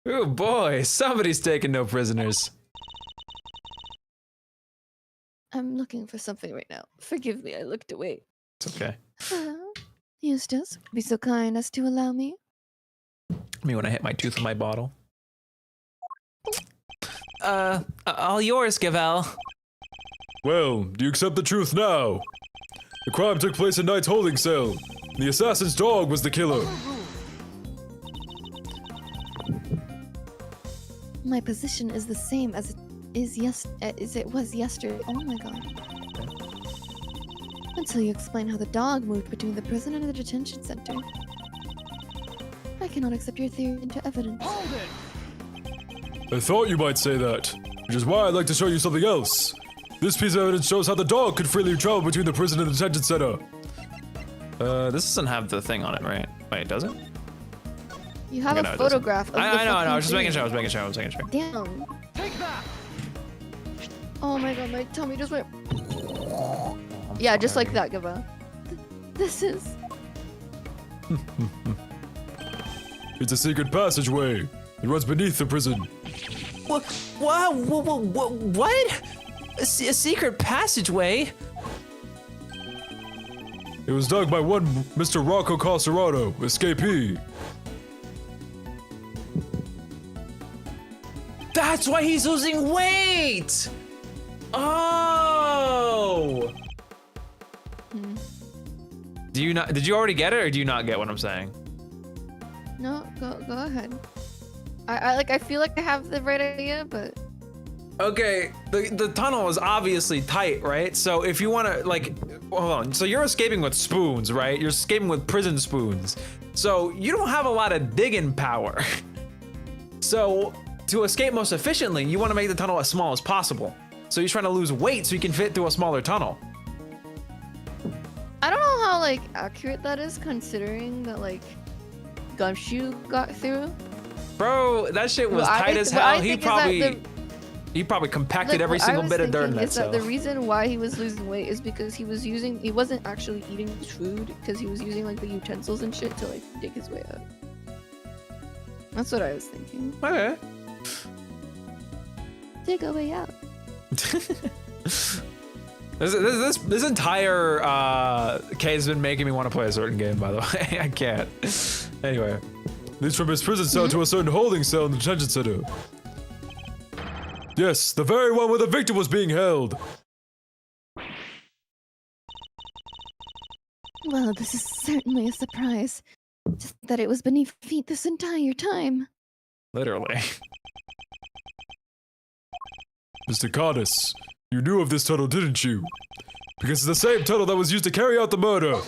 Oh boy, somebody's taking no prisoners. I'm looking for something right now. Forgive me, I looked away. It's okay. Eustace, be so kind as to allow me. Me when I hit my tooth with my bottle. All yours, Gavèlle. Well, do you accept the truth now? The crime took place in Knight's holding cell. The assassin's dog was the killer. My position is the same as it was yesterday. Oh my god. Until you explain how the dog moved between the prison and the detention center. I cannot accept your theory into evidence. I thought you might say that, which is why I'd like to show you something else. This piece of evidence shows how the dog could freely travel between the prison and the detention center. This doesn't have the thing on it, right? Wait, does it? You have Okay, no, a it doesn't. photograph of the I know. I fucking was just making sure. I thing. was making sure. Damn. Oh my god, my tummy just went. Yeah, just like that, Gavèlle. This is. It's a secret passageway. It runs beneath the prison. What? What? A secret passageway? It was dug by one Mr. Rocco Carcerato, escapee. That's why he's losing weight! Oh! Did you already get it, or do you not get what I'm saying? No, go ahead. I feel like I have the right idea, but Okay, the tunnel is obviously tight, right? So if you want to, like, hold on. So you're escaping with spoons, right? You're escaping with prison spoons. So you don't have a lot of digging power. So to escape most efficiently, you want to make the tunnel as small as possible. So you're trying to lose weight so you can fit through a smaller tunnel. I don't know how like accurate that is considering that like Gumshoe got through. Bro, that shit was What I tight think- as what I hell. He probably compacted every what I single was bit of dirt in thinking that is that cell. the reason why he was losing weight is because he wasn't actually eating his food because he was using like the utensils and shit to like dig his way up. That's what I was thinking. Okay. Dig a way out. This entire K has been making me want to play a certain game, by the way. I can't. Anyway. Leads from his prison cell to a certain holding cell in the detention center. Yes, the very one where the victim was being held. Well, this is certainly a surprise. Just that it was beneath feet this entire time. Literally. Mr. Kanis, you knew of this tunnel, didn't you? Because it's the same tunnel that was used to carry out the murder.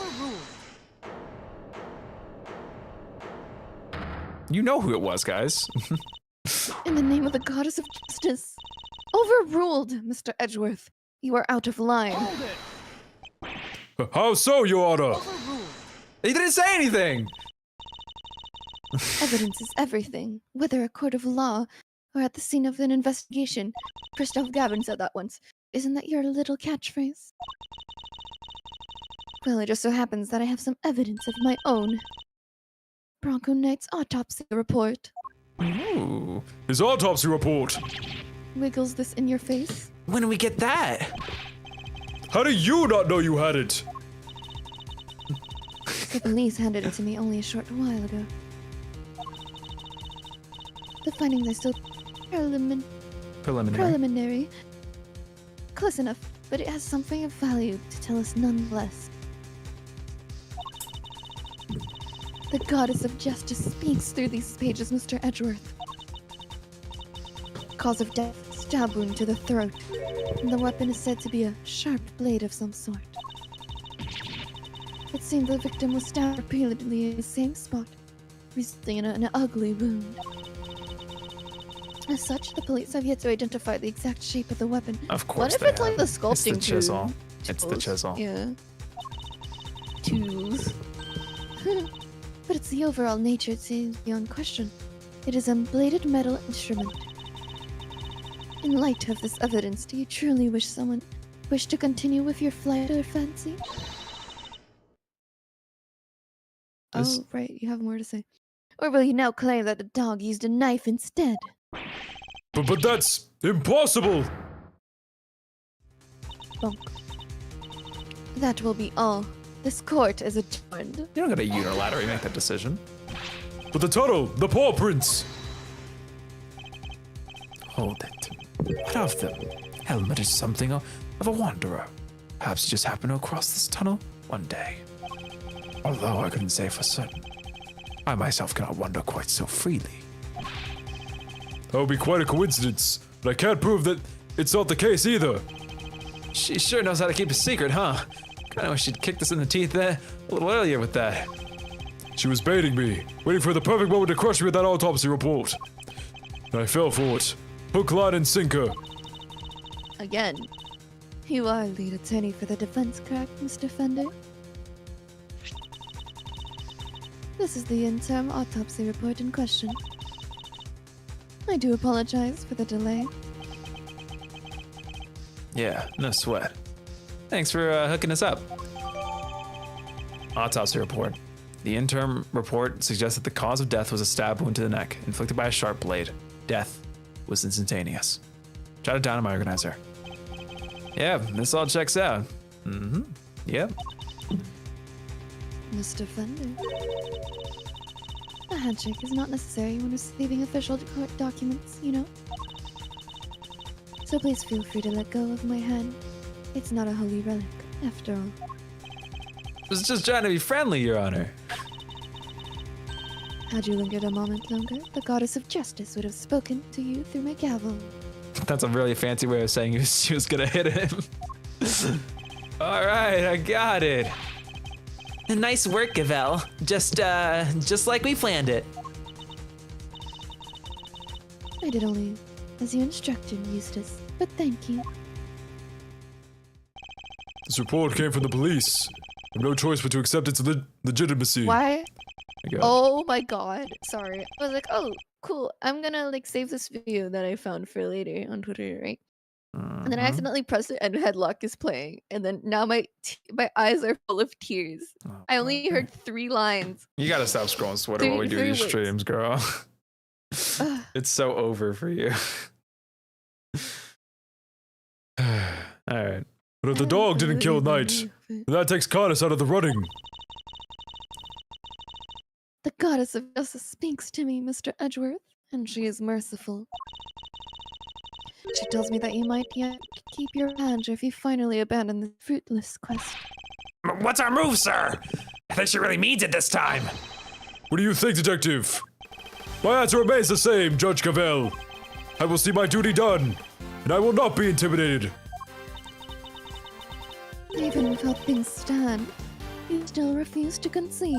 You know who it was, guys. In the name of the goddess of justice. Overruled, Mr. Edgeworth. You are out of line. How so, Your Honor? He didn't say anything. Evidence is everything, whether a court of law or at the scene of an investigation. Christoph Gavin said that once. Isn't that your little catchphrase? Well, it just so happens that I have some evidence of my own. Bronco Knight's autopsy report. Ooh. His autopsy report. Wiggles this in your face? When do we get that? How do you not know you had it? The police handed it to me only a short while ago. The findings are still preliminary. Close enough, but it has something of value to tell us nonetheless. The goddess of justice speaks through these pages, Mr. Edgeworth. Cause of death, stab wound to the throat. And the weapon is said to be a sharp blade of some sort. It seemed the victim was stabbed repeatedly in the same spot, resulting in an ugly wound. As such, the police have yet to identify the exact shape of the weapon. Of course What if they it's like the have. sculpting It's the chisel. tool? It's the chisel. Yeah. Tools. But it's the overall nature that seems beyond question. It is a bladed metal instrument. In light of this evidence, do you truly wish to continue with your flight or fancy? This- Oh, right, you have more to say. Or will you now claim that the dog used a knife instead? But that's impossible! Bonk. That will be all. This court is adjourned. You don't gotta unilaterally make that decision. But the tunnel, the paw prints! Hold it. What of them? Helmut is something of a wanderer. Perhaps he just happened to cross this tunnel one day. Although I couldn't say for certain. I myself cannot wander quite so freely. That would be quite a coincidence, but I can't prove that it's not the case either. She sure knows how to keep a secret, huh? Kinda wish she'd kicked us in the teeth there a little earlier with that. She was baiting me, waiting for the perfect moment to crush me with that autopsy report. And I fell for it. Hook, line, and sinker. Again. You are lead attorney for the defense, correct, Mr. Fender? This is the interim autopsy report in question. I do apologize for the delay. Yeah, no sweat. Thanks for hooking us up. Autopsy report. The interim report suggests that the cause of death was a stab wound to the neck, inflicted by a sharp blade. Death was instantaneous. Jot it down in my organizer. Yeah, this all checks out. Mm-hmm. Yep. Mr. Fender. A handshake is not necessary when receiving official court documents, you know? So please feel free to let go of my hand. It's not a holy relic, after all. I was just trying to be friendly, Your Honor. Had you lingered a moment longer, the goddess of justice would have spoken to you through my gavel. That's a really fancy way of saying she was gonna hit him. All right, I got it. Nice work, Gavèlle. Just like we planned it. I did only as you instructed, Eustace, but thank you. This report came from the police. I have no choice but to accept its legitimacy. Why? There you go. Oh my god. Sorry. I was like, oh, cool. I'm gonna like save this video that I found for later on Twitter, right? And then I accidentally pressed it and Headlock is playing. And then now my eyes are full of tears. Oh, I only heard 3 lines. You gotta stop scrolling Twitter while we do Three these words. streams, girl. Ugh. It's so over for you. All right. But if the dog didn't kill Knight, then that takes Kanis out of the running. The goddess of justice speaks to me, Mr. Edgeworth, and she is merciful. She tells me that you might yet keep your hand if you finally abandon the fruitless quest. What's our move, sir? I think she really means it this time. What do you think, Detective? My answer remains the same, Judge Gavèlle. I will see my duty done, and I will not be intimidated. Even with how things stand, you still refuse to concede.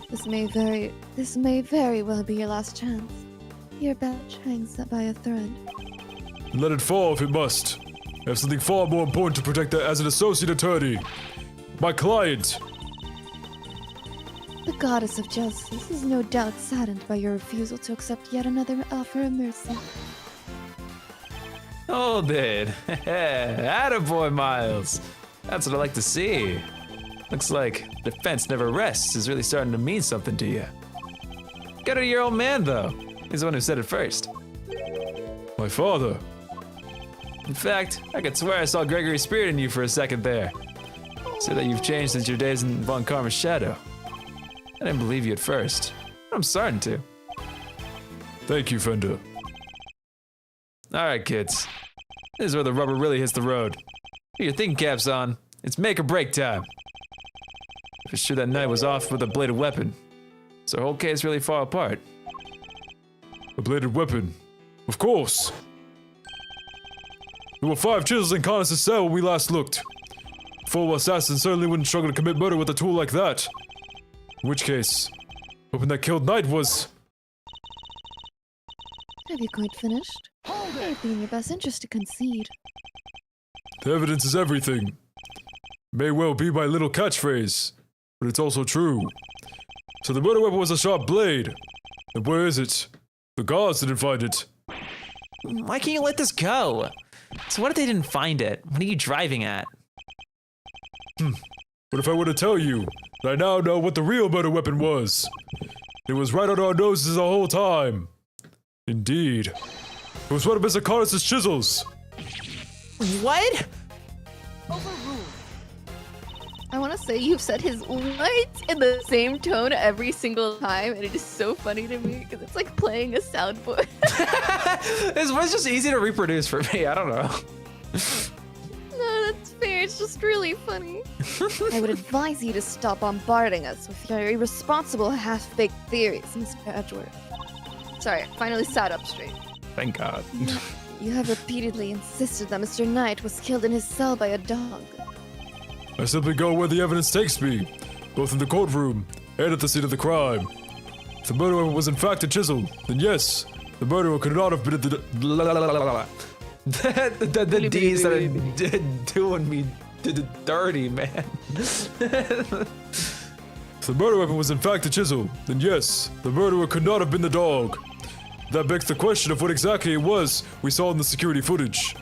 This may very well be your last chance. Your badge hangs by a thread. And let it fall if it must. I have something far more important to protect as an associate attorney. My client. The goddess of justice is no doubt saddened by your refusal to accept yet another offer of mercy. Hold it. Attaboy, Miles. That's what I like to see. Looks like defense never rests is really starting to mean something to you. Go to your old man, though. He's the one who said it first. My father. In fact, I could swear I saw Gregory's spirit in you for a second there. Say that you've changed since your days in Von Karma's shadow. I didn't believe you at first, but I'm starting to. Thank you, Fender. All right, kids. This is where the rubber really hits the road. Put your thinking caps on. It's make or break time. If It's true that Knight was off with a bladed weapon. So her whole case really far apart. A bladed weapon. Of course. There were 5 chisels in Kanis' cell when we last looked. A full assassin certainly wouldn't struggle to commit murder with a tool like that. In which case, the weapon that killed Knight was... Have you quite finished? It would be in your best interest to concede. The evidence is everything. May well be my little catchphrase, but it's also true. So the murder weapon was a sharp blade. And where is it? The guards didn't find it. Why can't you let this go? So what if they didn't find it? What are you driving at? What if I were to tell you that I now know what the real murder weapon was? It was right under our noses the whole time. Indeed. It was one of Mr. Kanis' chisels. What? I want to say you've said his what in the same tone every single time, and it is so funny to me because it's like playing a soundboard. This was just easy to reproduce for me. I don't know. No, that's fair. It's just really funny. I would advise you to stop bombarding us with your irresponsible half-baked theories, Mr. Edgeworth. Sorry, I finally sat up straight. Thank God. You have repeatedly insisted that Mr. Knight was killed in his cell by a dog. I simply go where the evidence takes me, both in the courtroom and at the scene of the crime. If the murder weapon was in fact a chisel, then yes, the murderer could not have been the D's that are doing me dirty, man. If the murder weapon was in fact a chisel, then yes, the murderer could not have been the dog. That begs the question of what exactly it was we saw in the security footage.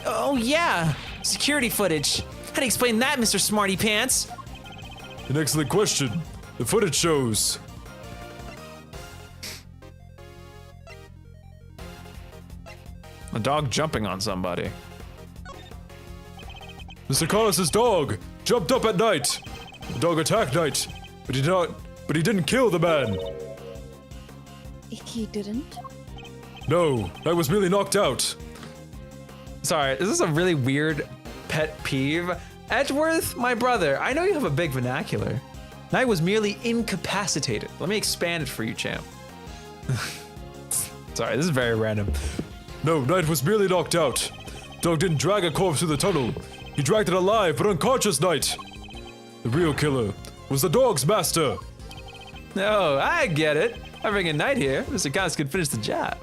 Oh yeah, security footage. How do you explain that, Mr. Smarty Pants? An excellent question. The footage shows A dog jumping on somebody. Mr. Kanis' dog jumped up at Knight. The dog attacked Knight, but he didn't kill the man. He didn't? No, Knight was merely knocked out. Sorry, is this a really weird pet peeve? Edgeworth, my brother, I know you have a big vernacular. Knight was merely incapacitated. Let me expand it for you, champ. Sorry, this is very random. No, Knight was merely knocked out. Dog didn't drag a corpse through the tunnel. He dragged it alive but unconscious Knight. The real killer was the dog's master. No, I get it. I bring a Knight here. Mr. Kanis could finish the job.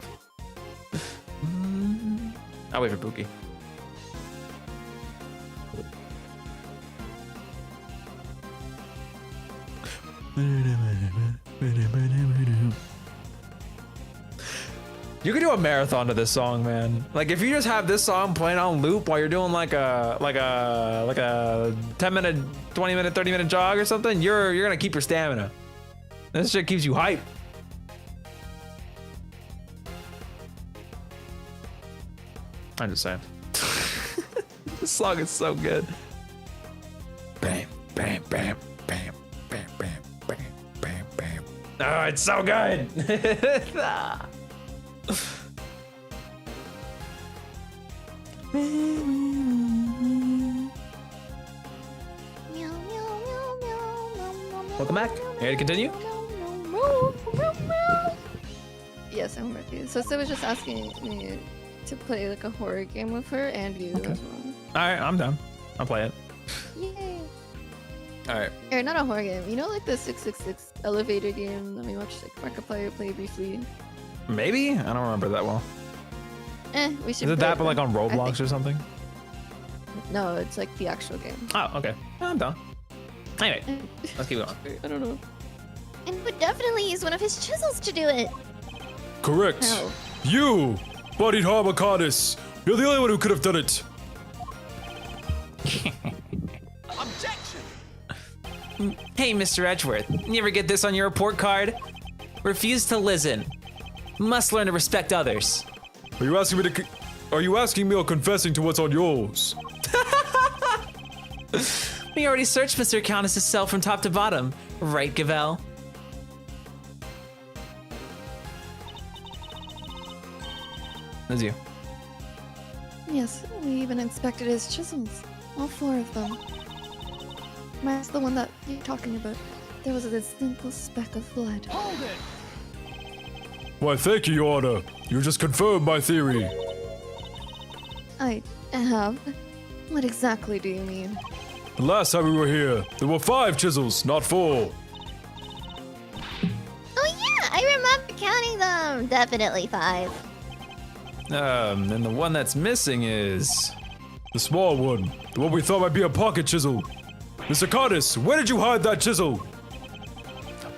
I'll wait for Pookie. You could do a marathon to this song, man. Like if you just have this song playing on loop while you're doing like a 10-minute, 20-minute, 30-minute jog or something, you're gonna keep your stamina. This shit keeps you hype. I'm just saying. This song is so good. Bam, bam, bam, bam, bam, bam, bam, bam, bam. Oh, it's so good. Welcome back. Ready to continue? Yes, I'm ready. So Sid was just asking me to play like a horror game with her and you as well. Alright, I'm done. I'll play it. Yay. Alright. Or not a horror game. You know like the 666 elevator game that we watched like Markiplier play briefly? Maybe? I don't remember that well. We should Is it play that but like then. on I Roblox think- or something? No, it's like the actual game. Oh, okay. I'm done. Anyway, let's keep going. I don't know. And would definitely use one of his chisels to do it. Correct. How? You, bodied harm Kanis. You're the only one who could have done it. Hey, Mr. Edgeworth, you ever get this on your report card? Refuse to listen. Must learn to respect others. Are you asking me or confessing to what's on yours? We already searched Mr. Kanis' cell from top to bottom, right, Gavèlle? That's you. Yes, we even inspected his chisels. All 4 of them. Mine's the one that you're talking about. There was a simple speck of blood. Why, thank you, Your Honor. You just confirmed my theory. I have. What exactly do you mean? The last time we were here, there were 5 chisels, not 4. Oh yeah, I remember counting them. Definitely 5. And the one that's missing is... The small one, the one we thought might be a pocket chisel. Mr. Kanis, where did you hide that chisel?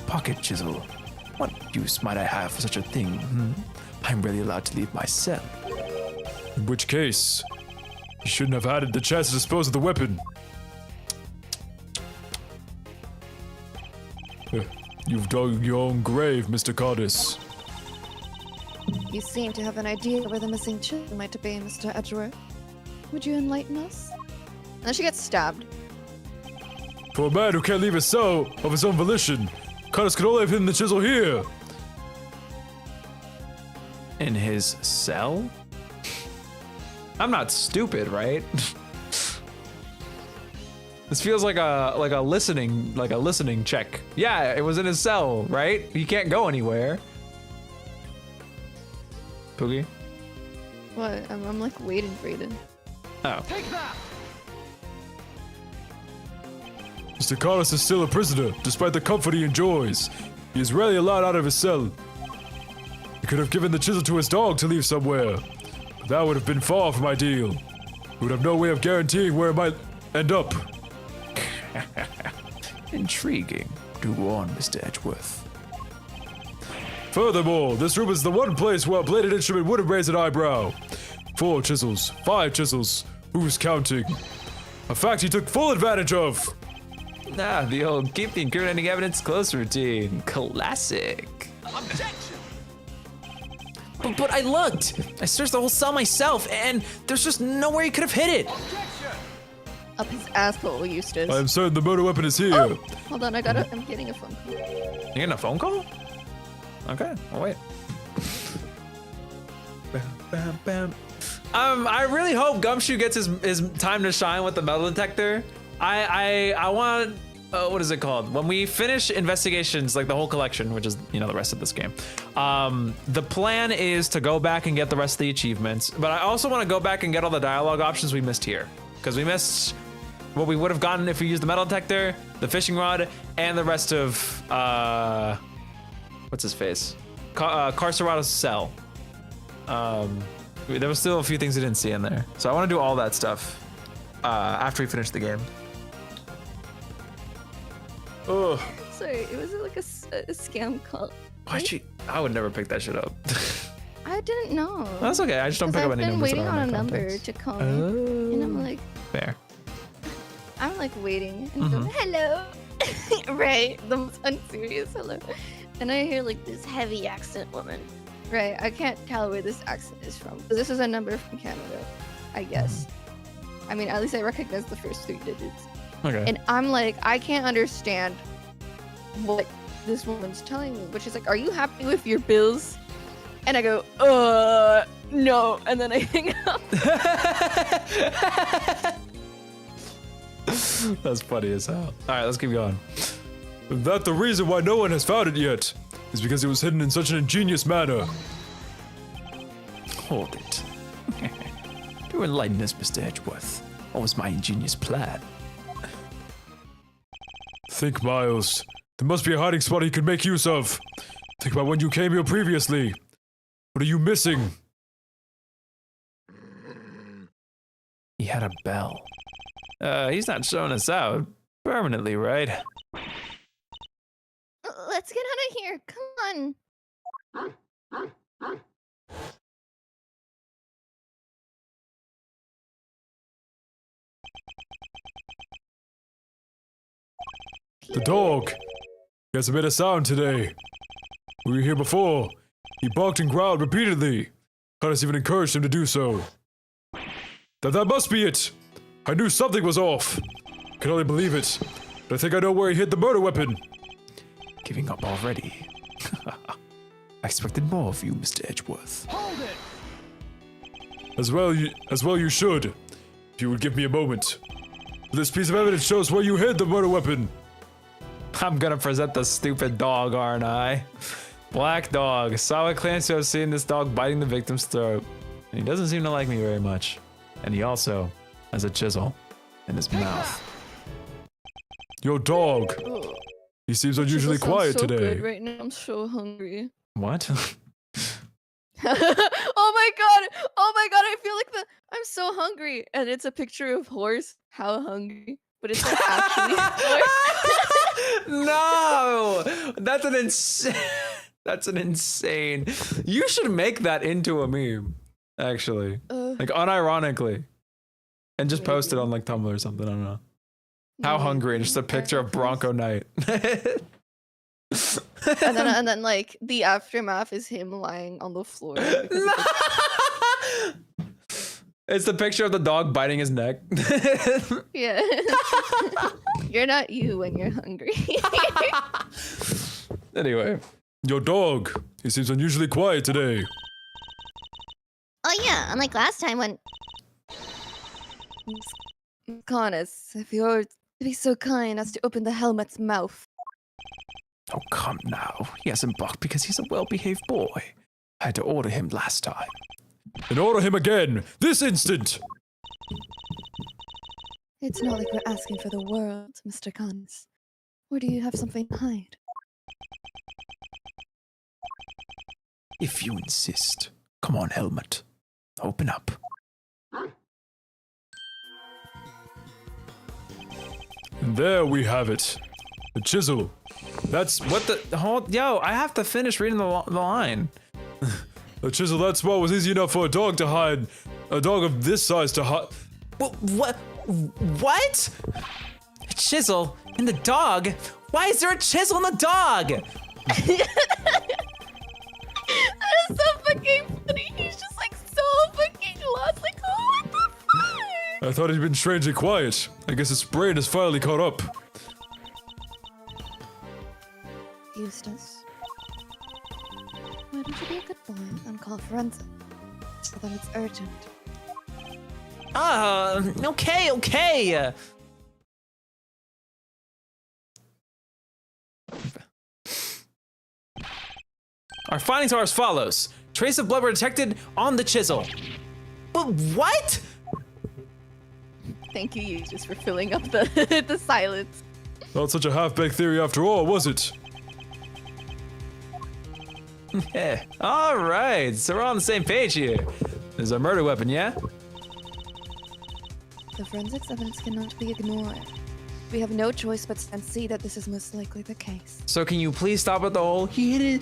Pocket chisel. What use might I have for such a thing? I'm really allowed to leave my cell. In which case, you shouldn't have had the chance to dispose of the weapon. You've dug your own grave, Mr. Kanis. You seem to have an idea where the missing children might be, Mr. Edgeworth. Would you enlighten us? And then she gets stabbed. For a man who can't leave his cell of his own volition, Kanis could only have hidden the chisel here. in his cell? I'm not stupid, right? This feels like a listening check. Yeah, it was in his cell, right? He can't go anywhere. Poogie? What? I'm like waiting for you to... Oh. Mr. Kanis is still a prisoner, despite the comfort he enjoys. He is rarely allowed out of his cell. He could have given the chisel to his dog to leave somewhere, but that would have been far from ideal. He would have no way of guaranteeing where it might end up. Intriguing. Do on, Mr. Edgeworth. Furthermore, this room is the one place where a bladed instrument would have raised an eyebrow. 4 chisels, 5 chisels. Who's counting? A fact he took full advantage of. Ah, the old keep the incriminating evidence close routine. Classic. But I looked. I searched the whole cell myself, and there's just nowhere he could have hid it. Up his asshole, Eustace. I am certain the murder weapon is here. Oh, hold on, I'm getting a phone call. You getting a phone call? Okay, I'll wait. Bam, bam. I really hope Gumshoe gets his time to shine with the metal detector. I want, what is it called? When we finish investigations, like the whole collection, which is, you know, the rest of this game, the plan is to go back and get the rest of the achievements, but I also want to go back and get all the dialogue options we missed here. Because we missed what we would have gotten if we used the metal detector, the fishing rod, and the rest of, what's his face? Carcerato's cell. There was still a few things we didn't see in there. So I want to do all that stuff after we finish the game. Sorry, it was like a scam call. Why'd you? I would never pick that shit up. I didn't know. That's okay. I just don't pick up I've any been numbers. waiting that aren't on a in number context. to call me, and I'm like, Fair. I'm like waiting and go, hello, right? The most unserious hello, and I hear like this heavy accent woman, right? I can't tell where this accent is from. This is a number from Canada, I guess. I mean, at least I recognize the first 3 digits. Okay. And I'm like, I can't understand what this woman's telling me, but she's like, are you happy with your bills? And I go, no. And then I hang up. That's funny as hell. All right, let's keep going. That the reason why no one has found it yet is because it was hidden in such an ingenious manner. Hold it. Do enlighten us, Mr. Edgeworth. What was my ingenious plan? Think, Miles. There must be a hiding spot he could make use of. Think about when you came here previously. What are you missing? He had a bell. He's not showing us out permanently, right? Let's get out of here. Come on. The dog. He hasn't made a sound today. We were here before. He barked and growled repeatedly. Kanis even encouraged him to do so. That must be it. I knew something was off. I can only believe it. But I think I know where he hid the murder weapon. Giving up already. I expected more of you, Mr. Edgeworth. As well you should. If you would give me a moment. This piece of evidence shows where you hid the murder weapon. I'm gonna present the stupid dog, aren't I? Black dog. Sawa claims to have seen this dog biting the victim's throat. And he doesn't seem to like me very much. And he also has a chisel in his mouth. Your dog. Oh, He seems unusually this sounds quiet so today. Good right now. I'm so hungry. What? Oh my god! Oh my god! I feel like I'm so hungry, and it's a picture of horse. How hungry? But it's like actually horse. No! That's an insane. That's an insane. You should make that into a meme, actually. Like unironically. And just post it on like Tumblr or something. I don't know. How hungry? And just a picture of Bronco Knight. and then like the aftermath is him lying on the floor. It's the picture of the dog biting his neck. Yeah. You're not you when you're hungry. Anyway. Your dog. He seems unusually quiet today. Oh yeah, unlike last time when Kanis, if you're to be so kind as to open the helmet's mouth. Oh, come now. He hasn't barked because he's a well-behaved boy. I had to order him last time. And order him again, this instant! It's not like we're asking for the world, Mr. Kanis. Or do you have something to hide? If you insist. Come on, Helmet. Open up. And there we have it. The chisel. That's What the whole yo, I have to finish reading the line. a chisel that small was easy enough for a dog to hide. A dog of this size to hide. What? What? A chisel in the dog? Why is there a chisel in the dog? That is so fucking funny. He's just like so fucking lost. Like, oh, what the fuck? I thought he'd been strangely quiet. I guess his brain has finally caught up. Eustace, why don't you be a good boy and call forensic? So that it's urgent. Okay. Our findings are as follows. Trace of blood were detected on the chisel. But what? Thank you, Eustace, for filling up the the silence. Not such a half-baked theory after all, was it? Yeah. All right, so we're on the same page here. There's a murder weapon, yeah? The forensics evidence cannot be ignored. We have no choice but to see that this is most likely the case. So can you please stop at the whole? He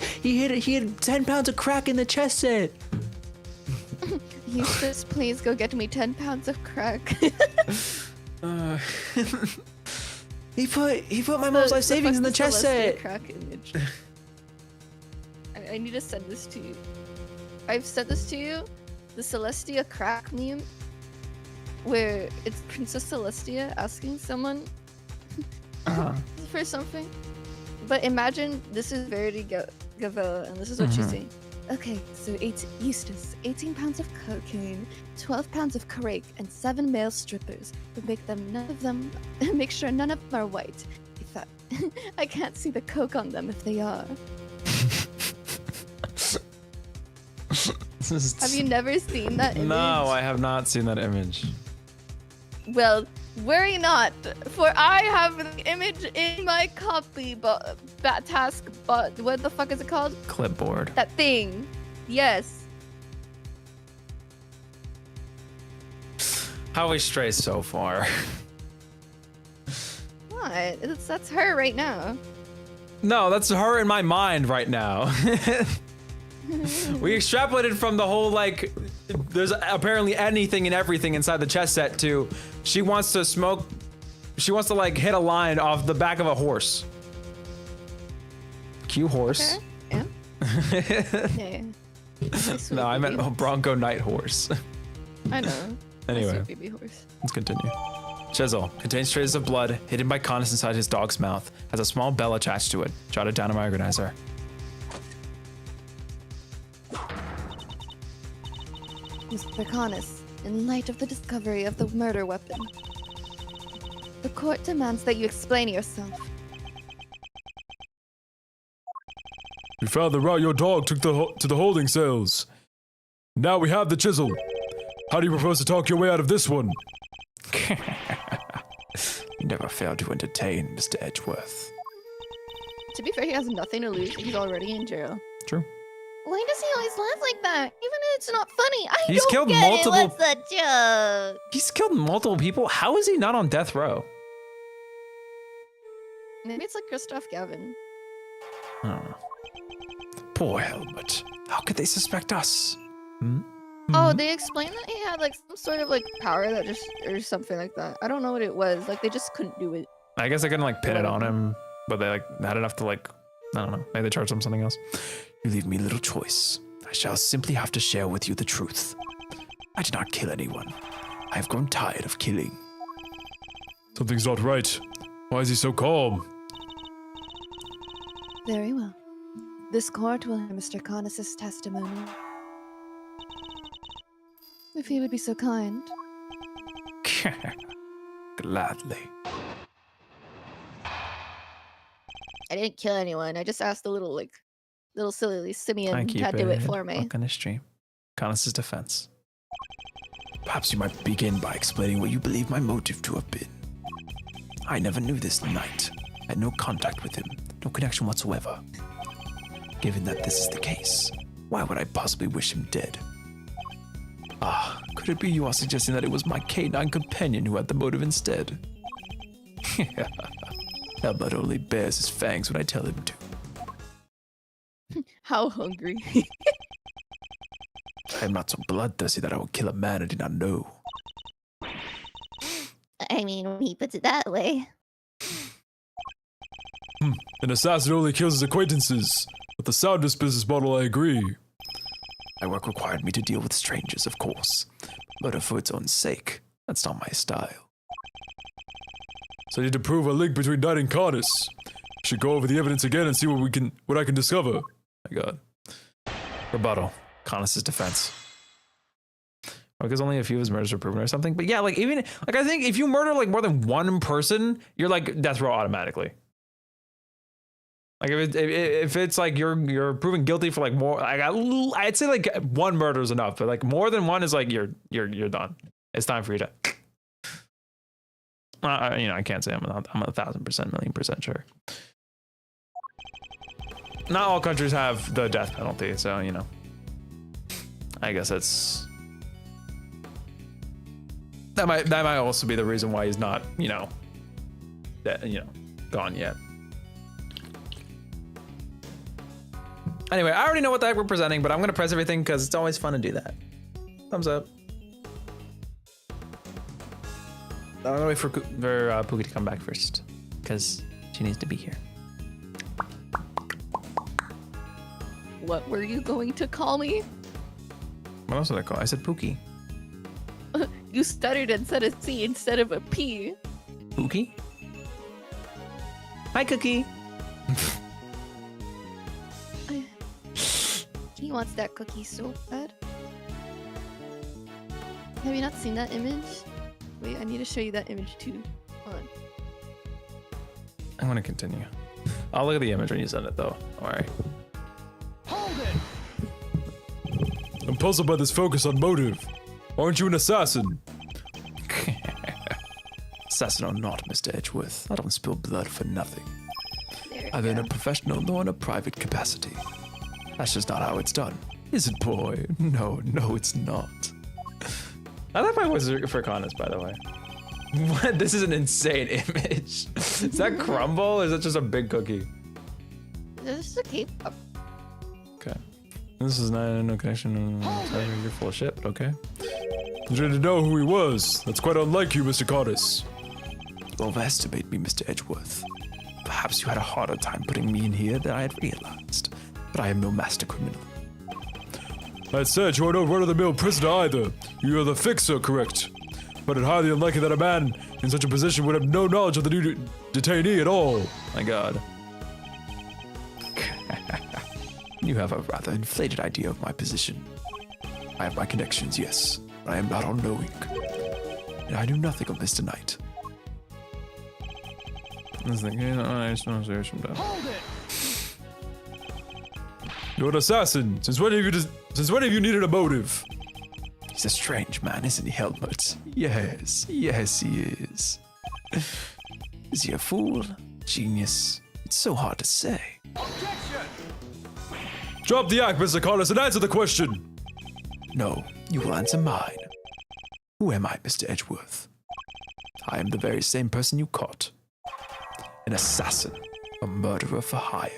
had 10 pounds of crack in the chest set. Eustace, please go get me 10 pounds of crack. He put my mom's life savings in the chest set. Crack image. I need to send this to you. I've sent this to you. The Celestia crack meme, where it's Princess Celestia asking someone for something. But imagine this is Verity Gavèlle, and this is what she's saying. Okay, so Eustace, 18 pounds of cocaine, 12 pounds of crack, and 7 male strippers. But make sure none of them are white. In fact, I can't see the coke on them if they are. Have you never seen that image? No, I have not seen that image. Well, worry not, for I have the image in my copy, but what the fuck is it called? Clipboard. That thing. Yes. How we stray so far? What? That's her right now. No, that's her in my mind right now. We extrapolated from the whole, like, there's apparently anything and everything inside the chess set to she wants to smoke, she wants to, like, hit a line off the back of a horse. Cue horse. Okay. Yeah. Yeah. No, I meant a Bronco Knight horse. I know. Anyway. My sweet baby horse. Let's continue. Chisel contains traces of blood hidden by Kanis inside his dog's mouth. Has a small bell attached to it. Jotted down in my organizer. Mr. Kanis, in light of the discovery of the murder weapon, The court demands that you explain yourself. We found the route your dog took to the holding cells. Now we have the chisel. How do you propose to talk your way out of this one? You never fail to entertain, Mr. Edgeworth. To be fair, he has nothing to lose. He's already in jail. True. Why does he always laugh like that? Even if it's not funny. I He's don't killed get multiple- it. What's the joke? He's killed multiple people. How is he not on death row? Maybe it's like Christoph Gavin. I don't know. Poor Helmut. How could they suspect us? Hmm? Oh, they explained that he had like some sort of like power that just or something like that. I don't know what it was. Like they just couldn't do it. I guess I couldn't like pin it on him, but they like had enough to like, I don't know. Maybe they charged him something else. You leave me little choice. I shall simply have to share with you the truth. I did not kill anyone. I have grown tired of killing. Something's not right. Why is he so calm? Very well. This court will hear Mr. Kanis' testimony. If he would be so kind. Gladly. I didn't kill anyone. I just asked the little silly I simian keep to do it for me. Fucking stream. Kanis' defense. Perhaps you might begin by explaining what you believe my motive to have been. I never knew this knight. I had no contact with him, no connection whatsoever. Given that this is the case, why would I possibly wish him dead? Ah, could it be you are suggesting that it was my canine companion who had the motive instead? Helmut only bears his fangs when I tell him to. How hungry. I am not so bloodthirsty that I would kill a man I did not know. I mean, when he puts it that way. An assassin only kills his acquaintances. With the soundest business model, I agree. My work required me to deal with strangers, of course. Murder for its own sake, that's not my style. So I need to prove a link between Knight and Kanis. Should go over the evidence again and see what I can discover. My God. Rebuttal. Kanis' defense. Because only a few of his murders were proven or something. But yeah, like even like I think if you murder like more than one person, you're like death row automatically. Like if it's like you're proven guilty for like more, like I'd say like one murder is enough, but like more than one is like you're done. It's time for you to. I can't say I'm 1,000%, 1,000,000% sure. Not all countries have the death penalty, so I guess it's that might also be the reason why he's not gone yet. Anyway, I already know what the heck we're presenting, but I'm gonna press everything because it's always fun to do that. Thumbs up. I'm gonna wait for Pookie to come back first because she needs to be here. What were you going to call me? What else did I call? I said Pookie. You stuttered and said a C instead of a P. Pookie? Hi, Cookie. He wants that cookie so bad. Have you not seen that image? Wait, I need to show you that image too. Hold on. I'm gonna continue. I'll look at the image when you send it though. Alright. I'm puzzled by this focus on motive. Aren't you an assassin? Assassin or not, Mr. Edgeworth, I don't spill blood for nothing. There we Either in go. a professional nor in a private capacity. That's just not how it's done. Is it, boy? No, it's not. I like my voice for Kanis, by the way. What? This is an insane image. Is that crumble or is that just a big cookie? This is a K-pop. Okay. This is not no connection. You're full of shit, but okay. You didn't know who he was. That's quite unlike you, Mr. Kanis. You overestimate me, Mr. Edgeworth. Perhaps you had a harder time putting me in here than I had realized. But I am no master criminal. I said you are no run-of-the-mill prisoner either. You are the fixer, correct? But it's highly unlikely that a man in such a position would have no knowledge of the new detainee at all. My God. You have a rather inflated idea of my position. I have my connections, yes, but I am not all-knowing. And I knew nothing of Mr. Knight. You're an assassin. Since when have you needed a motive? He's a strange man, isn't he, Helmut? Yes, yes, he is. Is he a fool? Genius? It's so hard to say. Drop the act, Mr. Carlos, and answer the question. No, you will answer mine. Who am I, Mr. Edgeworth? I am the very same person you caught. An assassin, a murderer for hire.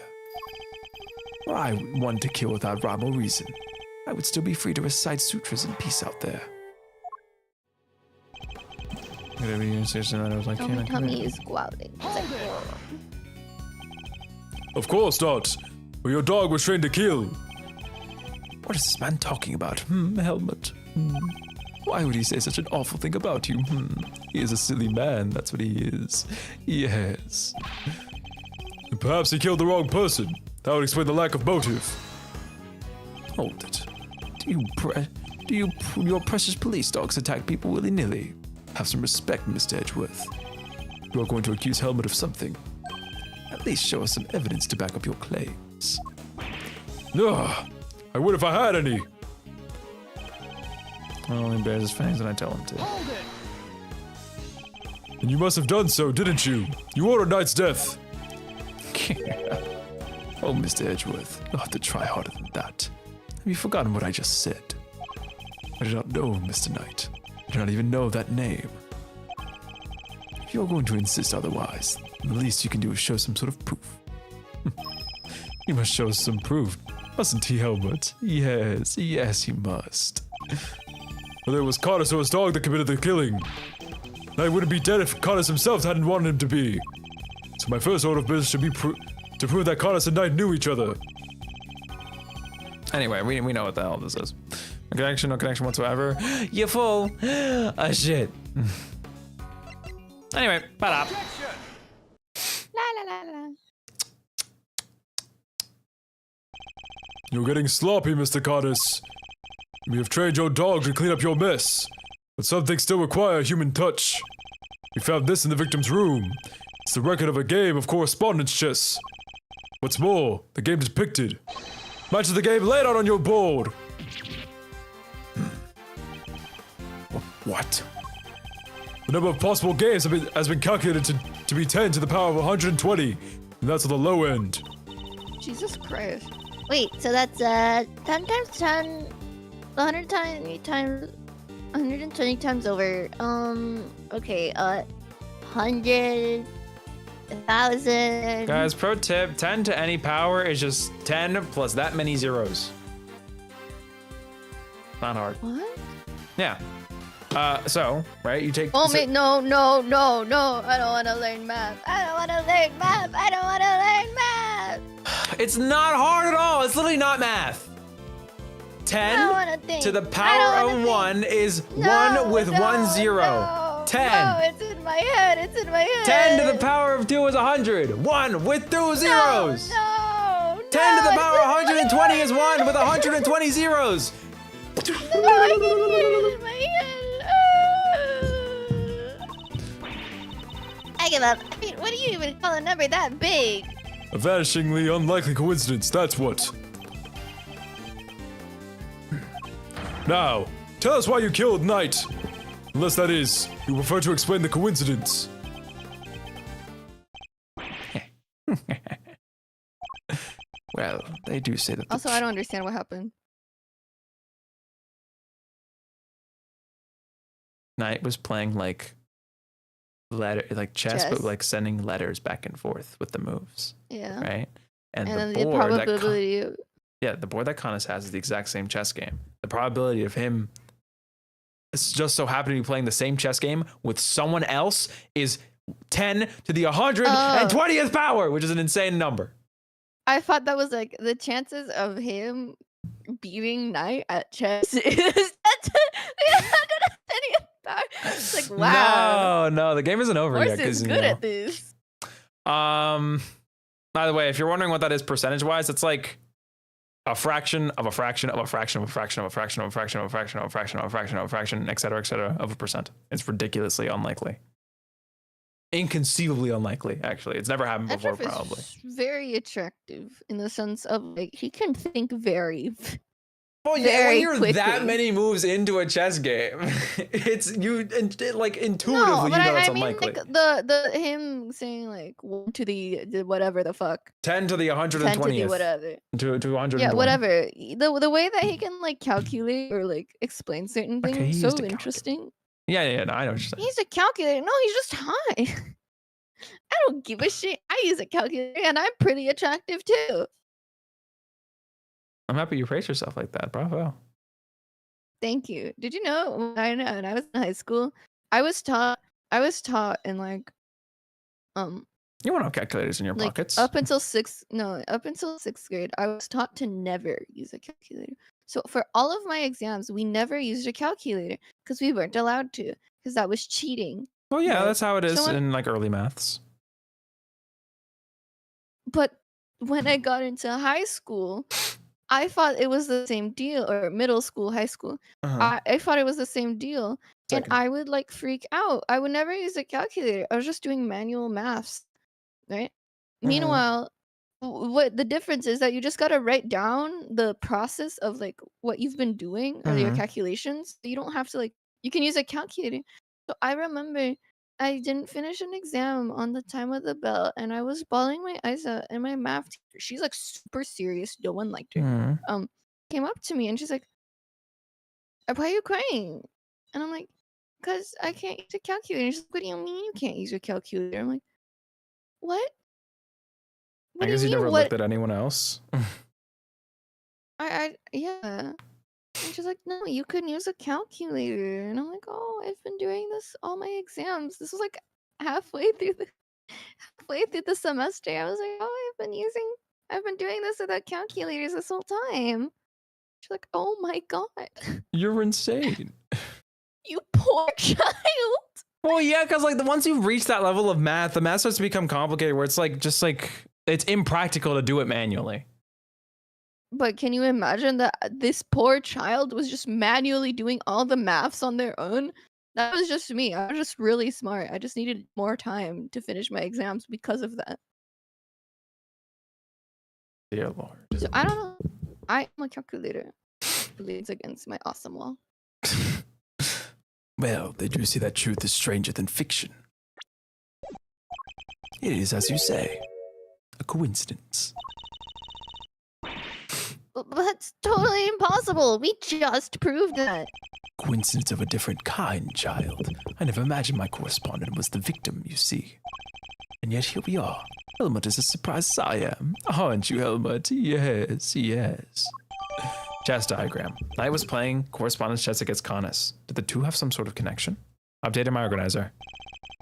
Were I one to kill without rhyme or reason, I would still be free to recite sutras in peace out there. Tummy is growling. It's like, "Oh." Of course not. For your dog was trained to kill. What is this man talking about, Helmut? Why would he say such an awful thing about you? He is a silly man, that's what he is. Yes. Perhaps he killed the wrong person. That would explain the lack of motive. Hold it. Your precious police dogs attack people willy-nilly? Have some respect, Mr. Edgeworth. You are going to accuse Helmut of something. At least show us some evidence to back up your claims. Ugh, I would if I had any. Only bears his fangs when I tell him to. And you must have done so, didn't you? You ordered Knight's death. Oh, Mr. Edgeworth, you'll have to try harder than that. Have you forgotten what I just said? I do not know Mr. Knight. I do not even know that name. If you're going to insist otherwise, the least you can do is show some sort of proof. He must show some proof, mustn't he, Helmut? Yes, yes, he must. Whether it was Kanis or his dog that committed the killing. Knight wouldn't be dead if Kanis himself hadn't wanted him to be. So my first order of business should be to prove that Kanis and Knight knew each other. Anyway, we know what the hell this is. No connection whatsoever. You fool. Ah, shit. Anyway, ba-da. La la la la. You're getting sloppy, Mr. Kanis. We have trained your dog to clean up your mess, but some things still require human touch. We found this in the victim's room. It's the record of a game of correspondence chess. What's more, the game depicted matches the game laid out on your board. What? The number of possible games has been calculated to be 10 to the power of 120, and that's on the low end. Jesus Christ. Wait, so that's 10 times 10, 120 times over. Okay, 100, 1,000. Guys, pro tip, 10 to any power is just 10 plus that many zeros. Not hard. What? Yeah. So, right, you take... Oh, so- wait, no. I don't want to learn math. I don't want to learn math. It's not hard at all. It's literally not math. I don't 10 wanna think. to the I don't power wanna of think. 1 is No, 1 with no, 1 0. no, 10. No, it's in my head. 10 to the power of 2 is 100. 1 with 2 zeros. No. 10 to the power of it's in my 120 is head. 1 with 120 zeros. No, I can hear it in my head. I give up. I mean, what do you even call a number that big? A vanishingly unlikely coincidence, that's what. Now, tell us why you killed Knight. Unless that is, you prefer to explain the coincidence. Well, they do say that. Also, I don't understand what happened. Knight was playing like chess, but Chess. like sending letters back and forth with the moves, Yeah. right? And then the the board probability. the board that Kanis has is the exact same chess game. The probability of him just so happening to be playing the same chess game with someone else is 10 to the 120th power, which is an insane number. I thought that was like the chances of him beating Knight at chess is 10 to the 120th power. It's like, wow. No, the game isn't over yet. Morse is 'cause, good at this. By the way, if you're wondering what that is percentage-wise, it's like a fraction of a fraction of a fraction of a fraction of a fraction of a fraction of a fraction of a fraction of a fraction of a fraction, et cetera, of a percent. It's ridiculously unlikely. inconceivably unlikely. Actually, it's never happened before. Etrif is Probably. very attractive in the sense of like he can think very. Well, yeah, when very you're that quickly. many moves into a chess game, it's like intuitively No, you but know it's I mean unlikely. like the him saying like 1 to the whatever the fuck 10 to the 10 to the 120th whatever. to 120. Yeah, whatever. The way that he can like calculate or like explain certain Okay, things he so used a calculator. interesting. Yeah, no, I know what you're saying. He's a calculator. No, he's just high. I don't give a shit. I use a calculator and I'm pretty attractive too. I'm happy you praise yourself like that. Bravo. Thank you. Did you know when I was in high school, I was taught in like You want to have calculators in your like pockets. up until sixth grade, I was taught to never use a calculator. So for all of my exams, we never used a calculator because we weren't allowed to, because that was cheating. Well, yeah, right. that's how it is So when- in like early maths. But when I got into high school, I thought it was the same deal, or middle school, high school. Uh-huh. I thought it was the same deal, Second. and I would like freak out. I would never use a calculator. I was just doing manual maths, right? Meanwhile, what the difference is that you just gotta write down the process of like what you've been doing or your Mhm. calculations. You don't have to like you can use a calculator. So I remember I didn't finish an exam on the time of the bell, and I was bawling my eyes out. And my math teacher, she's like super serious. No one liked her. Mhm. Came up to me and she's like, "Why are you crying?" And I'm like, "Cause I can't use a calculator." And she's like, "What do you mean you can't use a calculator?" I'm like, "What? What I do guess you mean, never what?" looked at anyone else. Yeah. And she's like, "No, you couldn't use a calculator." And I'm like, "Oh, I've been doing this all my exams." This was like halfway through the semester. I was like, "Oh, I've been doing this without calculators this whole time." She's like, "Oh my god, You're insane. you poor child." Well, yeah, because like once you reach that level of math, the math starts to become complicated where it's like just like it's impractical to do it manually. But can you imagine that this poor child was just manually doing all the maths on their own? That was just me. I was just really smart. I just needed more time to finish my exams because of that. Dear Lord. So I don't know. I am a calculator. It leads against my awesome wall. Well, they do say that truth is stranger than fiction. It is, as you say, a coincidence. But that's totally impossible. We just proved that. Coincidence of a different kind, child. I never imagined my correspondent was the victim, you see. And yet here we are. Helmut is as surprised as I am. Aren't you, Helmut? Yes. Chess diagram. I was playing correspondence chess against Kanis. Did the two have some sort of connection? Updated my organizer.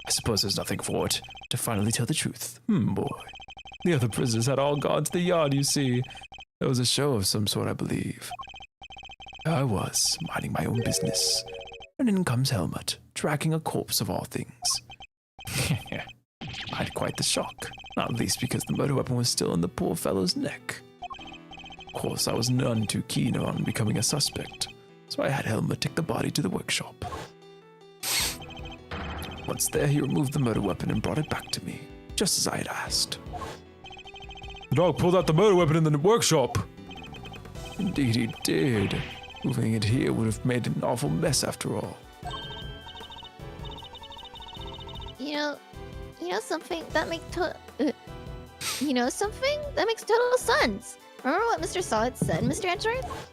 I suppose there's nothing for it. To finally tell the truth. Boy. The other prisoners had all gone to the yard, you see. There was a show of some sort, I believe. I was, minding my own business. And in comes Helmut, dragging a corpse of all things. I had quite the shock, not least because the murder weapon was still in the poor fellow's neck. Of course, I was none too keen on becoming a suspect, so I had Helmut take the body to the workshop. Once there, he removed the murder weapon and brought it back to me, just as I had asked. The dog pulled out the murder weapon in the workshop. Indeed he did. Moving it here would have made an awful mess after all. You know something that makes total sense. Remember what Mr. Solid said, Mr. Edgeworth?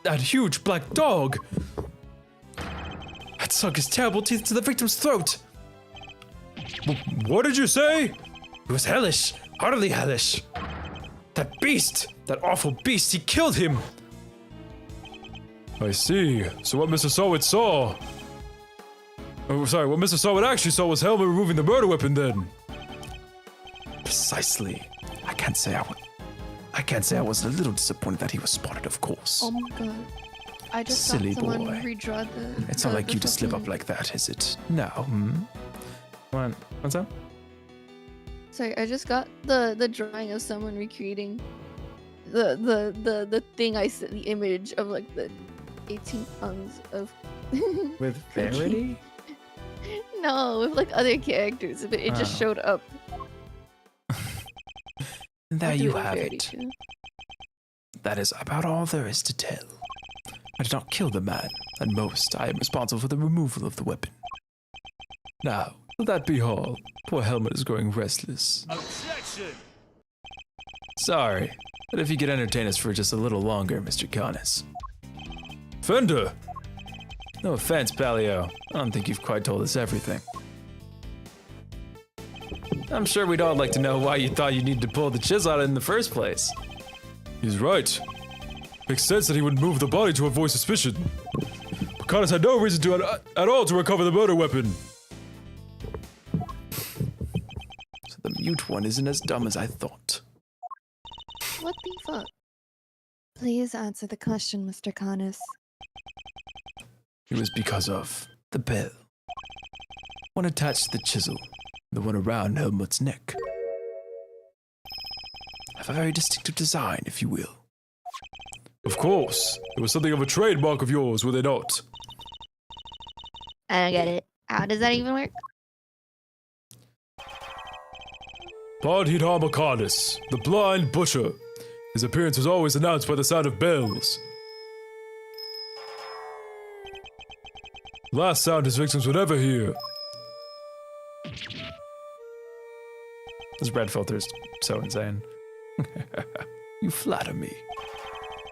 That huge black dog! Had sunk his terrible teeth into the victim's throat! What did you say? It was hellish, utterly hellish. That beast, that awful beast, he killed him! I see. So what Mr. Sawit saw... Oh, sorry, what Mr. Sawit actually saw was Helmut removing the murder weapon then. Precisely. I can't say I was a little disappointed that he was spotted, of course. Oh my god. I just Silly saw someone boy. redraw the. It's not like the you to slip up fucking- like that, is it? No. What's up? Sorry, I just got the drawing of someone recreating the thing I said, the image of like the 18 tongues of With Verity? No, with like other characters, but it just Oh. showed up. And there I'll do you it with have Verity it. too. That is about all there is to tell. I did not kill the man. At most, I am responsible for the removal of the weapon. Now, will that be all? Poor Helmet is growing restless. Objection! Sorry, but if you could entertain us for just a little longer, Mr. Kanis. Fender! No offense, Palio. I don't think you've quite told us everything. I'm sure we'd all like to know why you thought you needed to pull the chisel out in the first place. He's right. Makes sense that he would move the body to avoid suspicion. But Kanis had no reason to at all to recover the murder weapon. So the mute one isn't as dumb as I thought. What the fuck? Please answer the question, Mr. Kanis. It was because of the bell. One attached to the chisel, the one around Helmut's neck. Have a very distinctive design, if you will. Of course. It was something of a trademark of yours, were they not? I don't get it. How does that even work? Padhidharma Kanis, the blind butcher. His appearance was always announced by the sound of bells. Last sound his victims would ever hear. This red filter's so insane. You flatter me.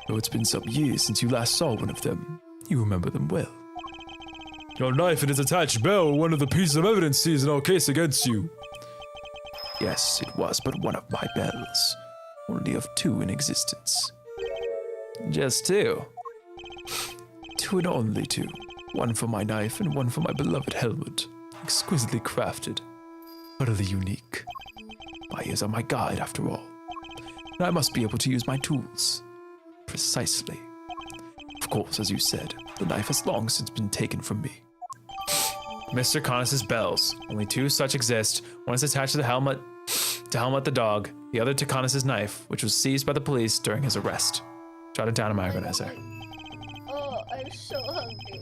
Though it's been some years since you last saw one of them, you remember them well. Your knife and its attached bell were one of the pieces of evidence seized in our case against you. Yes, it was but one of my bells. Only of two in existence. Just two. Two and only two. One for my knife and one for my beloved Helmut. Exquisitely crafted. Utterly unique. My ears are my guide, after all. And I must be able to use my tools. Precisely. Of course, as you said, the knife has long since been taken from me. Mr. Kanis's bells. Only two such exist. One is attached to Helmut the dog. The other to Kanis's knife, which was seized by the police during his arrest. Jot it down in my organizer. Oh, I'm so hungry.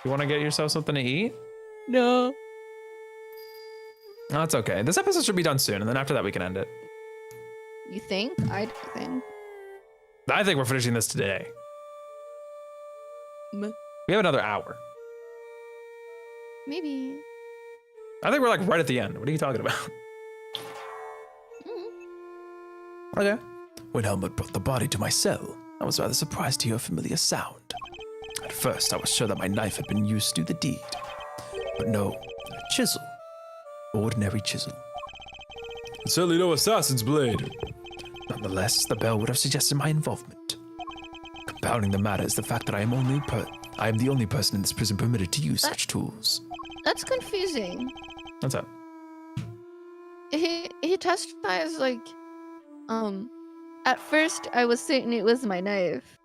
You want to get yourself something to eat? No. No, it's okay. This episode should be done soon, and then after that we can end it. You think? I think. I think we're finishing this today. Meh. We have another hour. Maybe. I think we're like right at the end. What are you talking about? Okay. When Helmut brought the body to my cell, I was rather surprised to hear a familiar sound. At first, I was sure that my knife had been used to do the deed. But no, a chisel. Ordinary chisel. It's certainly no assassin's blade. Nonetheless, the bell would have suggested my involvement. Compounding the matter is the fact that I am the only person in this prison permitted to use such tools. That's confusing. What's up? He testifies like, at first I was saying it was my knife,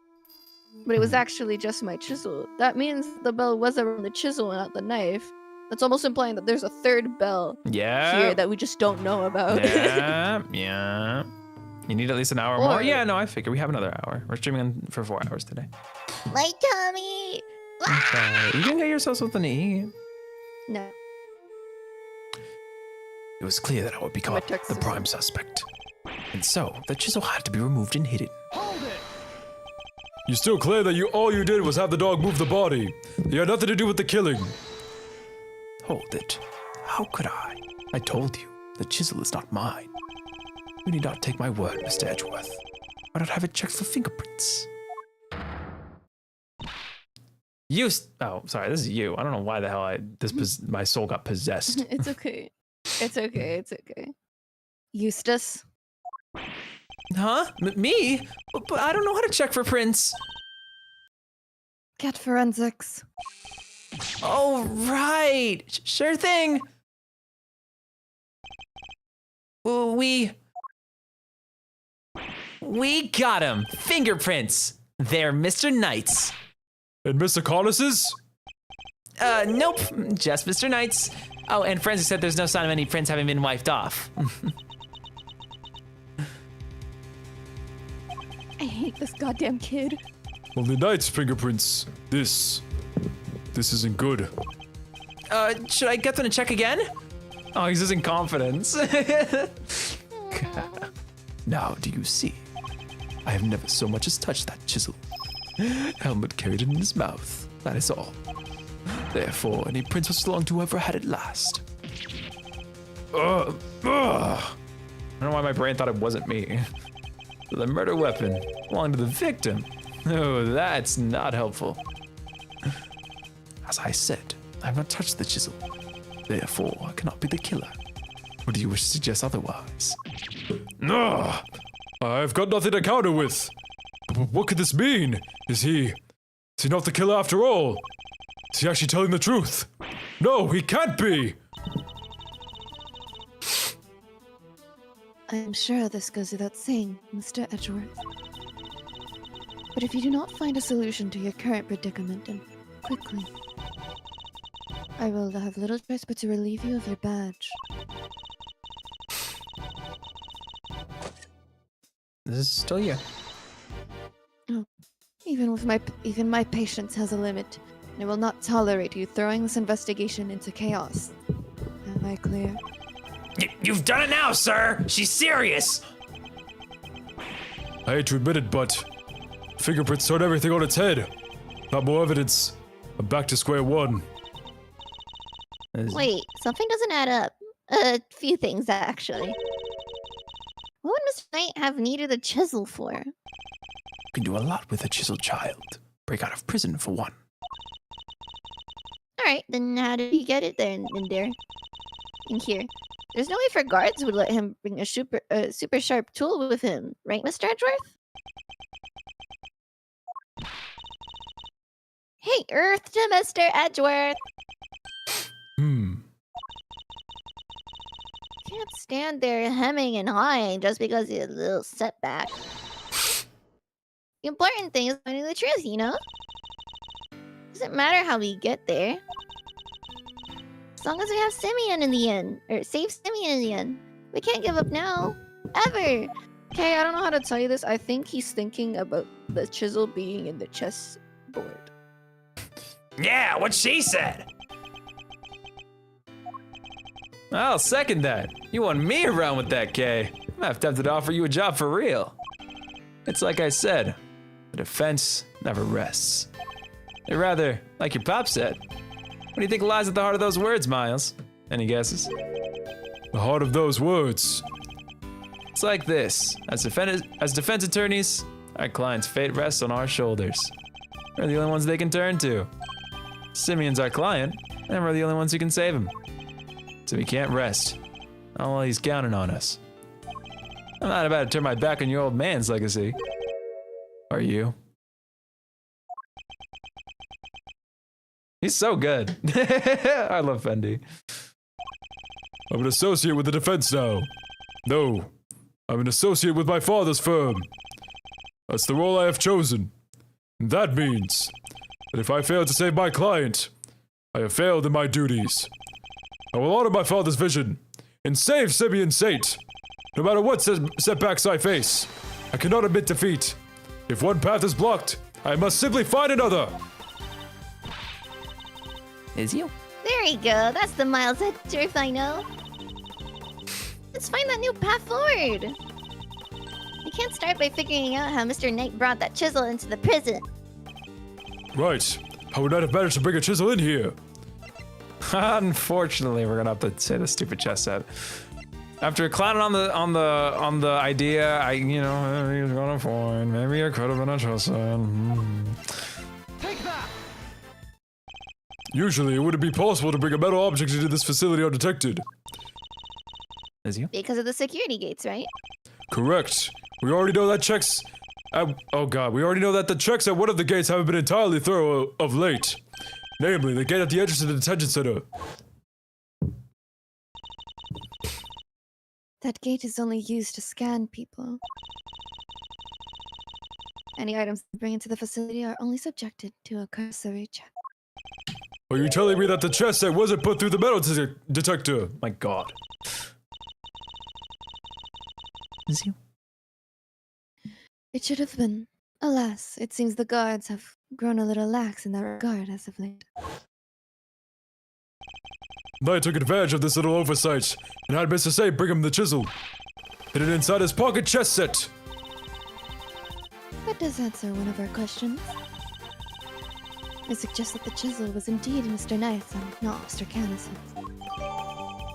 but it was actually just my chisel. That means the bell was around the chisel and not the knife. That's almost implying that there's a third bell Yeah. here that we just don't know about. Yeah. Yeah. You need at least an hour more? Or- Yeah, no, I figure we have another hour. We're streaming for 4 hours today. My tummy! Okay. You can get yourself something to eat. No. It was clear that I would become My the Texas. prime suspect. And so, the chisel had to be removed and hidden. You still claim that all you did was have the dog move the body. You had nothing to do with the killing. Hold it. How could I? I told you, the chisel is not mine. You need not take my word, Mr. Edgeworth. Why not have it checked for fingerprints? Oh, sorry, this is you. I don't know why the hell my soul got possessed. It's okay. It's okay. It's okay. Eustace. Huh? Me? But I don't know how to check for prints. Get forensics. Oh, right. Sure thing. We got him. Fingerprints. They're Mr. Knight's. And Mr. Kanis's? Nope. Just Mr. Knight's. Oh, and Forensic said there's no sign of any prints having been wiped off. I hate this goddamn kid. Only Knight's fingerprints. This isn't good. Should I get them to check again? Oh, he's losing confidence. Now do you see? I have never so much as touched that chisel. Helmut carried it in his mouth, that is all. Therefore, any prince must belong to whoever had it last. I don't know why my brain thought it wasn't me. The murder weapon belonged to the victim. Oh, that's not helpful. As I said, I have not touched the chisel. Therefore, I cannot be the killer. Or do you wish to suggest otherwise? No! I've got nothing to counter with. What could this mean? Is he not the killer after all? Is he actually telling the truth? No, he can't be! I am sure this goes without saying, Mr. Edgeworth. But if you do not find a solution to your current predicament, and quickly, I will have little choice but to relieve you of your badge. This is still you. Even my patience has a limit, and I will not tolerate you throwing this investigation into chaos. Am I clear? You've done it now, sir! She's serious! I hate to admit it, but fingerprints turned everything on its head. Not more evidence. I'm back to square one. Wait, something doesn't add up. A few things, actually. What would Mr. Knight have needed a chisel for? You can do a lot with a chiseled child. Break out of prison, for one. Alright, then how did he get it there in there? In here. There's no way for guards would let him bring a super sharp tool with him, right, Mr. Edgeworth? Hey, Earth to Mr. Edgeworth! Can't stand there hemming and hawing just because he's a little setback. The important thing is finding the truth, you know? Doesn't matter how we get there. As long as we have Simeon in the end, or save Simeon in the end. We can't give up now. Ever. Okay, I don't know how to tell you this. I think he's thinking about the chisel being in the chessboard. Yeah, what she said! I'll second that. You want me around with that, Kay? I'm tempted to offer you a job for real. It's like I said, the defense never rests. Or rather, like your pop said. What do you think lies at the heart of those words, Miles? Any guesses? The heart of those words. It's like this. As defense attorneys, our client's fate rests on our shoulders. We're the only ones they can turn to. Simeon's our client, and we're the only ones who can save him. So he can't rest. Not while he's counting on us. I'm not about to turn my back on your old man's legacy. Are you? He's so good. I love Fendi. I'm an associate with the defense now. No, I'm an associate with my father's firm. That's the role I have chosen. And that means that if I fail to save my client, I have failed in my duties. I will honor my father's vision and save Simeon Saint, no matter what setbacks I face. I cannot admit defeat. If one path is blocked, I must simply find another. Is you? There you go. That's the Miles Edgeworth I know. Let's find that new path forward. We can't start by figuring out how Mr. Knight brought that chisel into the prison. Right. How would I have managed to bring a chisel in here? Unfortunately, we're gonna have to say the stupid chess set. After clowning on the idea, he was gonna find. Maybe it could have been a chess set. Take that! Usually, it wouldn't be possible to bring a metal object into this facility undetected. Is you? Because of the security gates, right? Correct. We already know that checks. Oh god, we already know that the checks at one of the gates haven't been entirely thorough of late. Namely, the gate at the entrance to the detention center. That gate is only used to scan people. Any items you bring into the facility are only subjected to a cursory check. Are you telling me that the chest set wasn't put through the metal detector? My god. Is you? It should have been, Alas, it seems the guards have grown a little lax in that regard as of late. Knight took advantage of this little oversight and had Mr. Say bring him the chisel. Hid it inside his pocket chest set. That does answer one of our questions. It suggests that the chisel was indeed Mr. Knight's and not Mr. Canis's.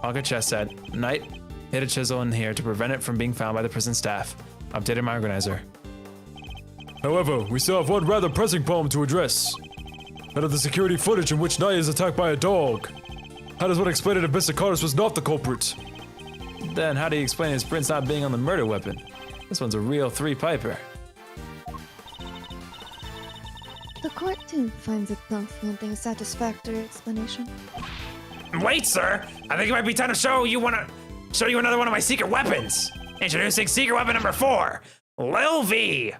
Pocket chest set. Knight hid a chisel in here to prevent it from being found by the prison staff. Updated my organizer. However, we still have one rather pressing problem to address. That of the security footage in which Knight is attacked by a dog. How does one explain it if Mr. Carlos was not the culprit? Then how do you explain his prints not being on the murder weapon? This one's a real three-piper. The court too finds itself wanting a satisfactory explanation. Wait, sir. I think it might be time to show you another one of my secret weapons. Introducing secret weapon number 4, Lil V.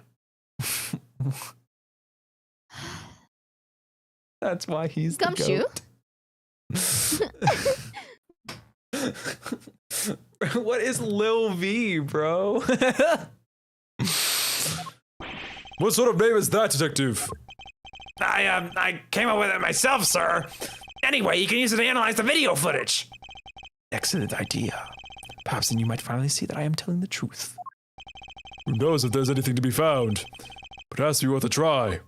That's why he's the Gumshoe? goat. What is Lil V, bro? What sort of name is that, detective? I came up with it myself, sir. Anyway, you can use it to analyze the video footage. Excellent idea. Perhaps then you might finally see that I am telling the truth. Who knows if there's anything to be found? But it has to be worth a try.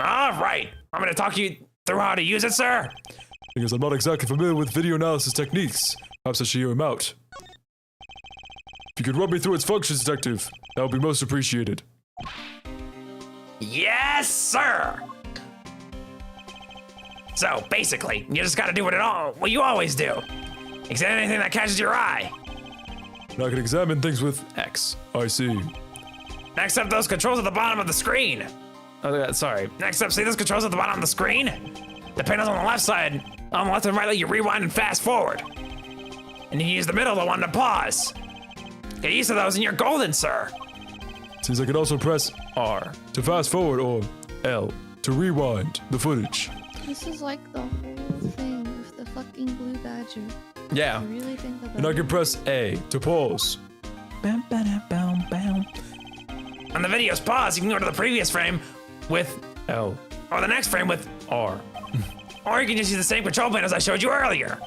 All right. I'm going to talk you through how to use it, sir. Because I'm not exactly familiar with video analysis techniques, perhaps I should hear him out. If you could run me through its functions, detective, that would be most appreciated. Yes, sir. So basically, you just got to do what you always do. Examine anything that catches your eye. And I can examine things with X. I see. Next up, those controls at the bottom of the screen. Oh, sorry. Next up, see those controls at the bottom of the screen? The panels on the left side, on the left and right, let you rewind and fast forward. And you can use the middle one to pause. Get used to those and you're golden, sir. Seems I can also press R to fast forward or L to rewind the footage. This is like the whole thing with the fucking blue badger. Yeah. I really think about And I can press A to pause. Bam, bam, bam, bam. On the video's pause, you can go to the previous frame with L. or the next frame with R. or you can just use the same control panels I showed you earlier.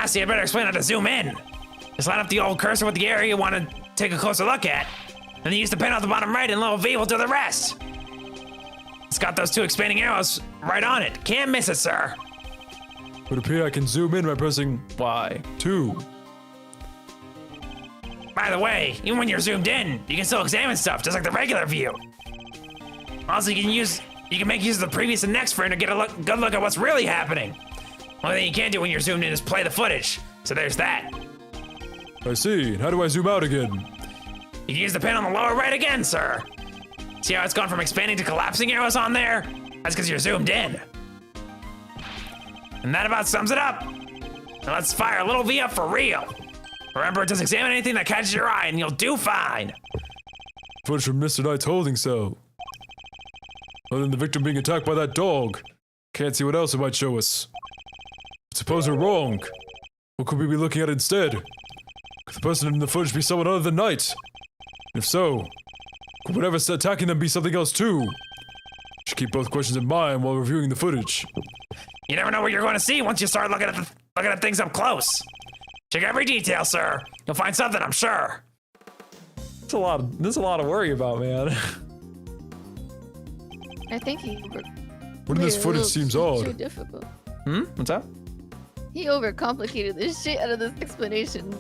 See, I better explain how to zoom in. Just line up the old cursor with the area you want to take a closer look at. And then use the panel at the bottom right and little V will do the rest. It's got those 2 expanding arrows right on it. Can't miss it, sir. It would appear I can zoom in by pressing Y2. By the way, even when you're zoomed in, you can still examine stuff just like the regular view. Also, you can make use of the previous and next frame to get a good look at what's really happening. Only thing you can't do when you're zoomed in is play the footage. So there's that. I see. How do I zoom out again? You can use the panel on the lower right again, sir. See how it's gone from expanding to collapsing arrows on there? That's because you're zoomed in. And that about sums it up. Now let's fire a little V up for real. Remember, just examine anything that catches your eye and you'll do fine. Footage from Mr. Knight's holding cell. Other than the victim being attacked by that dog, can't see what else it might show us. Suppose we're wrong. What could we be looking at instead? Could the person in the footage be someone other than Knight? If so, could whatever's attacking them be something else too? Should keep both questions in mind while reviewing the footage. You never know what you're going to see once you start looking at things up close. Check every detail, sir. You'll find something, I'm sure. There's a lot to worry about, man. I think he When this footage seems too odd. difficult. What's that? He overcomplicated the shit out of this explanation.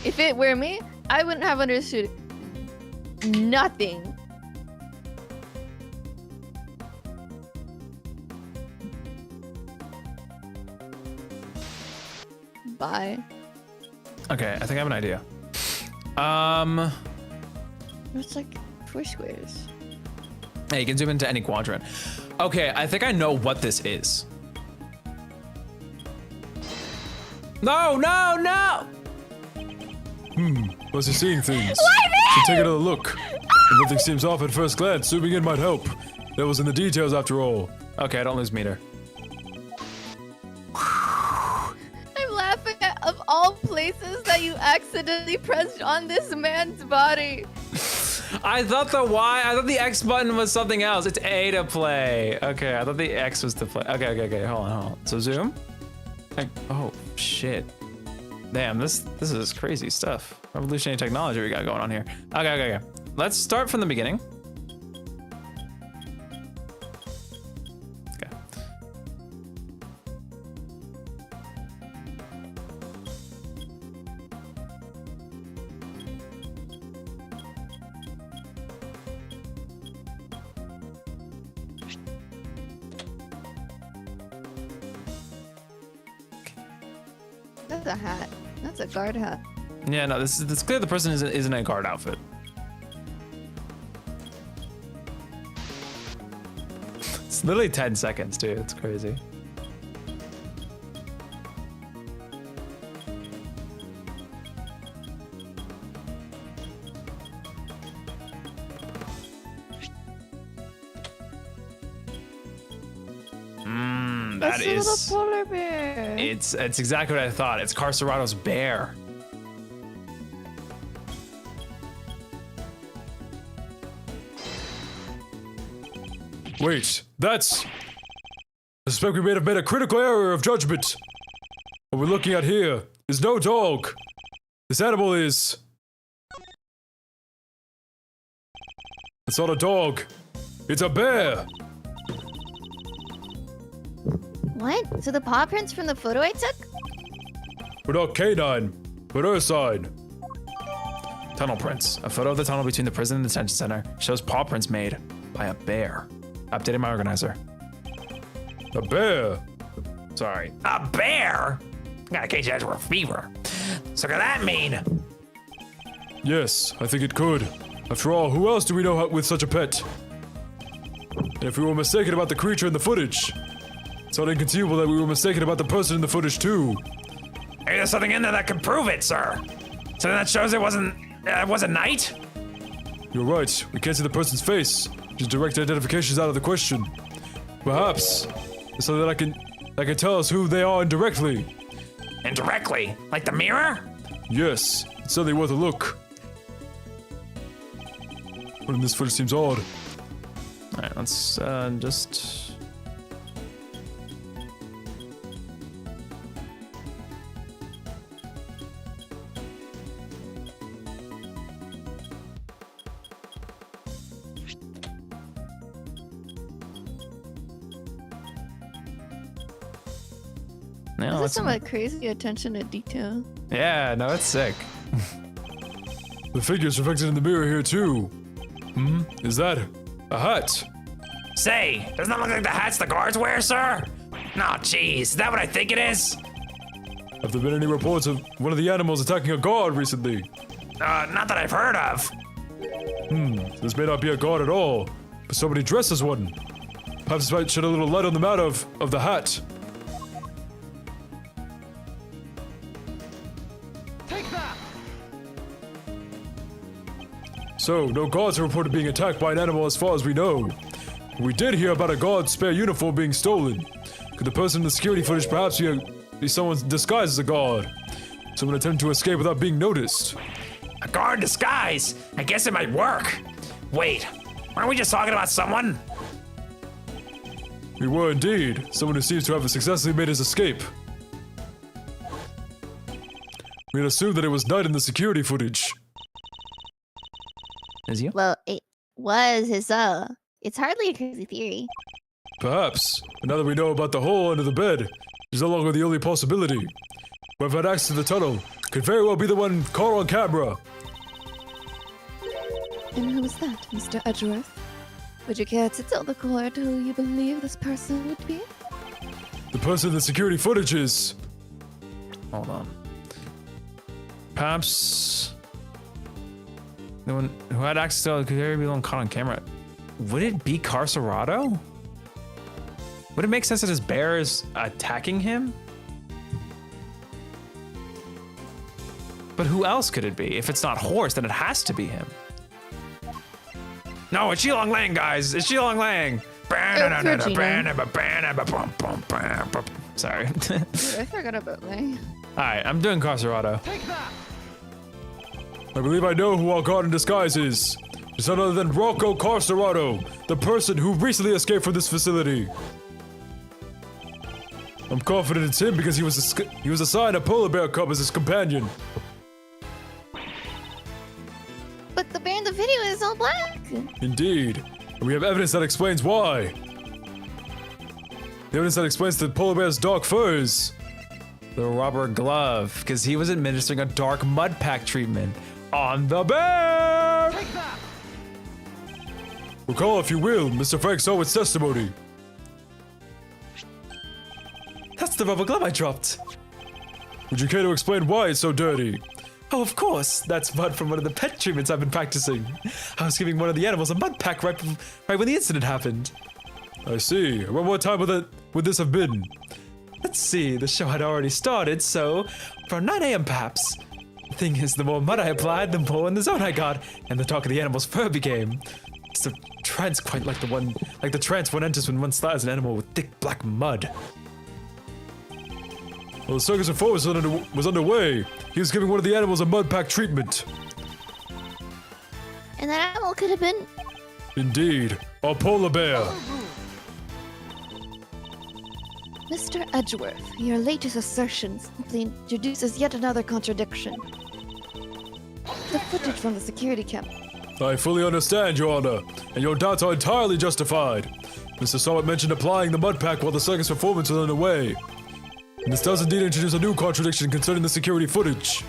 If it were me, I wouldn't have understood nothing. Bye. Okay, I think I have an idea. It's like 4 squares. Hey, you can zoom into any quadrant. Okay, I think I know what this is. No, no, no! Must be seeing things. Should take another look. If nothing seems off at first glance, zooming in might help. That was in the details after all. Okay, I don't lose meter. I'm laughing at, of all places, places that you accidentally pressed on this man's body. I thought the X button was something else. It's A to play. Okay, I thought the X was to play. Okay. Hold on. So zoom. Oh shit. Damn, this is crazy stuff. Revolutionary technology we got going on here. Okay. Let's start from the beginning. Okay. That's a hat. That's a guard hat. Yeah, no, it's clear the person isn't in a guard outfit. It's literally 10 seconds, dude. It's crazy. That That's a is. little polar bear. It's exactly what I thought. It's Carcerato's bear. Wait, that's... I suspect we may have made a critical error of judgment. What we're looking at here is no dog. This animal is... It's not a dog. It's a bear. What? So the paw prints from the photo I took? We're not canine, but ursine. Tunnel prints. A photo of the tunnel between the prison and detention center shows paw prints made by a bear. Updated my organizer. A bear? Sorry. A bear? Gotta catch you guys with a fever. So could that mean? Yes, I think it could. After all, who else do we know with such a pet? And if we were mistaken about the creature in the footage, it's not inconceivable that we were mistaken about the person in the footage too. Maybe there's something in there that can prove it, sir. Something that shows it wasn't Knight? You're right, we can't see the person's face. Just direct identification's out of the question. Perhaps there's something that can tell us who they are indirectly. Indirectly? Like the mirror? Yes, it's certainly worth a look. But this footage seems odd. All right, let's just. Now This let's. is some like crazy attention to detail. Yeah, no, it's sick. The figure's reflected in the mirror here too. Is that a hat? Say, doesn't that look like the hats the guards wear, sir? No, jeez, is that what I think it is? Have there been any reports of one of the animals attacking a guard recently? Not that I've heard of. This may not be a guard at all, but somebody dressed as one. Perhaps this might shed a little light on the matter of the hat. So, no guards are reported being attacked by an animal as far as we know. We did hear about a guard's spare uniform being stolen. Could the person in the security footage perhaps be someone disguised as a guard? Someone attempting to escape without being noticed? A guard disguise? I guess it might work. Wait, weren't we just talking about someone? We were indeed. Someone who seems to have successfully made his escape. We had assumed that it was Knight in the security footage. Is you? Well, it was his, it's hardly a crazy theory. Perhaps. But now that we know about the hole under the bed, it's no longer the only possibility. Whoever had access to the tunnel could very well be the one caught on camera. And who was that, Mr. Edgeworth? Would you care to tell the court who you believe this person would be? The person in the security footage is... Hold on. Perhaps the one who had access to could very be the one caught on camera. Would it be Carcerato? Would it make sense that his bear is attacking him? But who else could it be? If it's not Horse, then it has to be him. No, it's Shilong Lang, guys. It's Shilong Lang. Regina. Sorry. Dude, I forgot about Lang. Alright, I'm doing Carcerato. I believe I know who our god in disguise is. It's none other than Rocco Carcerato, the person who recently escaped from this facility. I'm confident it's him because he was assigned a polar bear cub as his companion. But the bear in the video is all black. Indeed. And we have evidence that explains why. The evidence that explains the polar bear's dark furs. The rubber glove, because he was administering a dark mud pack treatment on the bear! Recall, if you will, Mr. Frank Sarwit's testimony. That's the rubber glove I dropped. Would you care to explain why it's so dirty? Oh, of course. That's mud from one of the pet treatments I've been practicing. I was giving one of the animals a mud pack right when the incident happened. I see. What more time would this have been? Let's see, the show had already started, so around 9 a.m. perhaps. The thing is, the more mud I applied, the more in the zone I got, and the darker the animal's fur became. It's a trance quite like the trance one enters when one slides an animal with thick black mud. While the circus performance was underway, he was giving one of the animals a mud pack treatment. And that animal could have been... Indeed, a polar bear. Mr. Edgeworth, your latest assertion simply introduces yet another contradiction. The footage from the security cam. I fully understand, Your Honor, and your doubts are entirely justified. Mr. Sarwit mentioned applying the mud pack while the circus performance was underway. And this does indeed introduce a new contradiction concerning the security footage.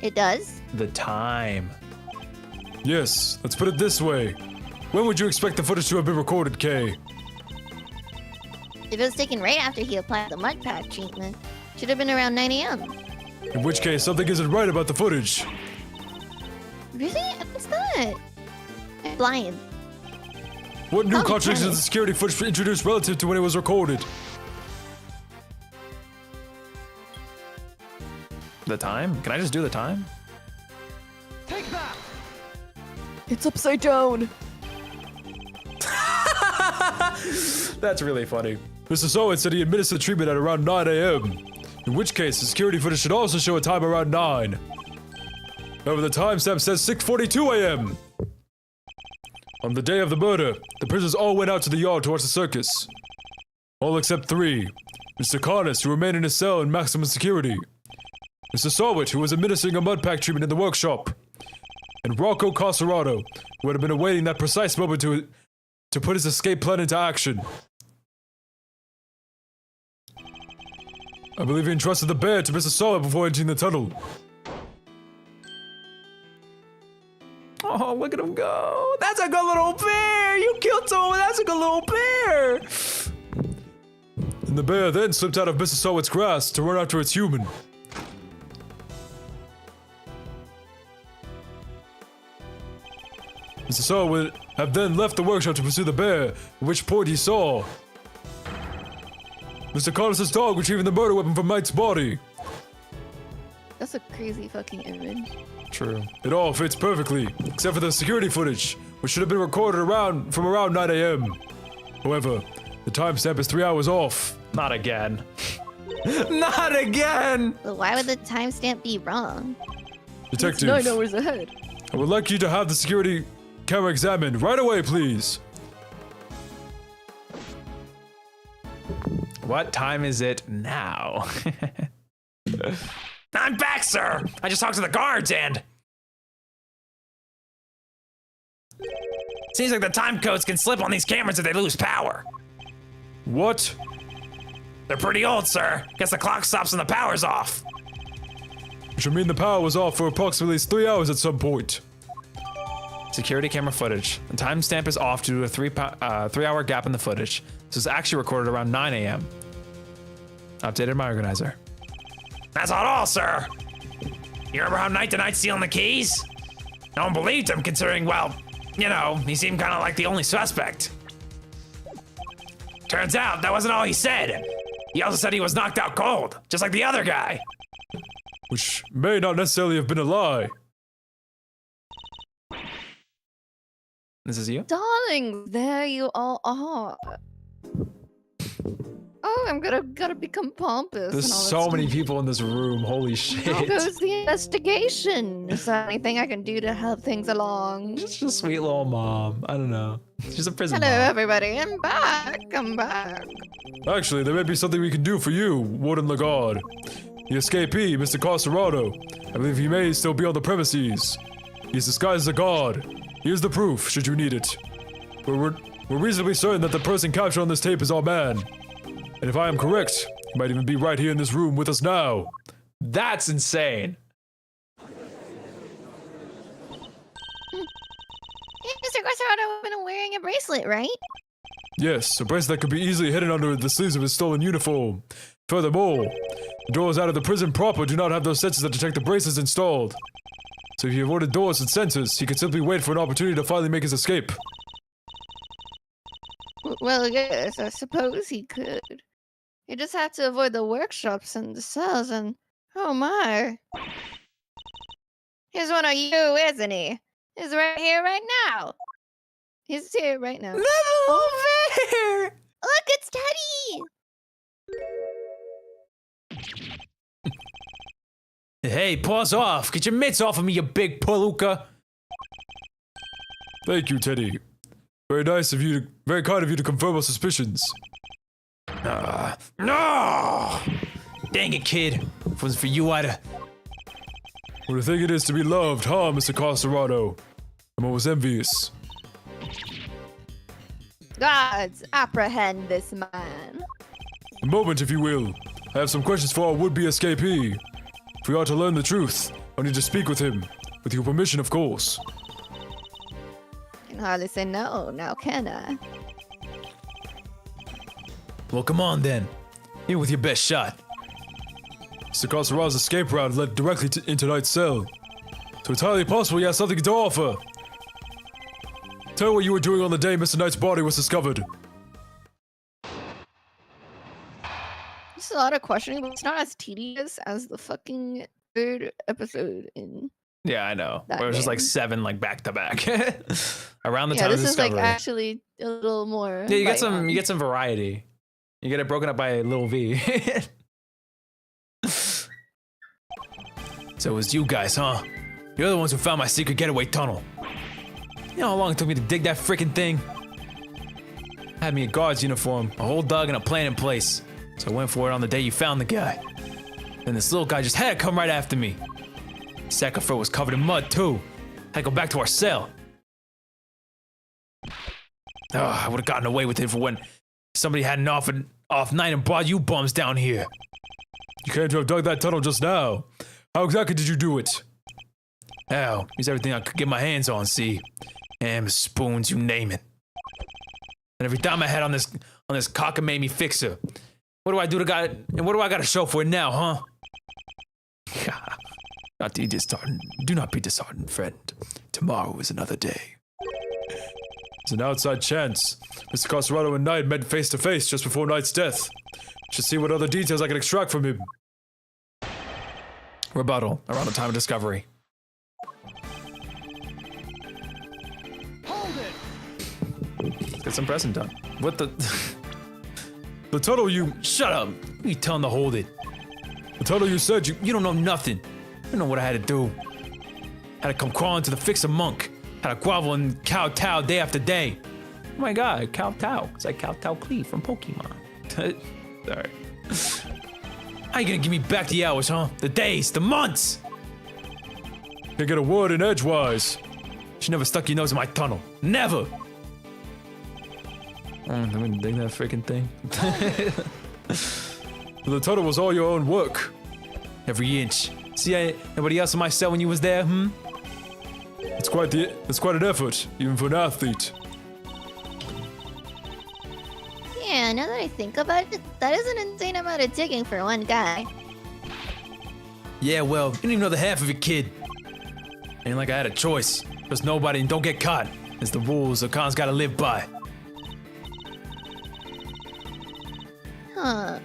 It does? The time. Yes, let's put it this way. When would you expect the footage to have been recorded, Kay? If it was taken right after he applied the mud pack treatment, should have been around 9 a.m. In which case, something isn't right about the footage. Really? What's that? I'm blind. What new Oh, contradictions okay. does the security footage introduce relative to when it was recorded? The time? Can I just do the time? It's upside down. That's really funny. Mr. Sarwit said he administered treatment at around 9 a.m. In which case, the security footage should also show a time around 9. However, the timestamp says 6:42 a.m. On the day of the murder, the prisoners all went out to the yard to watch the circus. All except 3. Mr. Kanis, who remained in his cell in maximum security. Mr. Sarwit, who was administering a mud pack treatment in the workshop. And Rocco Carcerato, who had been awaiting that precise moment to put his escape plan into action. I believe he entrusted the bear to Mr. Sarwit before entering the tunnel. Oh, look at him go. That's a good little bear. You killed someone. That's a good little bear. And the bear then slipped out of Mr. Sarwit's grasp to run after its human. Mr. Sarwit have then left the workshop to pursue the bear, at which point he saw Mr. Carlos' dog retrieving the murder weapon from Mike's body. That's a crazy fucking image. True. It all fits perfectly, except for the security footage, which should have been recorded from around 9 a.m. However, the timestamp is 3 hours off. Not again. Not again. But why would the timestamp be wrong? Detective, It's 9 hours ahead. I would like you to have the security camera examined right away, please. What time is it now? I'm back, sir. I just talked to the guards and... Seems like the time codes can slip on these cameras if they lose power. What? They're pretty old, sir. Guess the clock stops when the power's off. Which would mean the power was off for approximately 3 hours at some point. Security camera footage. The timestamp is off due to a 3 hour gap in the footage. This was actually recorded around 9 a.m. Updated my organizer. That's not all, sir. You remember how Night to Night stealing the keys? No one believed him considering, well, you know, he seemed kind of like the only suspect. Turns out that wasn't all he said. He also said he was knocked out cold, just like the other guy. Which may not necessarily have been a lie. This is you? Darling, there you all are. Oh, I'm gotta become pompous. There's and all that so many stuff. people in this room. Holy How shit. goes the investigation? Is there anything I can do to help things along? Just a sweet little mom. I don't know. She's a prison Hello, mom. everybody. I'm back. I'm back. Actually, there may be something we can do for you, Warden Lagarde. The escapee, Mr. Carcerato. I believe he may still be on the premises. He's disguised as a guard. Here's the proof, should you need it. We're reasonably certain that the person captured on this tape is our man. And if I am correct, he might even be right here in this room with us now. That's insane. Hey, Mr. Carcerato, I've been wearing a bracelet, right? Yes, a bracelet that could be easily hidden under the sleeves of his stolen uniform. Furthermore, the doors out of the prison proper do not have those sensors that detect the bracelets installed. So if he avoided doors and sensors, he could simply wait for an opportunity to finally make his escape. Well, yes, I suppose he could. You just have to avoid the workshops and the cells and... Oh my. He's one of you, isn't he? He's right here right now. He's here right now. Over! Look, it's Teddy! Hey, pause off. Get your mitts off of me, you big palooka. Thank you, Teddy. Very nice of you very kind of you to confirm our suspicions. No! Dang it, kid. If it wasn't for you, I'd have... What a thing it is to be loved, huh, Mr. Carcerato? I'm always envious. Gods, apprehend this man. A moment, if you will. I have some questions for our would-be escapee. If we are to learn the truth, I need to speak with him. With your permission, of course. Can hardly say no, now can I? Well, come on then. Here with your best shot. Mr. Carcerato's escape route led directly into Knight's cell. So it's highly possible he has something to offer. Tell what you were doing on the day Mr. Knight's body was discovered. It's a lot of questioning, but it's not as tedious as the fucking third episode in... Yeah, I know. That Where it was just like game. 7 like back to back. Around the Yeah, time of this is like discovery. actually a little more... Yeah, you get bite-on. you get some variety. You get it broken up by little V. So it was you guys, huh? You're the ones who found my secret getaway tunnel. You know how long it took me to dig that freaking thing? I had me a guard's uniform, a whole dug, and a plan in place. So I went for it on the day you found the guy. Then this little guy just had to come right after me. Sack of fur was covered in mud, too. Had to go back to our cell. I would have gotten away with it for when somebody had an off night and brought you bums down here. You claim to have dug that tunnel just now. How exactly did you do it? Hell, used everything I could get my hands on, see? Hammers, spoons, you name it. And every time I had on this cockamamie fixer, what do I do to got it? And what do I got to show for it now, huh? Do not be disheartened, friend. Tomorrow is another day. There's an outside chance. Mr. Carcerato and Knight met face to face just before Knight's death. Should see what other details I can extract from him. Rebuttal around the time of discovery. Let's get some pressing done. What the? The tunnel you Shut up! You telling to hold it. the tunnel you said you You don't know nothing. You know what I had to do. Had to come crawling to the fixer monk. Had to grovel and kowtow day after day. Oh my god, kowtow. It's like kowtow Clee from Pokemon. Sorry. How you gonna give me back the hours, huh? The days, the months! can get a word in edgewise. You never stuck your nose in my tunnel. Never! Let me dig that freaking thing. The tunnel was all your own work. Every inch. See anybody else in my cell when you was there, hmm? It's quite an effort, even for an athlete. Yeah, now that I think about it, that is an insane amount of digging for one guy. Yeah, well, you didn't even know the half of it, kid. Ain't like I had a choice. Trust nobody and don't get caught. It's the rules the con's gotta live by. Huh.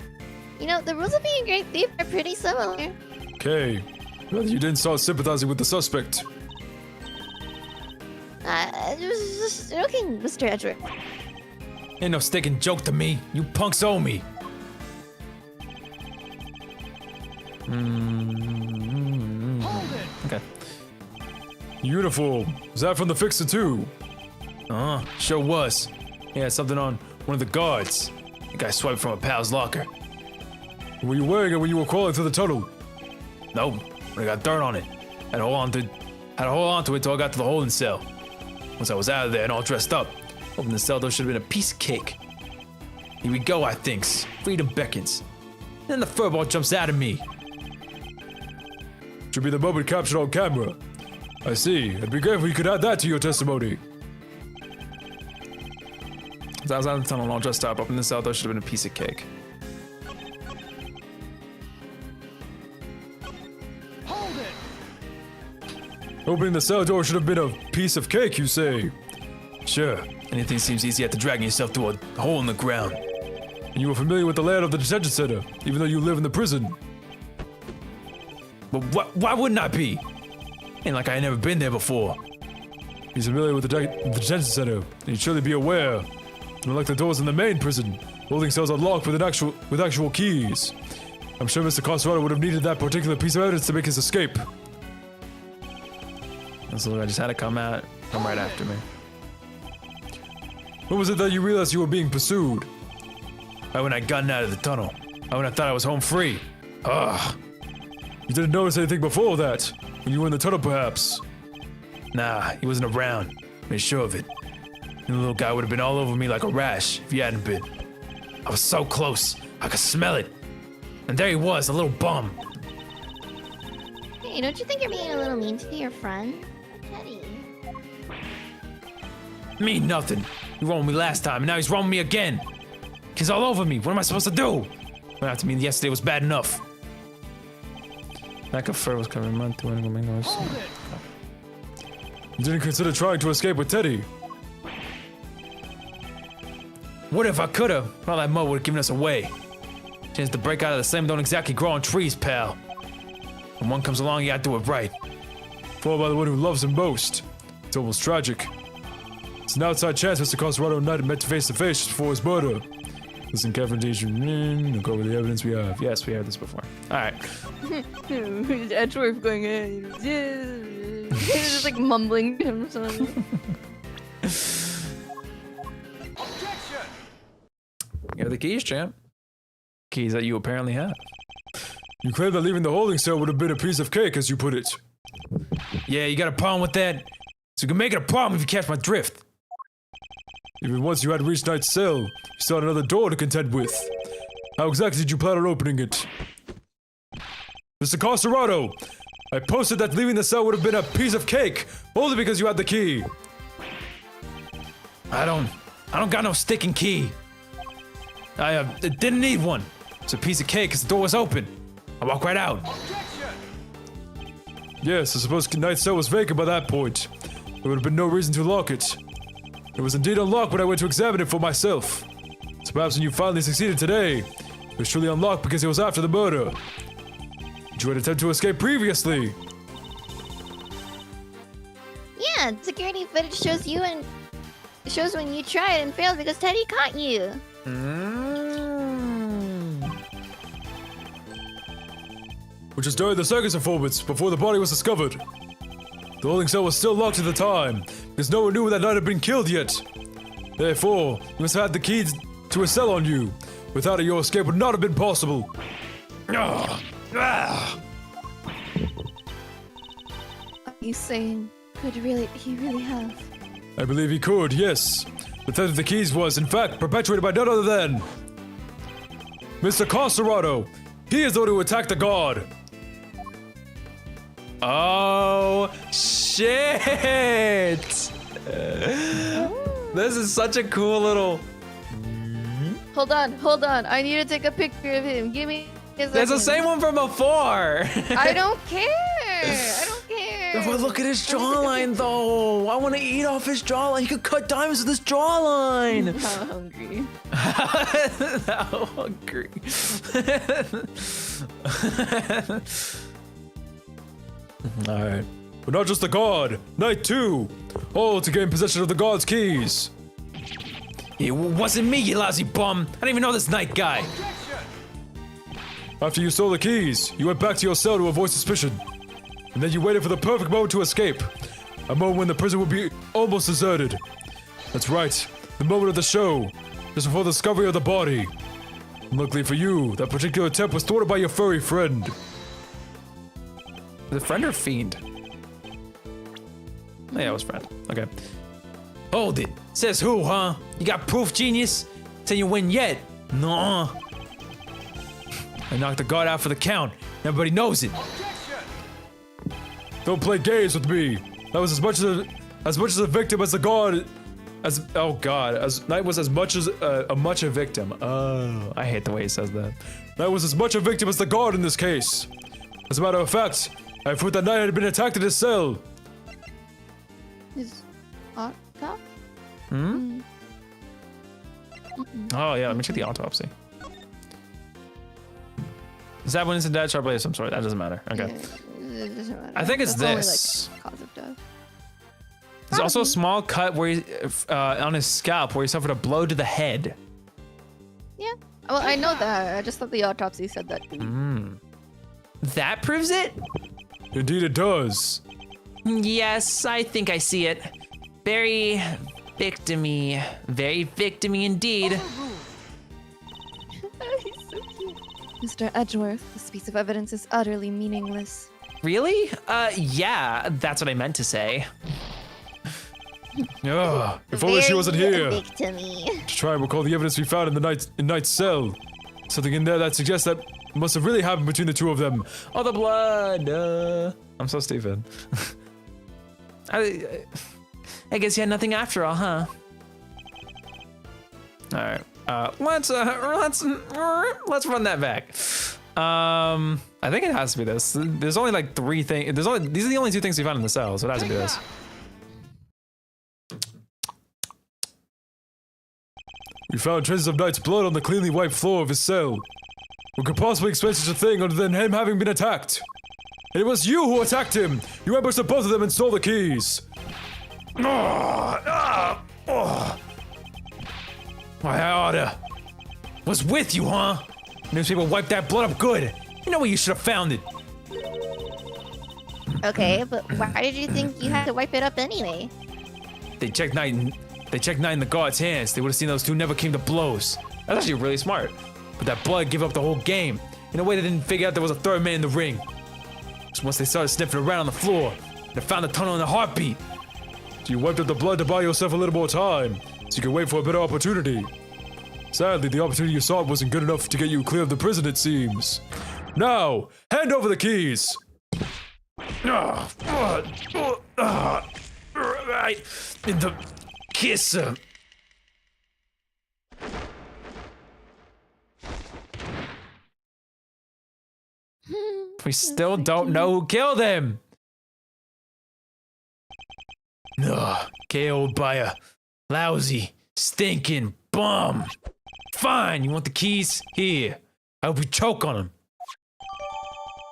You know, the rules of being a great thief are pretty similar. Okay. Rather you didn't start sympathizing with the suspect. I was just joking, Mr. Edgeworth. Ain't no sticking joke to me. You punks owe me. Okay. Uniform. Is that from the Fixer too? Sure was. Yeah, something on one of the guards. I think I swiped from a pal's locker. Were you wearing it when you were crawling through the tunnel? Nope, but I got dirt on it. Had to hold on to it till I got to the holding cell. Once I was out of there and all dressed up, opened the cell door should have been a piece of cake. Here we go, I thinks. Freedom beckons. Then the furball jumps out at me. Should be the moment captured on camera. I see. It'd be great if we could add that to your testimony. As I was out of the tunnel, all dressed up. Opened the cell door should have been a piece of cake. Opening the cell door should have been a piece of cake, you say? Sure, anything seems easy after dragging yourself through a hole in the ground. And you were familiar with the layout of the detention center, even though you live in the prison. But why wouldn't I be? Ain't like I ain't never been there before. He's familiar with the detention center, and you'd surely be aware. Unlike the doors in the main prison, holding cells are locked with actual keys. I'm sure Mr. Carcerato would have needed that particular piece of evidence to make his escape. So I just had to come right after me. When was it that you realized you were being pursued? Right when I gotten out of the tunnel. Right when I thought I was home free. Ugh. You didn't notice anything before that? When you were in the tunnel, perhaps? Nah, he wasn't around. Made sure of it. The little guy would have been all over me like a rash if he hadn't been. I was so close. I could smell it. And there he was, a little bum. Hey, don't you think you're being a little mean to your friend? Teddy. Me nothing. He wronged me last time, and now he's wronged me again. He's all over me. What am I supposed to do? Well, after me yesterday was bad enough. Lack of fur was covering month to winning. You didn't consider trying to escape with Teddy? What if I could've? All that mud would've given us away. Chance to break out of the slam don't exactly grow on trees, pal. When one comes along, you gotta do it right. Followed by the one who loves him most. It's almost tragic. It's an outside chance Mr. Carcerato and Knight met face to face before his murder. Listen, confrontation, look over the evidence we have. Yes, we had this before. Alright. Edgeworth going in. He's just like mumbling to himself. You have the keys, champ. Keys that you apparently have. You claim that leaving the holding cell would have been a piece of cake, as you put it. Yeah, you got a problem with that? So you can make it a problem if you catch my drift. Even once you had reached Knight's cell, you still had another door to contend with. How exactly did you plan on opening it? Mr. Carcerato, I posted that leaving the cell would have been a piece of cake, only because you had the key. I don't got no sticking key. I didn't need one. It's a piece of cake because the door was open. I walk right out. Yes, I suppose Knight's cell was vacant by that point. There would have been no reason to lock it. It was indeed unlocked when I went to examine it for myself. So perhaps when you finally succeeded today, it was truly unlocked because it was after the murder. Did you attempt to escape previously? Yeah, security footage shows you and shows when you tried and failed because Teddy caught you. Which was during the circus performance, before the body was discovered. The holding cell was still locked at the time, because no one knew that Knight had been killed yet. Therefore, you must have had the keys to a cell on you. Without it, your escape would not have been possible. Are you saying he really have? I believe he could, yes. The theft of the keys was, in fact, perpetuated by none other than Mr. Carcerato. He is the one who attacked the guard. Oh, shit! This is such a cool little... Hold on. I need to take a picture of him. Give me a There's the second. same one from before! I don't care. But look at his jawline, though! I want to eat off his jawline. You could cut diamonds with his jawline! I'm hungry. How hungry. Alright. But not just the guard. Knight too. All to gain possession of the guard's keys. It wasn't me, you lousy bum. I don't even know this Knight guy. After you stole the keys, you went back to your cell to avoid suspicion. And then you waited for the perfect moment to escape. A moment when the prison would be almost deserted. That's right, the moment of the show, just before the discovery of the body. And luckily for you, that particular attempt was thwarted by your furry friend. Was it friend or fiend? Oh, yeah, it was friend. Okay. Hold it. Says who, huh? You got proof, genius? Saying you win yet? Nuh-uh. I knocked the guard out for the count. Everybody knows it. Don't play games with me. That was as much as a victim as the guard. As Knight was as much as a victim. Oh, I hate the way he says that. Knight was as much a victim as the guard in this case. As a matter of fact, I proved that Knight had been attacked in his cell. His autopsy? Hmm? Oh yeah, let me check the autopsy. Is that when it's a dead sharp blade of some sort? That doesn't matter. Okay. Yeah, it doesn't matter. I think it's Only, this. like, cause of death. There's also a small cut where he, on his scalp where he suffered a blow to the head. Yeah. Well, I know that. I just thought the autopsy said that too. That proves it? Indeed it does. Yes, I think I see it. Very victim-y. Very victim-y indeed. He's so cute. Mr. Edgeworth, this piece of evidence is utterly meaningless. Really? Yeah, that's what I meant to say. Ugh, if only she wasn't here. Victim-y. To try and recall the evidence we found in Knight's cell. Something in there that suggests that must have really happened between the two of them. Oh, the blood. I'm so stupid. I guess you had nothing after all, huh? All right. Let's run that back. I think it has to be this. There's only like 3 things. These are the only 2 things we found in the cell, so it has to be this. We found traces of Knight's blood on the cleanly wiped floor of his cell. What could possibly explain such a thing other than him having been attacked? And it was you who attacked him! You ambushed the both of them and stole the keys! I oughta was with you, huh? Newspaper wiped that blood up good. You know where you should have found it. Okay, but why did you think you had to wipe it up anyway? They checked Knight in the guard's hands. They would have seen those 2 never came to blows. That's actually really smart. But that blood gave up the whole game. In a way they didn't figure out there was a 3rd man in the ring. So once they started sniffing around on the floor, they found the tunnel in the heartbeat. So you wiped up the blood to buy yourself a little more time, so you could wait for a better opportunity. Sadly, the opportunity you sought wasn't good enough to get you clear of the prison, it seems. Now, hand over the keys! Right in the kiss. We still don't know who killed him. KO'd by a lousy, stinking bum. Fine, you want the keys? Here. I hope you choke on him.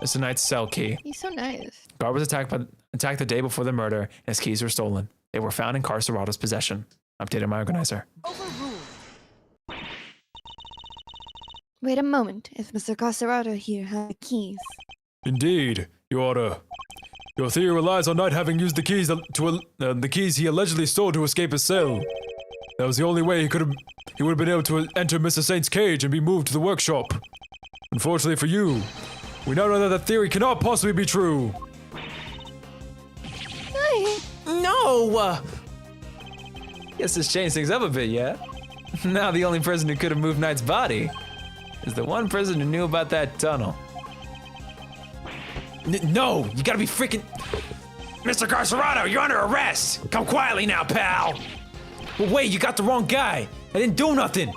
It's a Knight's cell key. He's so nice. Guard was attacked the day before the murder, and his keys were stolen. They were found in Carcerato's possession. Updated my organizer. Wait a moment. If Mr. Carcerato here had the keys. Indeed, Your Honor. Your theory relies on Knight having used the keys he allegedly stole to escape his cell. That was the only way he would have been able to enter Mr. Saint's cage and be moved to the workshop. Unfortunately for you, we now know that theory cannot possibly be true. No! Guess this changed things up a bit, yeah? Now the only person who could have moved Knight's body is the one person who knew about that tunnel. No, you gotta be freaking... Mr. Carcerato, you're under arrest! Come quietly now, pal! Well, wait, you got the wrong guy. I didn't do nothing.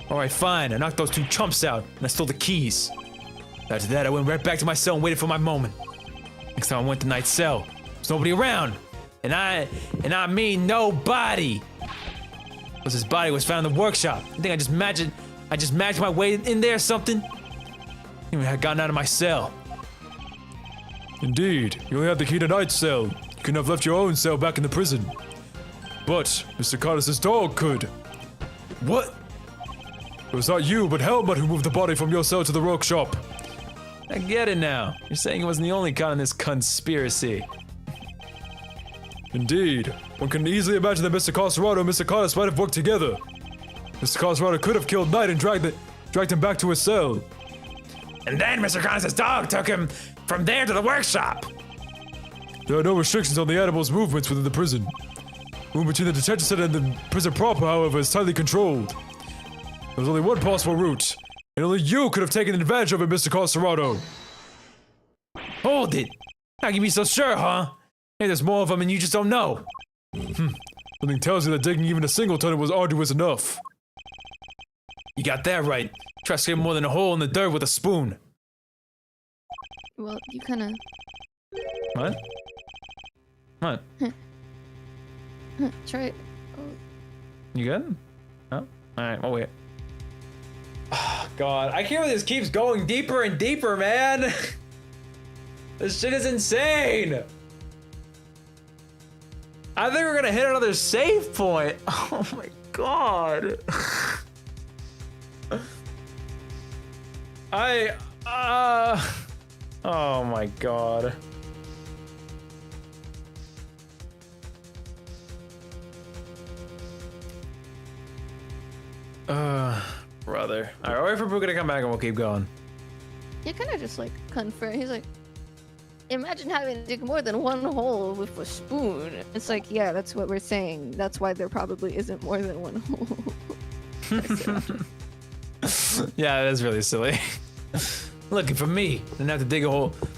All right, fine. I knocked those 2 chumps out, and I stole the keys. After that, I went right back to my cell and waited for my moment. Next time I went to Knight's cell, there's nobody around. And I mean nobody. Because his body was found in the workshop. I think I just magicked my way in there or something. Even had gotten out of my cell. Indeed, you only had the key to Knight's cell. You couldn't have left your own cell back in the prison. But Mr. Carter's dog could. What? It was not you, but Helmut who moved the body from your cell to the workshop. I get it now. You're saying it wasn't the only con in this conspiracy. Indeed. One can easily imagine that Mr. Carcerato and Mr. Kanis might have worked together. Mr. Carcerato could have killed Knight and dragged him back to his cell. And then Mr. Kanis' dog took him from there to the workshop. There are no restrictions on the animal's movements within the prison. Movement between the detention center and the prison proper, however, is tightly controlled. There's only one possible route, and only you could have taken advantage of it, Mr. Carcerato. Hold it! How can you be so sure, huh? Maybe there's more of them and you just don't know. Something tells you that digging even a single tunnel was arduous enough. You got that right. Try to scrape more than a hole in the dirt with a spoon. Well, you kind of. What? What? Try it. Oh. You good? Oh, alright, I'll wait. Oh, God, I can't believe this keeps going deeper and deeper, man! This shit is insane! I think we're gonna hit another save point. Oh my God. Oh my God. Brother. Alright, wait for Boo to come back and we'll keep going. You kind of just like confirm. He's like, imagine having to dig more than one hole with a spoon. It's like, yeah, that's what we're saying. That's why there probably isn't more than one hole. Yeah, that's really silly. Looking for me. Didn't have to dig the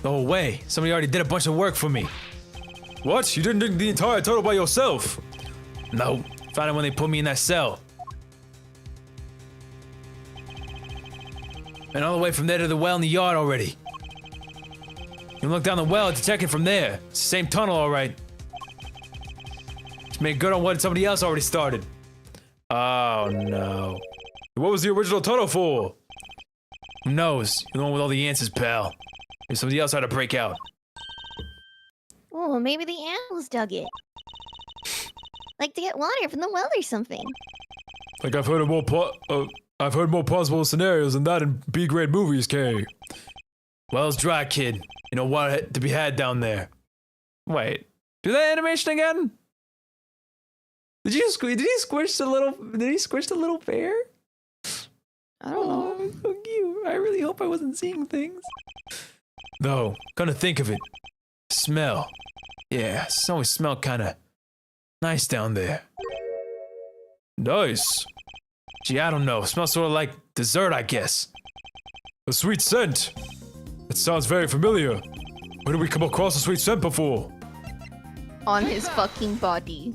whole way. Somebody already did a bunch of work for me. What? You didn't dig the entire tunnel by yourself? No. Found it when they put me in that cell. And all the way from there to the well in the yard already. You can look down the well to check it from there. It's the same tunnel, alright. Just made good on what somebody else already started. Oh no. What was the original tunnel for? Who knows? You're the one with all the answers, pal. Maybe somebody else had to break out. Oh, maybe the animals dug it. Like to get water from the well or something. Like I've heard of more plausible scenarios than that in B-grade movies, Kay. Well's dry, kid. You know what to be had down there. Wait, do that animation again? Did he squish the little bear? I don't know. Oh, so cute. I really hope I wasn't seeing things. Though, come to think of it, smell. Yeah, it's always smelled kinda nice down there. Nice. Gee, I don't know. Smells sort of like dessert, I guess. A sweet scent. It sounds very familiar. Where did we come across a sweet scent before? On his fucking body.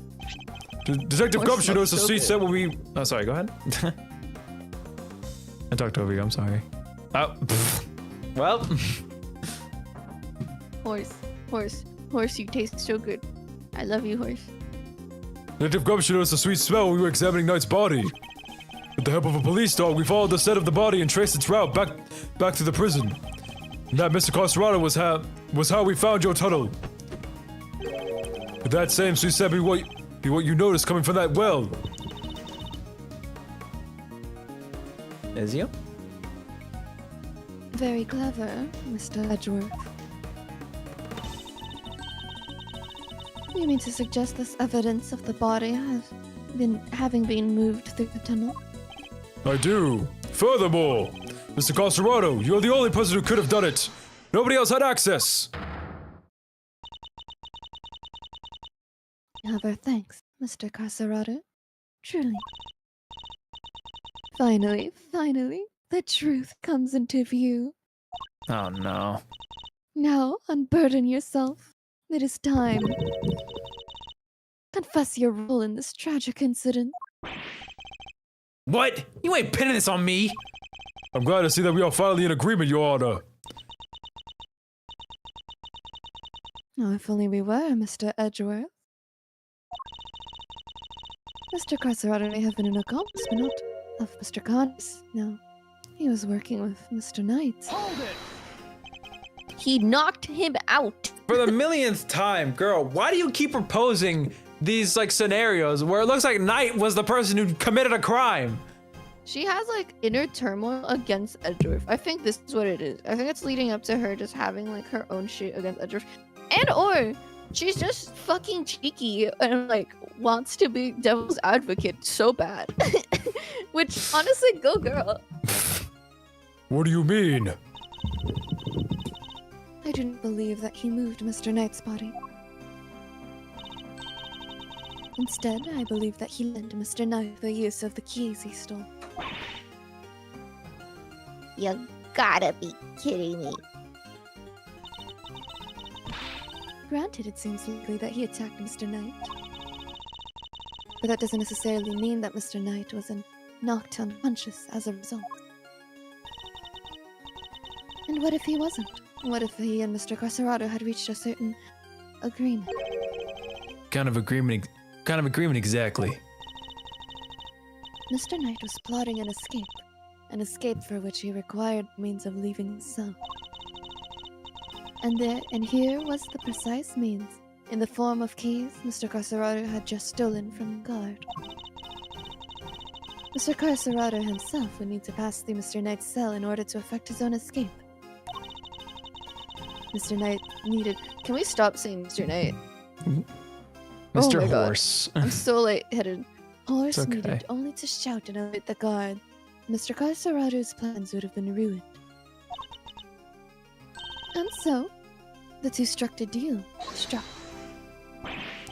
Detective Horse Gumshoe noticed a smells so sweet good. scent when we... Oh, sorry, go ahead. I talked over you, I'm sorry. Oh, well. Horse, you taste so good. I love you, horse. Detective Gumshoe noticed a sweet smell when we were examining Knight's body. With the help of a police dog, we followed the scent of the body and traced its route back to the prison. And that, Mr. Carcerato, was how we found your tunnel. Could that same sweet scent be what you noticed coming from that well? Is you? Very clever, Mr. Edgeworth. You mean to suggest this evidence of the body having been moved through the tunnel? I do. Furthermore, Mr. Carcerato, you're the only person who could have done it. Nobody else had access. Never thanks, Mr. Carcerato. Truly. Finally, the truth comes into view. Oh no. Now, unburden yourself. It is time. Confess your role in this tragic incident. What? You ain't pinning this on me. I'm glad to see that we are finally in agreement, Your Honor. Oh, if only we were, Mr. Edgeworth. Mr. Carcerato may have been an accomplice, but not of Mr. Kanis. No, he was working with Mr. Knight. He knocked him out. For the millionth time, girl, why do you keep proposing these like scenarios where it looks like Knight was the person who committed a crime? She has like inner turmoil against Edgeworth. I think this is what it is. I think it's leading up to her just having like her own shit against Edgeworth. And or she's just fucking cheeky and like wants to be devil's advocate so bad. Which honestly, go girl. What do you mean? I didn't believe that he moved Mr. Knight's body. Instead, I believe that he lent Mr. Knight the use of the keys he stole. You gotta be kidding me. Granted, it seems likely that he attacked Mr. Knight. But that doesn't necessarily mean that Mr. Knight was knocked unconscious as a result. And what if he wasn't? What if he and Mr. Carcerato had reached a certain agreement? Kind of agreement exactly. Mr. Knight was plotting an escape for which he required means of leaving his cell. And here was the precise means, in the form of keys Mr. Carcerato had just stolen from the guard. Mr. Carcerato himself would need to pass through Mr. Knight's cell in order to effect his own escape. Mr. Knight needed... Can we stop saying Mr. Knight? Mr. Oh my God. Horse. I'm so lightheaded. Horse okay. needed only to shout and alert the guard. Mr. Carcerato's plans would have been ruined. And so, the two struck a deal.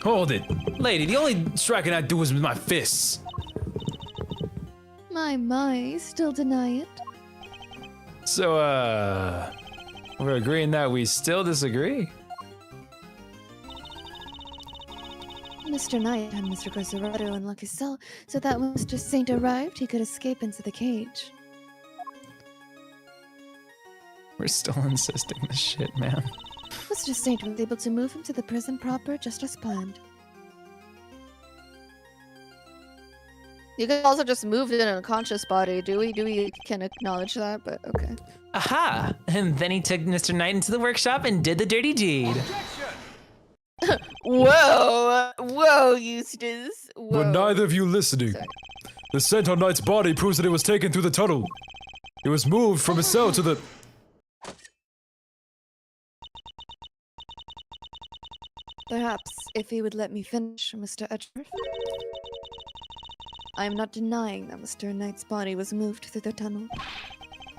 Hold it. Lady, the only striking I do is with my fists. My, still deny it? So, we're agreeing that we still disagree? Mr. Knight had Mr. Carcerato unlock his cell so that when Mr. Saint arrived, he could escape into the cage. We're still insisting this shit, man. Mr. Saint was able to move him to the prison proper just as planned. You guys also just moved in an unconscious body. Do we can acknowledge that? But okay. Aha! And then he took Mr. Knight into the workshop and did the dirty deed. Whoa, Eustace. Whoa. But neither of you listening. Sorry. The scent on Knight's body proves that it was taken through the tunnel. It was moved from his cell to the... Perhaps, if he would let me finish, Mr. Edgeworth. I am not denying that Mr. Knight's body was moved through the tunnel.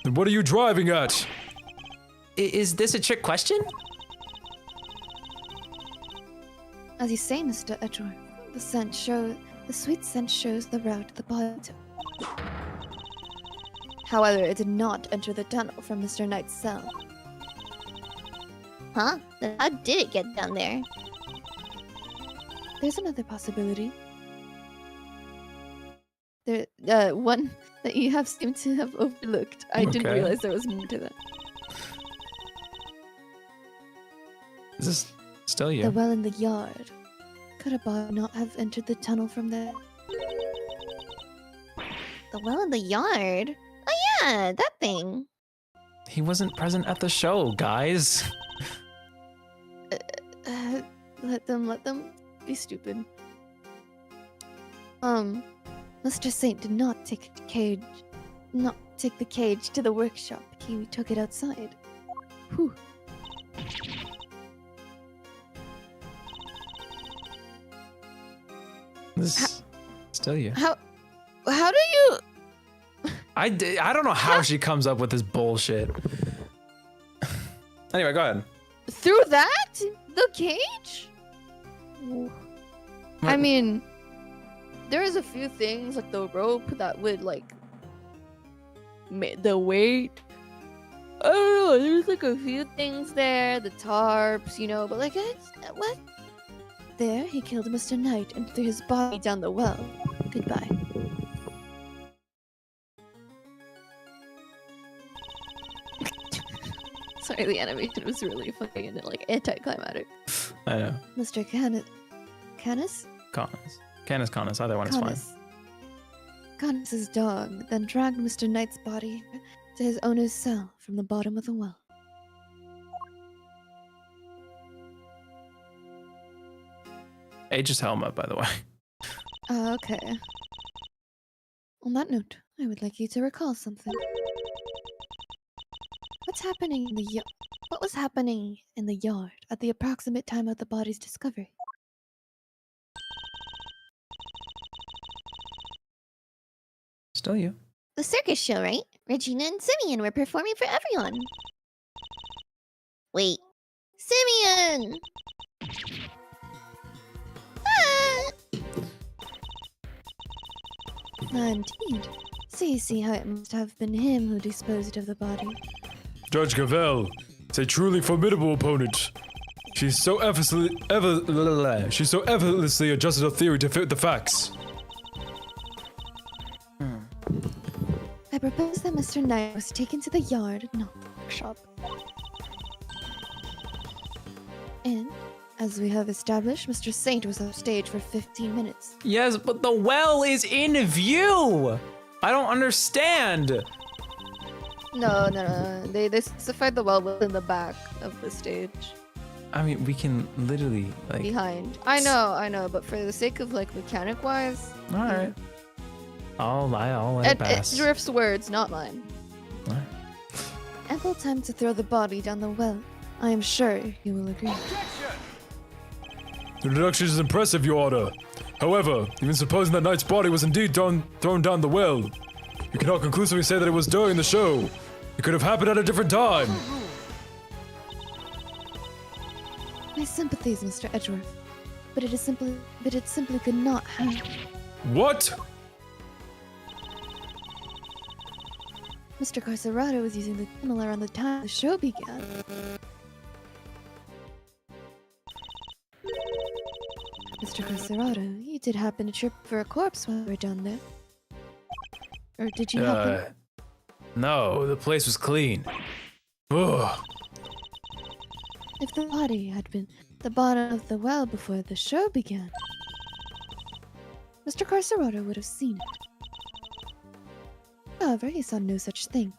Then what are you driving at? Is this a trick question? As you say, Mr. Edgeworth, the sweet scent shows the route the body took. However, it did not enter the tunnel from Mr. Knight's cell. Huh? Then how did it get down there? There's another possibility. One that you have seemed to have overlooked. I didn't Okay. realize there was more to that. Is this still The you? well in the yard. Could a body not have entered the tunnel from there? The well in the yard? Oh yeah, that thing. He wasn't present at the show, guys. Let them be stupid. Mr. Saint did not take the cage to the workshop. He took it outside. Whew. This is still you. How do you? I don't know how she comes up with this bullshit. Anyway, go ahead. Through that? The cage? I What? mean, there is a few things like the rope that would like the weight. I don't know. There's like a few things there, the tarps, but like it's what? There, he killed Mr. Knight and threw his body down the well. Goodbye. Sorry, the animation was really funny and like anticlimactic. I know. Mr. Canis? Canis, either one is fine. Canis's dog then dragged Mr. Knight's body to his owner's cell from the bottom of the well. Age his helmet, by the way. Okay. On that note, I would like you to recall something. What was happening in the yard at the approximate time of the body's discovery? Still you. The circus show, right? Regina and Simeon were performing for everyone. Wait. Simeon! Ah! Indeed. So you see how it must have been him who disposed of the body. Judge Gavèlle, it's a truly formidable opponent. She's so effortlessly adjusted her theory to fit the facts. I propose that Mr. Knight was taken to the yard, not the workshop. And, as we have established, Mr. Saint was off stage for 15 minutes. Yes, but the well is in view. I don't understand. No. They specified the well was in the back of the stage. I mean, we can literally like. Behind. I know, but for the sake of like mechanic wise. All right. I'll let it pass. It's Drift's words, not mine. All right. Ample time to throw the body down the well. I am sure you will agree. The deduction is impressive, Your Honor. However, even supposing that Knight's body was indeed thrown down the well, you cannot conclusively say that it was during the show. It could have happened at a different time. My sympathies, Mr. Edgeworth, but it simply could not have. What? Mr. Carcerato was using the tunnel around the time the show began. Mr. Carcerato, you did happen to trip for a corpse while we were down there. Or did you happen? No, the place was clean. Ugh. If the body had been at the bottom of the well before the show began, Mr. Carcerato would have seen it. However, he saw no such thing.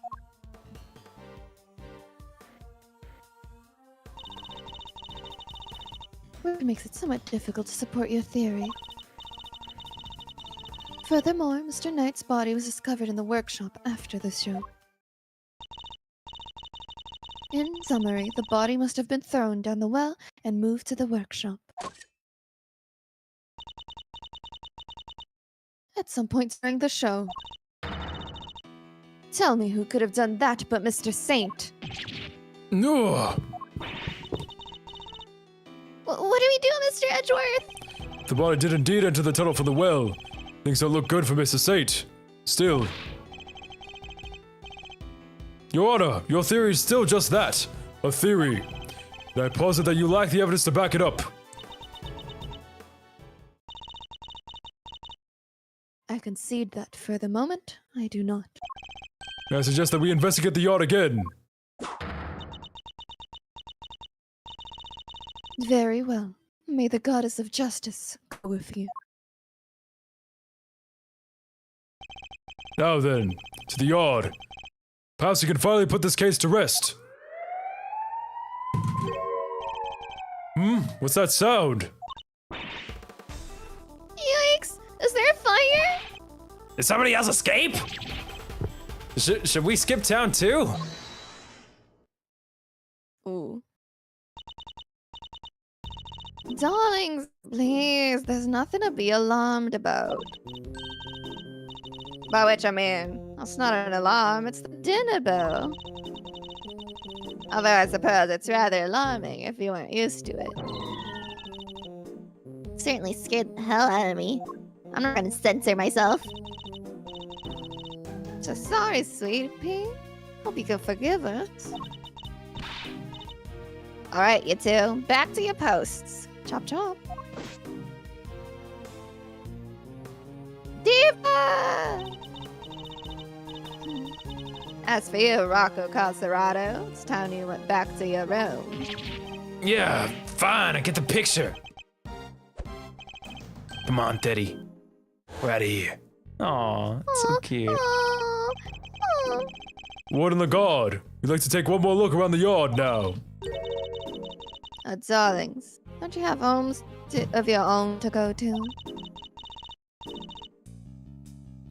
Which makes it somewhat difficult to support your theory. Furthermore, Mr. Knight's body was discovered in the workshop after the show. In summary, the body must have been thrown down the well and moved to the workshop. At some point during the show. Tell me who could have done that but Mr. Saint? No. What do we do, Mr. Edgeworth? The body did indeed enter the tunnel from the well. Things don't look good for Mr. Saint. Still. Your Honor, your theory is still just that. A theory. And I posit that you lack the evidence to back it up. I concede that for the moment, I do not. I suggest that we investigate the yard again. Very well. May the goddess of justice go with you. Now then, to the yard. Perhaps we can finally put this case to rest. What's that sound? Yikes! Is there a fire? Did somebody else escape? Should we skip town too? Ooh. Darlings, please, there's nothing to be alarmed about. By which I mean, that's not an alarm, it's the dinner bell. Although I suppose it's rather alarming if you weren't used to it. Certainly scared the hell out of me. I'm not gonna censor myself. So sorry, sweet pea. Hope you can forgive us. Alright, you two, back to your posts. Chop chop. Diva! As for you, Rocco Carcerato, it's time you went back to your room. Yeah, fine, I get the picture. Come on, Teddy. We're out of here. Aw, it's so cute. Oh, oh. Warden the guard. We'd like to take one more look around the yard now. Oh, darlings, don't you have homes of your own to go to?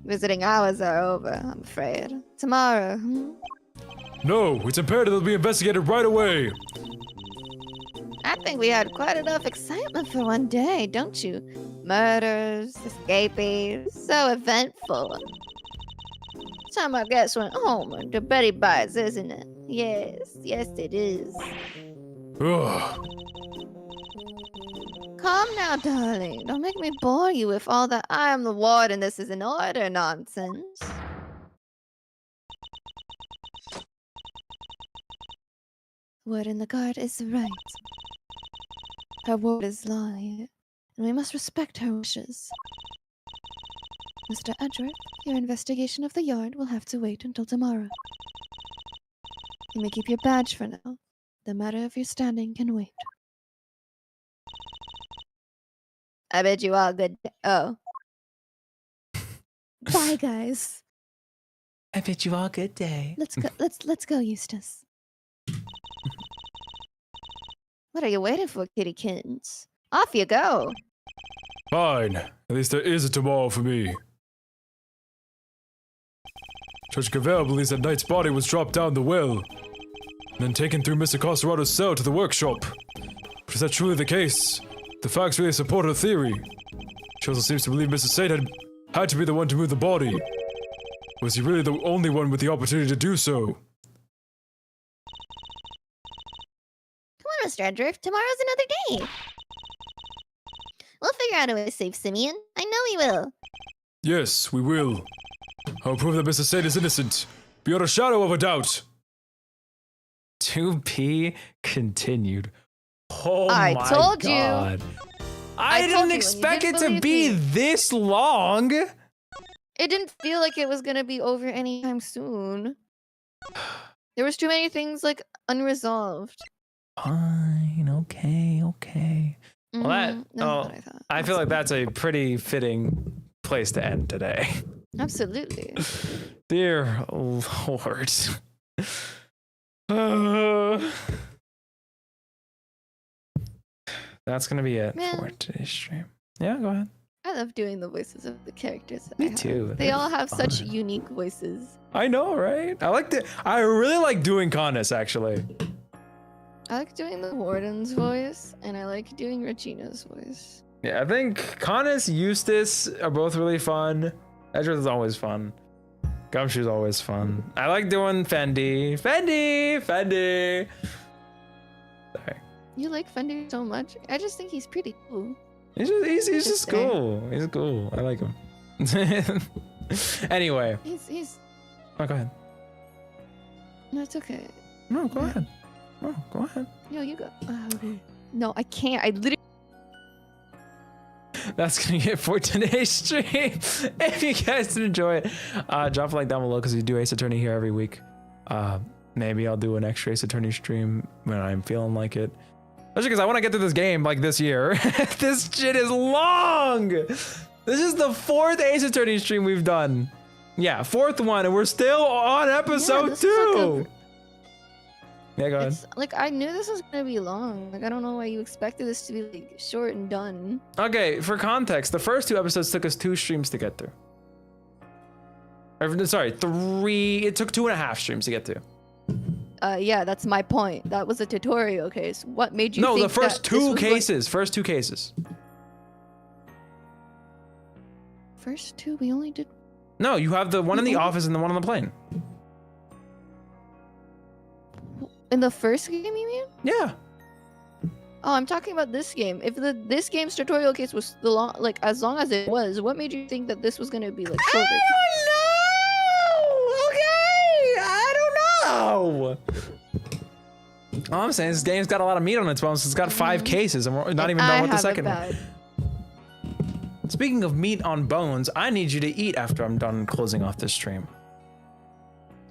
Visiting hours are over, I'm afraid. Tomorrow, No, it's imperative they'll be investigated right away. I think we had quite enough excitement for one day, don't you? Murders, escapades, so eventful. Time our guests went home to Betty Bites, isn't it? Yes, it is. Ugh. Calm now, darling. Don't make me bore you with all the I am the ward and this is an order nonsense. Word in the guard is right. Her word is law here, and we must respect her wishes. Mr. Edgeworth, your investigation of the yard will have to wait until tomorrow. You may keep your badge for now. The matter of your standing can wait. I bid you all good day. Oh. Bye, guys. I bid you all good day. Let's go, Eustace. What are you waiting for, kittykins? Off you go. Fine. At least there is a tomorrow for me. Judge Gavèlle believes that Knight's body was dropped down the well, and then taken through Mr. Carcerato's cell to the workshop. But is that truly the case? The facts really support her theory. She also seems to believe Mr. Sate had to be the one to move the body. Was he really the only one with the opportunity to do so? Come on, Mr. Edgeworth. Tomorrow's another day. We'll figure out a way to save Simeon. I know we will. Yes, we will. I'll prove that Mr. Sate is innocent, beyond a shadow of a doubt. To be continued. Oh I my told you. God. I I told didn't you, and expect you it didn't to be believe me. this long. It didn't feel like it was gonna be over anytime soon. There was too many things like unresolved. Fine, okay. Well, that, That's oh, what I thought. I feel like that's a pretty fitting place to end today. Absolutely. Dear Lord. That's gonna be it Man. for today's stream. Yeah, go ahead. I love doing the voices of the characters. that Me I have. too. They They're all have such fun. unique voices. I know, right? I really like doing Kanis, actually. I like doing the warden's voice, and I like doing Regina's voice. Yeah, I think Kanis, Eustace are both really fun. Edgeworth is always fun. Gumshoe's always fun. I like doing Fendi. Sorry. You like Fender so much. I just think he's pretty cool. He's just Just saying. cool. He's cool. I like him. Anyway. He's. Oh, go ahead. No, it's okay. No, go ahead. No, go ahead. No, you go. Okay. No, I can't. I literally. That's gonna get for today's stream. If you guys did enjoy it, drop a like down below because we do Ace Attorney here every week. Maybe I'll do an extra Ace Attorney stream when I'm feeling like it. Especially because I want to get through this game like this year. This shit is long. This is the 4th Ace Attorney stream we've done. Yeah, 4th one, and we're still on episode this is 2. Yeah, go ahead. It's like I knew this was gonna be long. Like I don't know why you expected this to be like short and done. Okay, for context, the first 2 episodes took us 2 streams to get through. Sorry, 3. It took 2.5 streams to get through. Yeah, that's my point. That was a tutorial case. What made you No, think the first that this 2 was going- cases. First 2 cases. First two, we only did. No, you have the one in the office and the one on the plane. In the first game, you mean? Yeah. Oh, I'm talking about this game. If this game's tutorial case was the long, like as long as it was, what made you think that this was gonna be like shorter? I don't know. All I'm saying is this game's got a lot of meat on its bones. It's got 5 cases, and we're not even done with the second one. Speaking of meat on bones, I need you to eat after I'm done closing off this stream.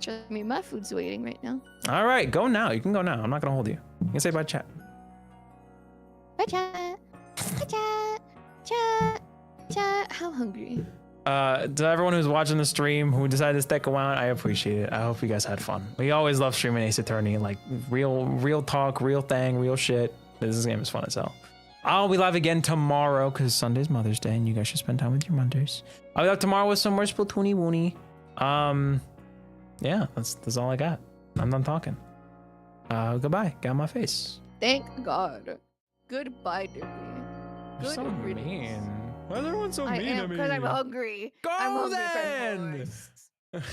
Trust me, my food's waiting right now. All right, go now. You can go now. I'm not gonna hold you. You can say bye, chat. Bye, chat. Bye, chat. Chat, how hungry? To everyone who's watching the stream who decided to stick around, I appreciate it. I hope you guys had fun. We always love streaming Ace Attorney, like real talk, real thing, real shit. This game is fun as hell. I'll be live again tomorrow because Sunday's Mother's Day and you guys should spend time with your mothers. I'll be live tomorrow with some more Splatoony Woony. Yeah, that's all I got. I'm done talking. Goodbye. Get on my face. Thank God. Goodbye, Derby. You're so riddance. mean. Why is everyone so I mean am to me? because I'm hungry. Go I'm hungry for then! more.